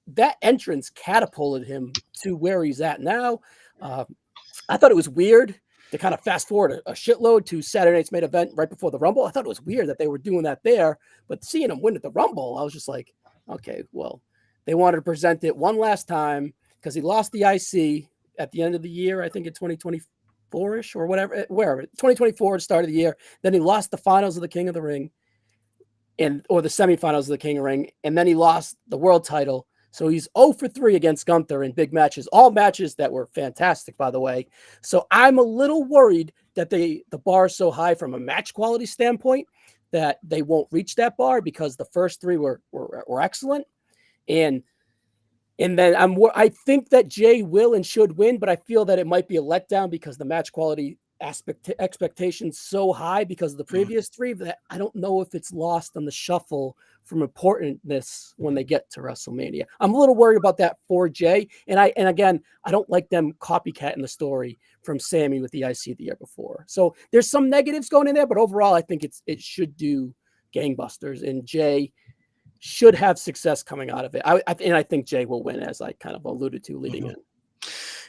that entrance catapulted him to where he's at now. I thought it was weird to kind of fast forward a shitload to Saturday night's main event right before the Rumble. I thought it was weird that they were doing that there, but seeing him win at the Rumble, I was just like, okay, well, they wanted to present it one last time because he lost the IC at the end of the year, I think in 2024-ish or whatever, wherever, 2024, start of the year. Then he lost the finals of the King of the Ring or the semifinals of the King of the Ring. And then he lost the world title. So he's 0 for 3 against Gunther in big matches, all matches that were fantastic, by the way. So I'm a little worried that the bar is so high from a match quality standpoint that they won't reach that bar because the first 3 were excellent. And then I think that Jay will and should win, but I feel that it might be a letdown because the match quality expectations so high because of the previous 3 that I don't know if it's lost on the shuffle from importantness when they get to WrestleMania. I'm a little worried about that for Jay. And again, I don't like them copycatting the story from Sammy with the IC the year before. So there's some negatives going in there, but overall, I think it should do gangbusters, and Jay should have success coming out of it. And I think Jay will win, as I kind of alluded to leading in.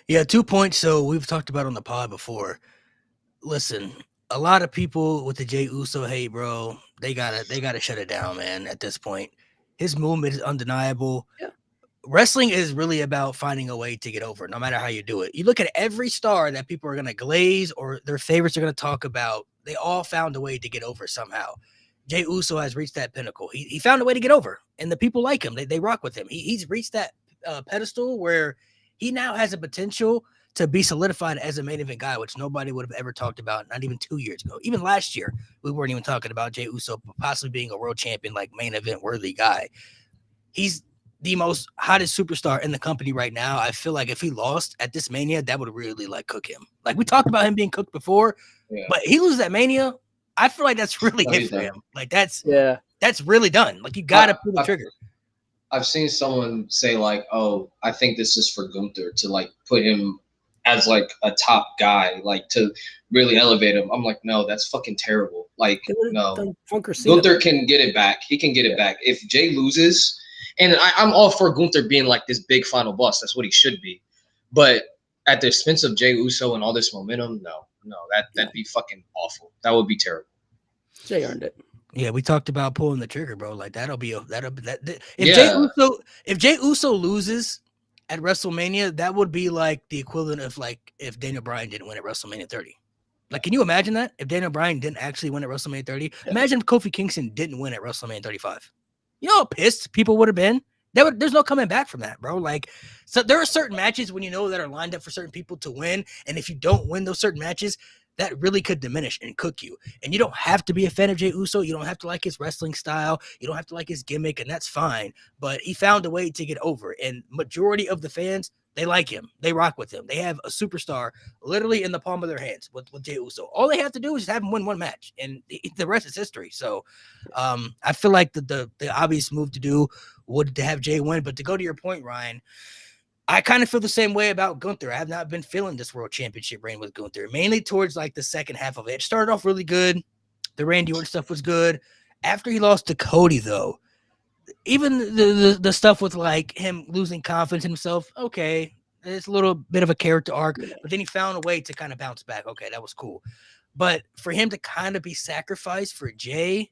Yeah, 2 points. So we've talked about on the pod before. Listen, a lot of people with the Jey Uso hate, bro. They gotta shut it down, man. At this point, his movement is undeniable. Yeah. Wrestling is really about finding a way to get over, no matter how you do it. You look at every star that people are gonna glaze or their favorites are gonna talk about. They all found a way to get over somehow. Jey Uso has reached that pinnacle. He found a way to get over, and the people like him. They rock with him. He's reached that pedestal where he now has a potential to be solidified as a main event guy, which nobody would have ever talked about, not even 2 years ago. Even last year, we weren't even talking about Jey Uso possibly being a world champion, like main event worthy guy. He's the most hottest superstar in the company right now. I feel like if he lost at this Mania, that would really like cook him. Like we talked about him being cooked before, but he loses that Mania. I feel like that's really it for him. Like that's really done. Like you gotta pull the trigger. I've seen someone say like, "Oh, I think this is for Gunther to like put him as like a top guy, like to really elevate him." I'm like, no, that's fucking terrible. Like, no, Gunther can get it back. He can get it back. If Jay loses, and I'm all for Gunther being like this big final boss. That's what he should be. But at the expense of Jey Uso and all this momentum, no, that'd be fucking awful. That would be terrible. Jay earned it. Yeah, we talked about pulling the trigger, bro. Like if Jey Uso loses at WrestleMania, that would be like the equivalent of like if Daniel Bryan didn't win at WrestleMania 30. Like, can you imagine that if Daniel Bryan didn't actually win at WrestleMania 30? Yeah. Imagine if Kofi Kingston didn't win at WrestleMania 35. You know how pissed people would have been. There's no coming back from that, bro. Like, so there are certain matches when you know that are lined up for certain people to win, and if you don't win those certain matches, that really could diminish and cook you. And you don't have to be a fan of Jey Uso. You don't have to like his wrestling style. You don't have to like his gimmick, and that's fine. But he found a way to get over. And majority of the fans, they like him. They rock with him. They have a superstar literally in the palm of their hands with Jey Uso. All they have to do is just have him win one match, and the rest is history. So I feel like the obvious move to do would to have Jey win. But to go to your point, Ryan, I kind of feel the same way about Gunther. I have not been feeling this world championship reign with Gunther, mainly towards like the second half of it. It started off really good. The Randy Orton stuff was good. After he lost to Cody, though, even the stuff with like him losing confidence in himself, okay, it's a little bit of a character arc, but then he found a way to kind of bounce back. Okay, that was cool. But for him to kind of be sacrificed for Jey,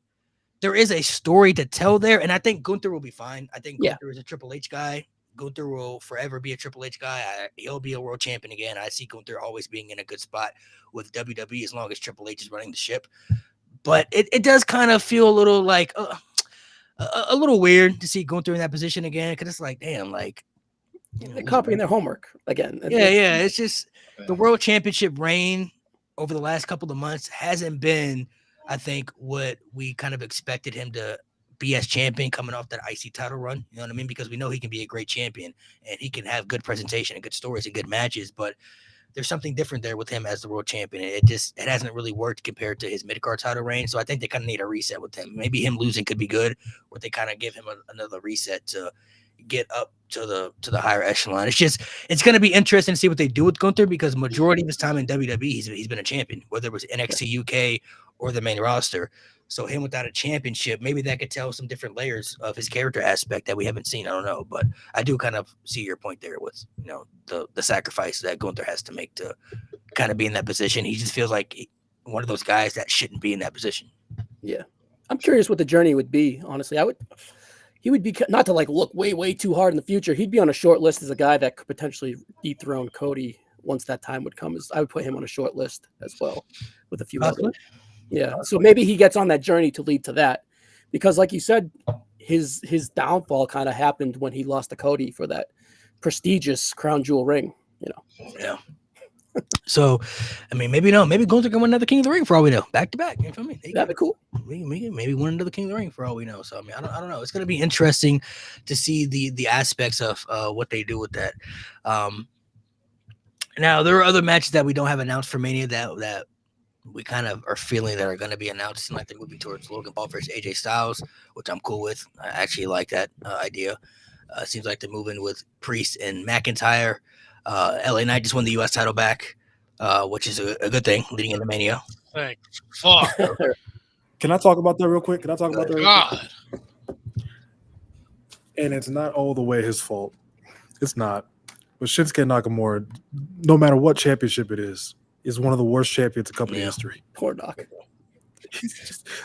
there is a story to tell there, and I think Gunther will be fine. I think Gunther is a Triple H guy. Gunther will forever be a Triple H guy. He'll be a world champion again. I see Gunther always being in a good spot with WWE as long as Triple H is running the ship. But it does kind of feel a little like a little weird to see Gunther in that position again, because it's like, damn, like, you know, They're copying their homework again. Yeah. It's just the world championship reign over the last couple of months hasn't been, I think, what we kind of expected him to be as champion coming off that IC title run. You know what I mean? Because we know he can be a great champion and he can have good presentation and good stories and good matches, but there's something different there with him as the world champion. It hasn't really worked compared to his mid-card title reign. So I think they kind of need a reset with him. Maybe him losing could be good, or they kind of give him another reset to get up to the higher echelon. It's going to be interesting to see what they do with Gunther, because majority of his time in WWE, he's been a champion, whether it was NXT UK or the main roster. So him without a championship, maybe that could tell some different layers of his character aspect that we haven't seen. I don't know, but I do kind of see your point there with, you know, the sacrifice that Gunther has to make to kind of be in that position. He just feels like one of those guys that shouldn't be in that position. Yeah. I'm curious what the journey would be. Honestly, he would be, not to like look way too hard in the future. He'd be on a short list as a guy that could potentially dethrone Cody once that time would come. I would put him on a short list as well with a few others. Yeah. So maybe he gets on that journey to lead to that, because like you said, his downfall kind of happened when he lost to Cody for that prestigious crown jewel ring, you know? Yeah. So, I mean, maybe Gunther can win another King of the Ring for all we know, back to back. You know what I mean? That'd be cool. Maybe win another King of the Ring for all we know. So, I mean, I don't know. It's going to be interesting to see the aspects of what they do with that. Now, there are other matches that we don't have announced for Mania that we kind of are feeling that are going to be announced, like they're moving towards Logan Paul versus AJ Styles, which I'm cool with. I actually like that idea. Seems like they're moving with Priest and McIntyre. LA Knight just won the U.S. title back, which is a good thing leading into Mania. Thank fuck. Can I talk about that real quick? God. And it's not all the way his fault. It's not. But Shinsuke Nakamura, no matter what championship it is one one of the worst champions in company history. Poor Doc.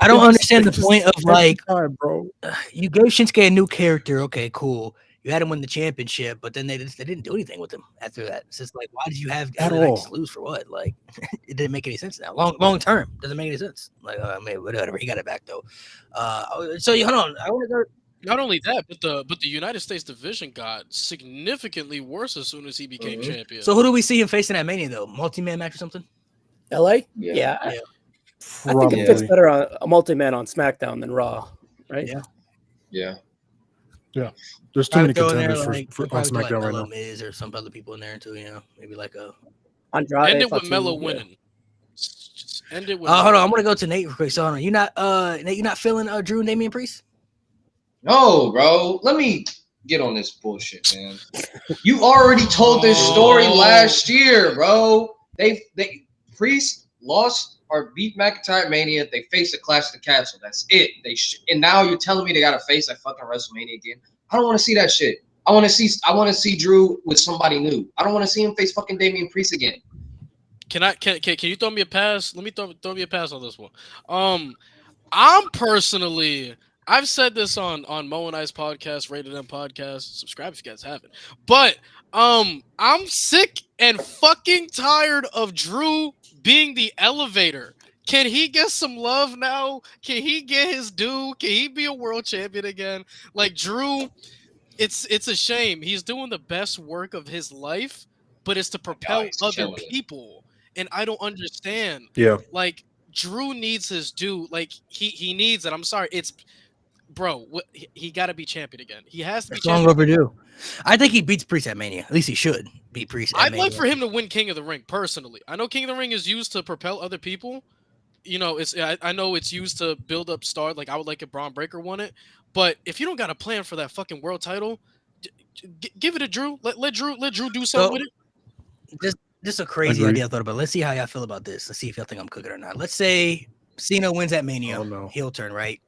I don't understand the point of like, time, bro. You gave Shinsuke a new character. Okay, cool. You had him win the championship, but then they didn't do anything with him after that. It's just like, why did you have just lose for what? Like, it didn't make any sense now. Long term doesn't make any sense. Like, I mean, whatever. He got it back though. So hold on. I want to go. Not only that, but the United States division got significantly worse as soon as he became champion. So who do we see him facing at Mania though? Multi-man match or something? LA? Yeah. I think it fits better on a multi-man on SmackDown than Raw, right? Yeah. There's too many contenders for on SmackDown right now. Miz or some other people in there too. You know, maybe like a Andrade. End it with Melo winning. Just end it with. Hold on, I'm gonna go to Nate real quick. So hold on, Nate, you not feeling Drew and Damian Priest? No, bro. Let me get on this bullshit, man. You already told this story last year, bro. They Priest lost or beat McIntyre Mania. They faced a Clash of the Castle. That's it. And now you're telling me they gotta face a fucking WrestleMania again. I don't want to see that shit. I want to see Drew with somebody new. I don't want to see him face fucking Damian Priest again. Can you throw me a pass? Let me throw me a pass on this one. I'm personally. I've said this on Mo and I's podcast, Rated M podcast. Subscribe if you guys haven't. But I'm sick and fucking tired of Drew being the elevator. Can he get some love now? Can he get his due? Can he be a world champion again? Like Drew, it's a shame. He's doing the best work of his life, but it's to propel he's other killing it. people. And I don't understand. Yeah. Like Drew needs his due. Like he needs it. I'm sorry. It's bro. He got to be champion again. He has to be It's long champion. overdue. I think he beats Priest at Mania. At least he should beat Priest at I'd Mania. like for him to win King of the Ring personally. I know King of the Ring is used to propel other people. You know, I know it's used to build up stars. Like I would like if Braun Breaker won it, but if you don't got a plan for that fucking world title, give it to Drew. Let Drew do something with it. This is a crazy Agreed. idea I thought about. Let's see how y'all feel about this. Let's see if y'all think I'm cooking or not. Let's say Cena wins at Mania, Oh, no. heel turn, right?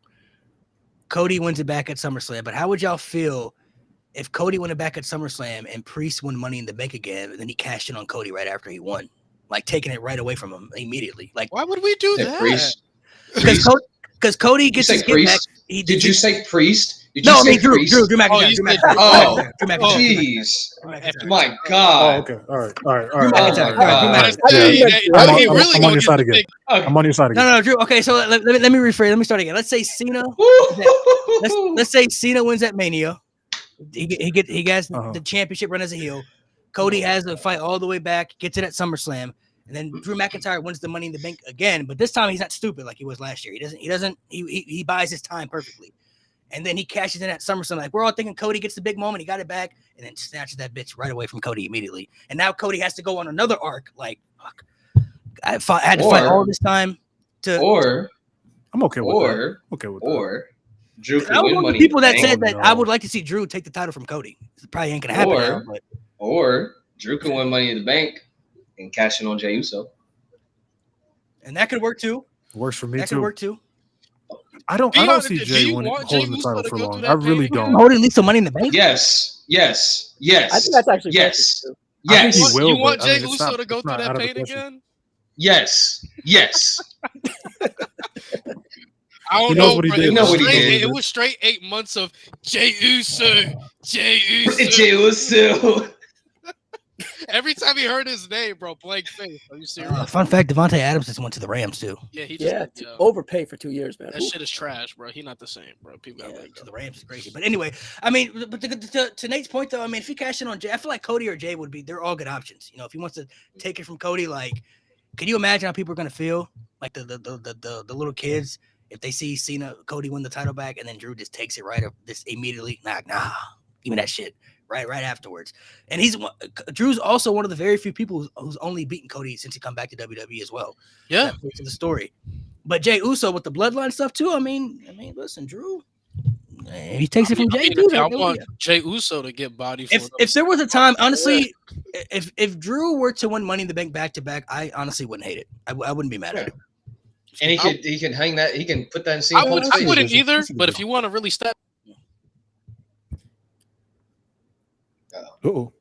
Cody wins it back at SummerSlam. But how would y'all feel if Cody won it back at SummerSlam and Priest won Money in the Bank again, and then he cashed in on Cody right after he won, like taking it right away from him immediately? Like, Why would we do Say that? Priest. because Cody You gets say his get back. Priest? He Did you say Priest? Did No, you I mean say Drew Priest? McIntyre. you Drew said McIntyre. Oh, Drew McIntyre. Jeez. Drew McIntyre. My Oh, God. okay. All right. Drew McIntyre. my All right, God. Drew Hey, Yeah. hey, I'm he on- really I'm gonna on your get side the again. big- I'm on your side again. No, Drew. Okay, so let me rephrase. Let me start again. Let's say Cena. Let's say Cena wins at Mania. He gets Uh-huh. the championship run as a heel. Cody has a fight all the way back, gets it at SummerSlam, and then Drew McIntyre wins the Money in the Bank again. But this time he's not stupid like he was last year. He buys his time perfectly. And then he cashes in at SummerSlam. Like we're all thinking Cody gets the big moment, he got it back, and then snatches that bitch right away from Cody immediately. And now Cody has to go on another arc. Like fuck. I had to fight all this time to. Or I'm okay with that. or Okay with that. or Drew I could was win one of Money the in people the that Bank. said that Oh, I no. would like to see Drew take the title from Cody. It probably ain't gonna happen Or- now, but Or Drew can win Money in the Bank and cash in on Jey Uso. and that could work too. Works for me That could too. work too. I don't Be honest, see do Jay you winning, want Jey holding the Uso title to for go long. through I that really pain again? don't. Hold at least some Money in the Bank. Yes. I think that's actually Yes. perfect, too. I think Yes. he will, You want but, I Jey mean, it's Uso not- to go it's through not that out of the pain question. again? Yes. I don't He knows know, what he bro. did. You know what he did. It was straight 8 months of Jey Uso. Jey Uso. Every time he heard his name, bro, blank face. Are you serious? Fun fact: Devontae Adams just went to the Rams too. Yeah, he just Yeah, yo, overpay for 2 years, man. that Ooh. shit is trash, bro. He not the same, bro. People gotta let it To go. the Rams is crazy. But anyway, I mean, but to Nate's point though, I mean, if he cashed in on Jay, I feel like Cody or Jay would be. They're all good options. You know, if he wants to take it from Cody, like, can you imagine how people are gonna feel? Like the little kids if they see Cena Cody win the title back and then Drew just takes it right up this immediately. Nah, give me that shit. Right afterwards. And Drew's also one of the very few people who's only beaten Cody since he come back to WWE as well. Yeah. That plays to the story. But Jey Uso with the bloodline stuff too. I mean, listen, Drew, he takes it from Jey too. I want Jey Uso to get body. If there was a time, honestly, if Drew were to win Money in the Bank back to back, I honestly wouldn't hate it. I wouldn't be mad at it. And he can hang that. He can put that in CM I Punk's face. wouldn't either. That's a good But if you want to really step, Uh-oh.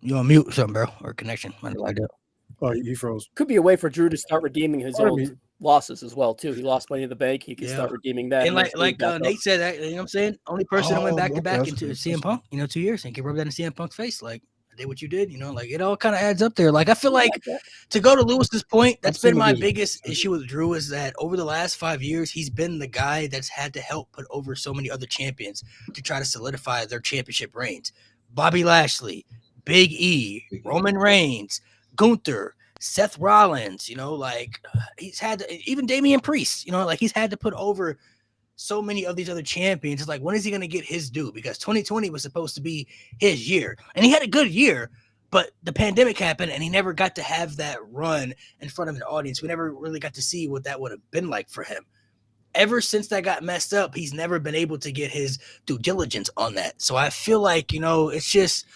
You on mute, something, bro, or connection? I don't like that. Oh, he froze. Could be a way for Drew to start redeeming his Pardon old me. losses as well too. He lost Money in the Bank. He can Yeah. start redeeming that. And then like back up. Nate said, that, you know what I'm saying? Only person that went Oh, back to okay, back that's into good. CM Punk, 2 years, and can rub that in CM Punk's face. Like, I did what you did, like it all kind of adds up there. Like, I feel like to go to Lewis's point, that's seen been the my video. biggest issue with Drew is that over the last 5 years, he's been the guy that's had to help put over so many other champions to try to solidify their championship reigns. Bobby Lashley, Big E, Roman Reigns, Gunther, Seth Rollins, he's had to, even Damian Priest, he's had to put over so many of these other champions. It's like, when is he going to get his due? Because 2020 was supposed to be his year, and he had a good year, but the pandemic happened, and he never got to have that run in front of an audience. We never really got to see what that would have been like for him. Ever since that got messed up, he's never been able to get his due diligence on that. So I feel like, it's just,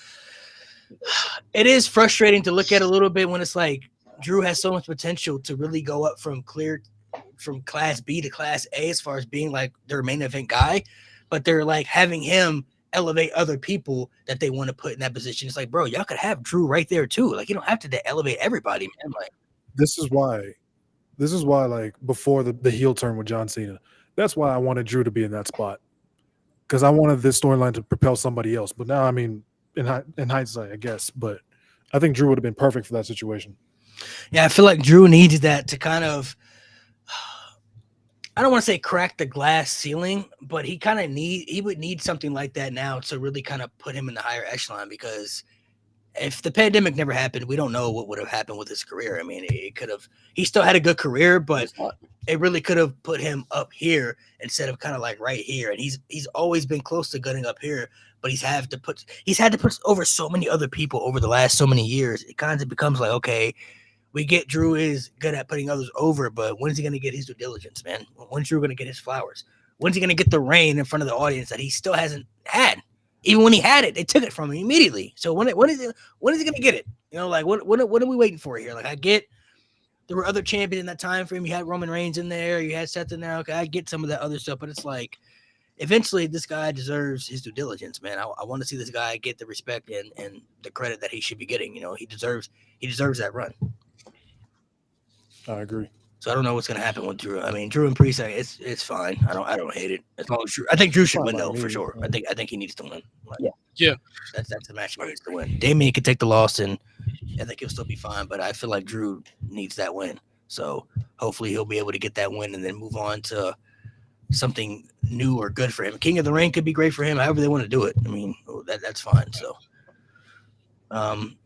it is frustrating to look at a little bit when it's like Drew has so much potential to really go up from class B to class A as far as being like their main event guy, but they're like having him elevate other people that they want to put in that position. It's like, bro, y'all could have Drew right there too. Like, you don't have to elevate everybody, man. Like, This is why, like before the heel turn with John Cena, that's why I wanted Drew to be in that spot, because I wanted this storyline to propel somebody else. But now, I mean, in hindsight, I guess, but I think Drew would have been perfect for that situation. Yeah, I feel like Drew needs that to kind of. I don't want to say crack the glass ceiling, but he would need something like that now to really kind of put him in the higher echelon, because if the pandemic never happened, we don't know what would have happened with his career. I mean, it could have, he still had a good career, but It's not- it really could have put him up here instead of kind of like right here. And he's always been close to gunning up here, but he's had to put over so many other people over the last so many years. It kind of becomes like, okay, we get Drew is good at putting others over, but when's he going to get his due diligence, man? When's Drew going to get his flowers? When's he going to get the reign in front of the audience that he still hasn't had? Even when he had it, they took it from him immediately. So when is he going to get it? You know, like what are we waiting for here? Like, I get there were other champions in that time frame. You had Roman Reigns in there, you had Seth in there. Okay, I get some of that other stuff, but it's like eventually this guy deserves his due diligence, man. I want to see this guy get the respect and the credit that he should be getting. You know, he deserves that run. I agree. So I don't know what's gonna happen with Drew. I mean, Drew and Priest, it's fine. I don't hate it. As long as Drew, I think Drew should Fine win by though, for me, sure. yeah. I think he needs to win. Like, Yeah. That's the match he needs to win. Damien can take the loss, and I think he'll still be fine. But I feel like Drew needs that win. So hopefully he'll be able to get that win and then move on to something new or good for him. King of the Ring could be great for him, however they want to do it. I mean, that's fine. So,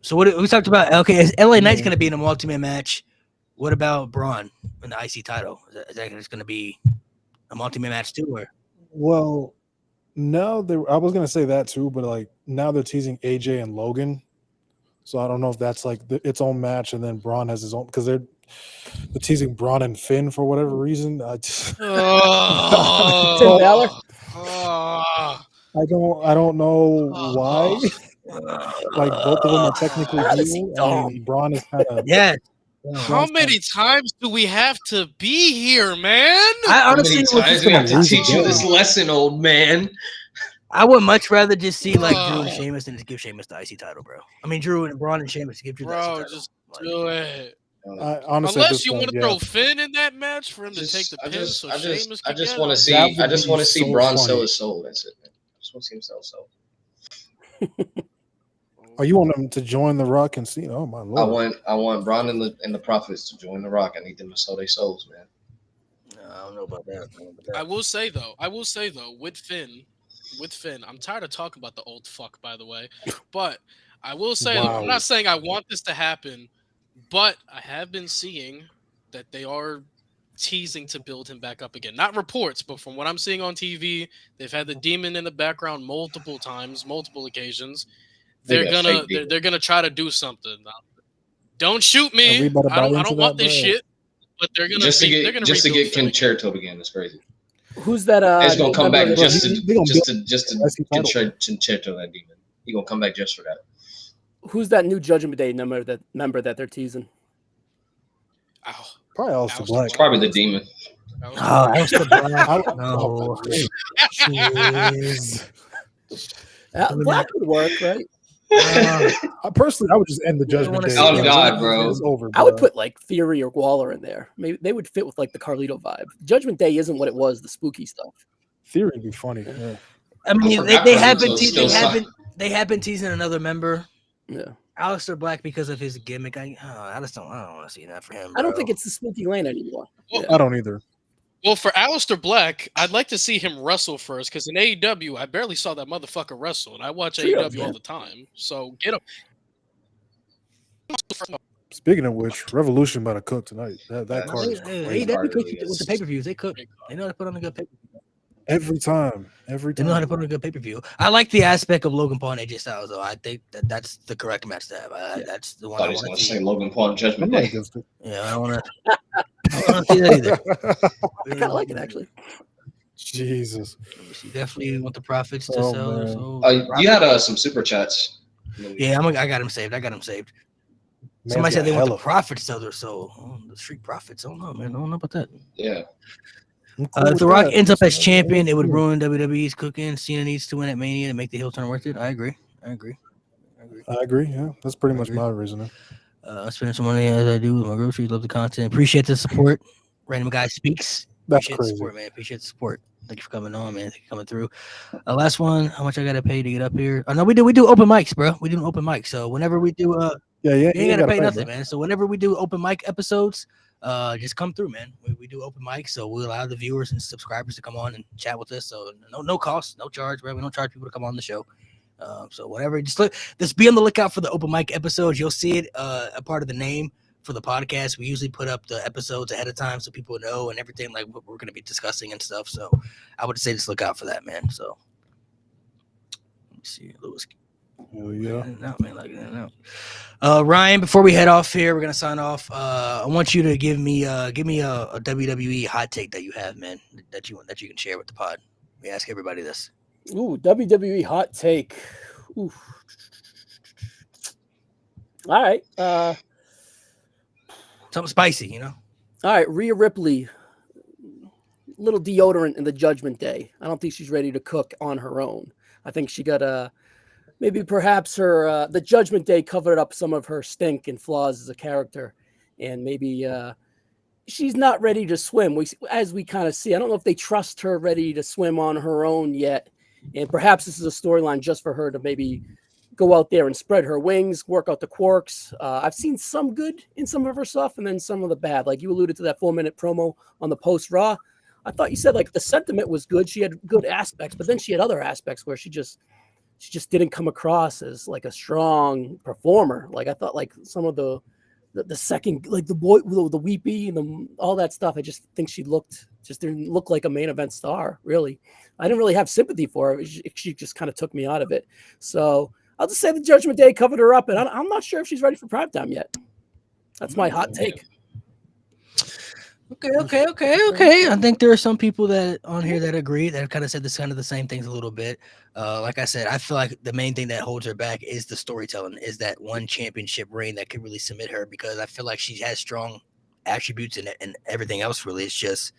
so what we talked about? Okay, is LA Knight's going to be in a multi-man match? What about Braun in the IC title? Is that just going to be a multi-man match too, or? Well, now I was gonna say that too, but like now they're teasing AJ and Logan, so I don't know if that's like its own match, and then Braun has his own, because they're teasing Braun and Finn for whatever reason. Finn Balor? I don't know why. Like both of them are technically That is evil. I dumb. mean, Braun is kind of Yeah. How many times do we have to be here, man? I How honestly many would times just we have to lose teach you again. this lesson, old man? I would much rather just see like Drew and Oh. Sheamus than to give Sheamus the IC title, bro. I mean, Drew and Braun and Sheamus to give Drew the IC Bro, title. just Like, do it. honestly, at Unless this you point, want to yeah. throw Finn in that match for him to take the pin, so Sheamus can get want to him. see. That would I just be want to see so Braun funny. sell his soul. That's it, man. I just want to see him sell his soul. Oh, you want them to join the Rock and see? Oh my lord! I want Braun and the Prophets to join the Rock. I need them to sell their souls, man. I don't know about that. I will say though, with Finn, I'm tired of talking about the old fuck, by the way. But I will say, though, Wow. I'm not saying I want this to happen, but I have been seeing that they are teasing to build him back up again. Not reports, but from what I'm seeing on TV, they've had the demon in the background multiple times, multiple occasions. Maybe They're a gonna fake demon. they're gonna try to do something. Don't shoot Are we me. about to I buy don't into want that, this bro? shit. But they're gonna Just to they're get gonna just to rebuild get Finn Ken again. Chertoff again. It's crazy. Who's that? He's gonna come back member Bro, just he- to he gonna just build to just to IC get title. Chertoff that demon. He gonna come back just for that. Who's that new Judgment Day member that they're teasing? Ow. Probably Aleister Aleister Black. It's probably the demon. Oh, Aleister Black. I- No. Jeez. Black would work, right? Personally, I would just end the Yeah, I Judgment wanna Day. see Oh, God, bro. It's over. I would bro. put like Theory or Waller in there. Maybe they would fit with like the Carlito vibe. Judgment Day isn't what it was, the spooky stuff. Theory would be funny. Yeah. I mean, I forgot they Carlito's have been still they have been teasing another member, Yeah. Aleister Black, because of his gimmick. I don't want to see that for him. I don't bro. think it's the spooky lane anymore. Well, I don't either. Well, for Aleister Black, I'd like to see him wrestle first, because in AEW, I barely saw that motherfucker wrestle, and I watch Trios, AEW all man. the time. So get him. Speaking of which, Revolution about to cook tonight. That Yeah. card is Hey, crazy. AEW Card cook really with is. the pay-per-views. They cook. They know how to put on a good pay-per-view. Every time. They know how to put on a good pay-per-view. I like the aspect of Logan Paul and AJ Styles, though. I think that's the correct match to have. That's the I one thought I he was want gonna to say see. Logan Paul and I'm Judgment not Day. against it. Yeah, I don't want to see that either. I kind of like it actually. Jesus. You definitely want the profits to Oh, sell. man. So You had some super chats. yeah, I got him saved. Man's Somebody said got they want the hella- profits to their soul. Oh, the street profits. I don't know, man. I don't know about that. Yeah. I'm cool If with The Rock that. ends up as Yeah, champion, it would yeah. ruin WWE's cooking. Cena needs to win at Mania to make the heel turn worth it. I agree. I agree. Yeah, that's pretty I much agree. my reasoning. Spending some money as I do with my groceries. Love the content. Appreciate the support. Random Guy Speaks. That's Appreciate the crazy. support, man. Appreciate the support. Thank you for coming on, man. Thank you for coming through. Last one. How much I gotta pay to get up here? Oh no, we do open mics, bro. We do an open mic. So whenever we do Yeah, You ain't gotta pay nothing, man. So whenever we do open mic episodes, just come through, man. We do open mics, so we allow the viewers and subscribers to come on and chat with us. So no cost, no charge, bro. We don't charge people to come on the show. So whenever, just be on the lookout for the open mic episodes. You'll see it a part of the name for the podcast. We usually put up the episodes ahead of time so people know and everything, like what we're going to be discussing and stuff. So I would say just look out for that, man. So let me see, Lewis. Oh yeah. No, man, like no. Ryan, before we head off here, we're gonna sign off. I want you to give me a WWE hot take that you have, man, that you can share with the pod. We ask everybody this. Ooh, WWE hot take. Ooh. All right. Something spicy, you know. All right, Rhea Ripley, little deodorant in the Judgment Day. I don't think she's ready to cook on her own. I think she got maybe perhaps her the Judgment Day covered up some of her stink and flaws as a character, and maybe she's not ready to swim. As we kind of see, I don't know if they trust her ready to swim on her own yet, and perhaps this is a storyline just for her to maybe go out there and spread her wings, work out the quirks. I've seen some good in some of her stuff, and then some of the bad. Like you alluded to that 4-minute promo on the post Raw. I thought you said like the sentiment was good. She had good aspects, but then she had other aspects where she just didn't come across as like a strong performer. Like I thought like some of the second, like the weepy and all that stuff. I just think she didn't look like a main event star, really. I didn't really have sympathy for her. She just kind of took me out of it. So I'll just say the Judgment Day covered her up, and I'm not sure if she's ready for primetime yet. That's my hot take. Okay. I think there are some people that on here that agree that have kind of said this kind of the same things a little bit. Like I said, I feel like the main thing that holds her back is the storytelling, is that one championship reign that could really submit her, because I feel like she has strong attributes in it and everything else. Really, it's just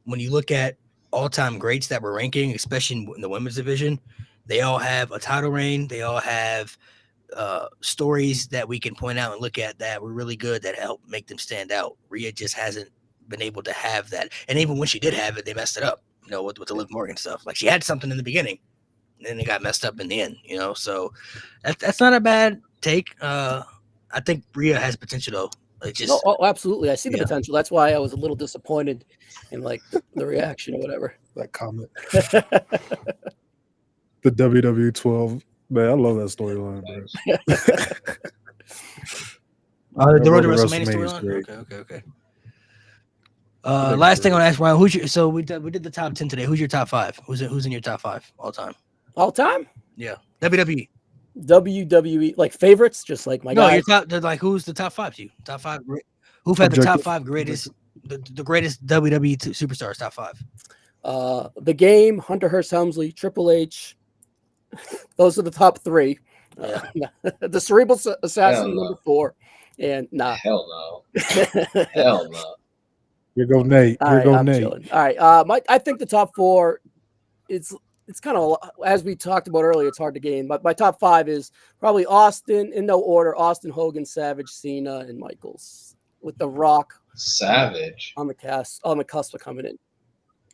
when you look at all-time greats that we're ranking, especially in the women's division, they all have a title reign. They all have stories that we can point out and look at that were really good that help make them stand out. Rhea just hasn't been able to have that, and even when she did have it, they messed it up. You know, with the Liv Morgan stuff. Like she had something in the beginning, and then it got messed up in the end. You know, so that's not a bad take. I think Rhea has potential though. Like just absolutely, I see the potential. That's why I was a little disappointed in like the reaction or whatever. That comment. The WWE 12. Man, I love that storyline, bro. The Road to WrestleMania storyline. Okay. Last thing I want to ask Ryan, so we did the top 10 today. Who's your top 5? Who's in your top 5 all time? All time? Yeah. WWE, like favorites, just like my guys. No, your top, who's the top 5 to you? Top 5. Who've had the top 5 greatest, the greatest WWE superstars? Top 5. The Game, Hunter Hearst Helmsley, Triple H. Those are the top 3. The Cerebral Assassin number 4, and hell no. Hell no. Here go Nate. Nate. Chilling. All right. I think the top 4, it's kind of, as we talked about earlier, it's hard to gain. But my top 5 is probably Austin, in no order: Austin, Hogan, Savage, Cena, and Michaels, with The Rock Savage on the cusp of coming in.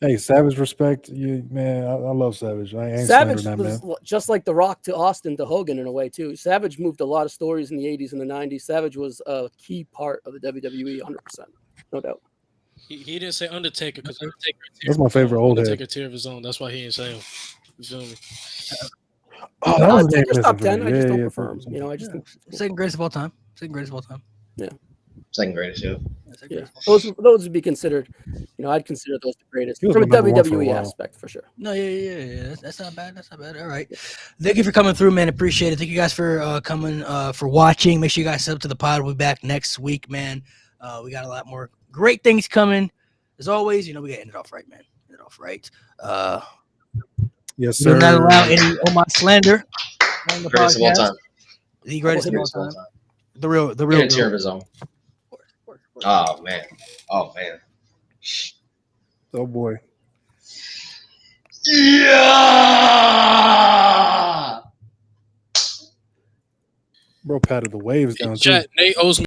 Hey, Savage, respect you, man. I love Savage. I ain't Savage that, was man. just like The Rock to Austin to Hogan in a way too. Savage moved a lot of stories in the 80s and the 90s. Savage was a key part of the WWE, 100%, no doubt. He didn't say Undertaker because Undertaker. That's my favorite old head. Undertaker tier of his own. That's why he didn't say him. You feel me? Oh, that was Undertaker's top 10. I just don't prefer him. You know, I just think second greatest of all time. Yeah. Second greatest, yeah. Those would be considered. You know, I'd consider those the greatest from a WWE aspect for sure. No, yeah. That's not bad. All right. Thank you for coming through, man. Appreciate it. Thank you guys for coming, for watching. Make sure you guys sub to the pod. We'll be back next week, man. We got a lot more great things coming. As always, you know, we got to end it off right, man. Yes, sir. Do not allow any Omar slander on the greatest podcast. of all time. The greatest of all time. The real tier of his own. Oh man. Oh boy. Yeah. Bro patted the waves down. Chat, Nate owes me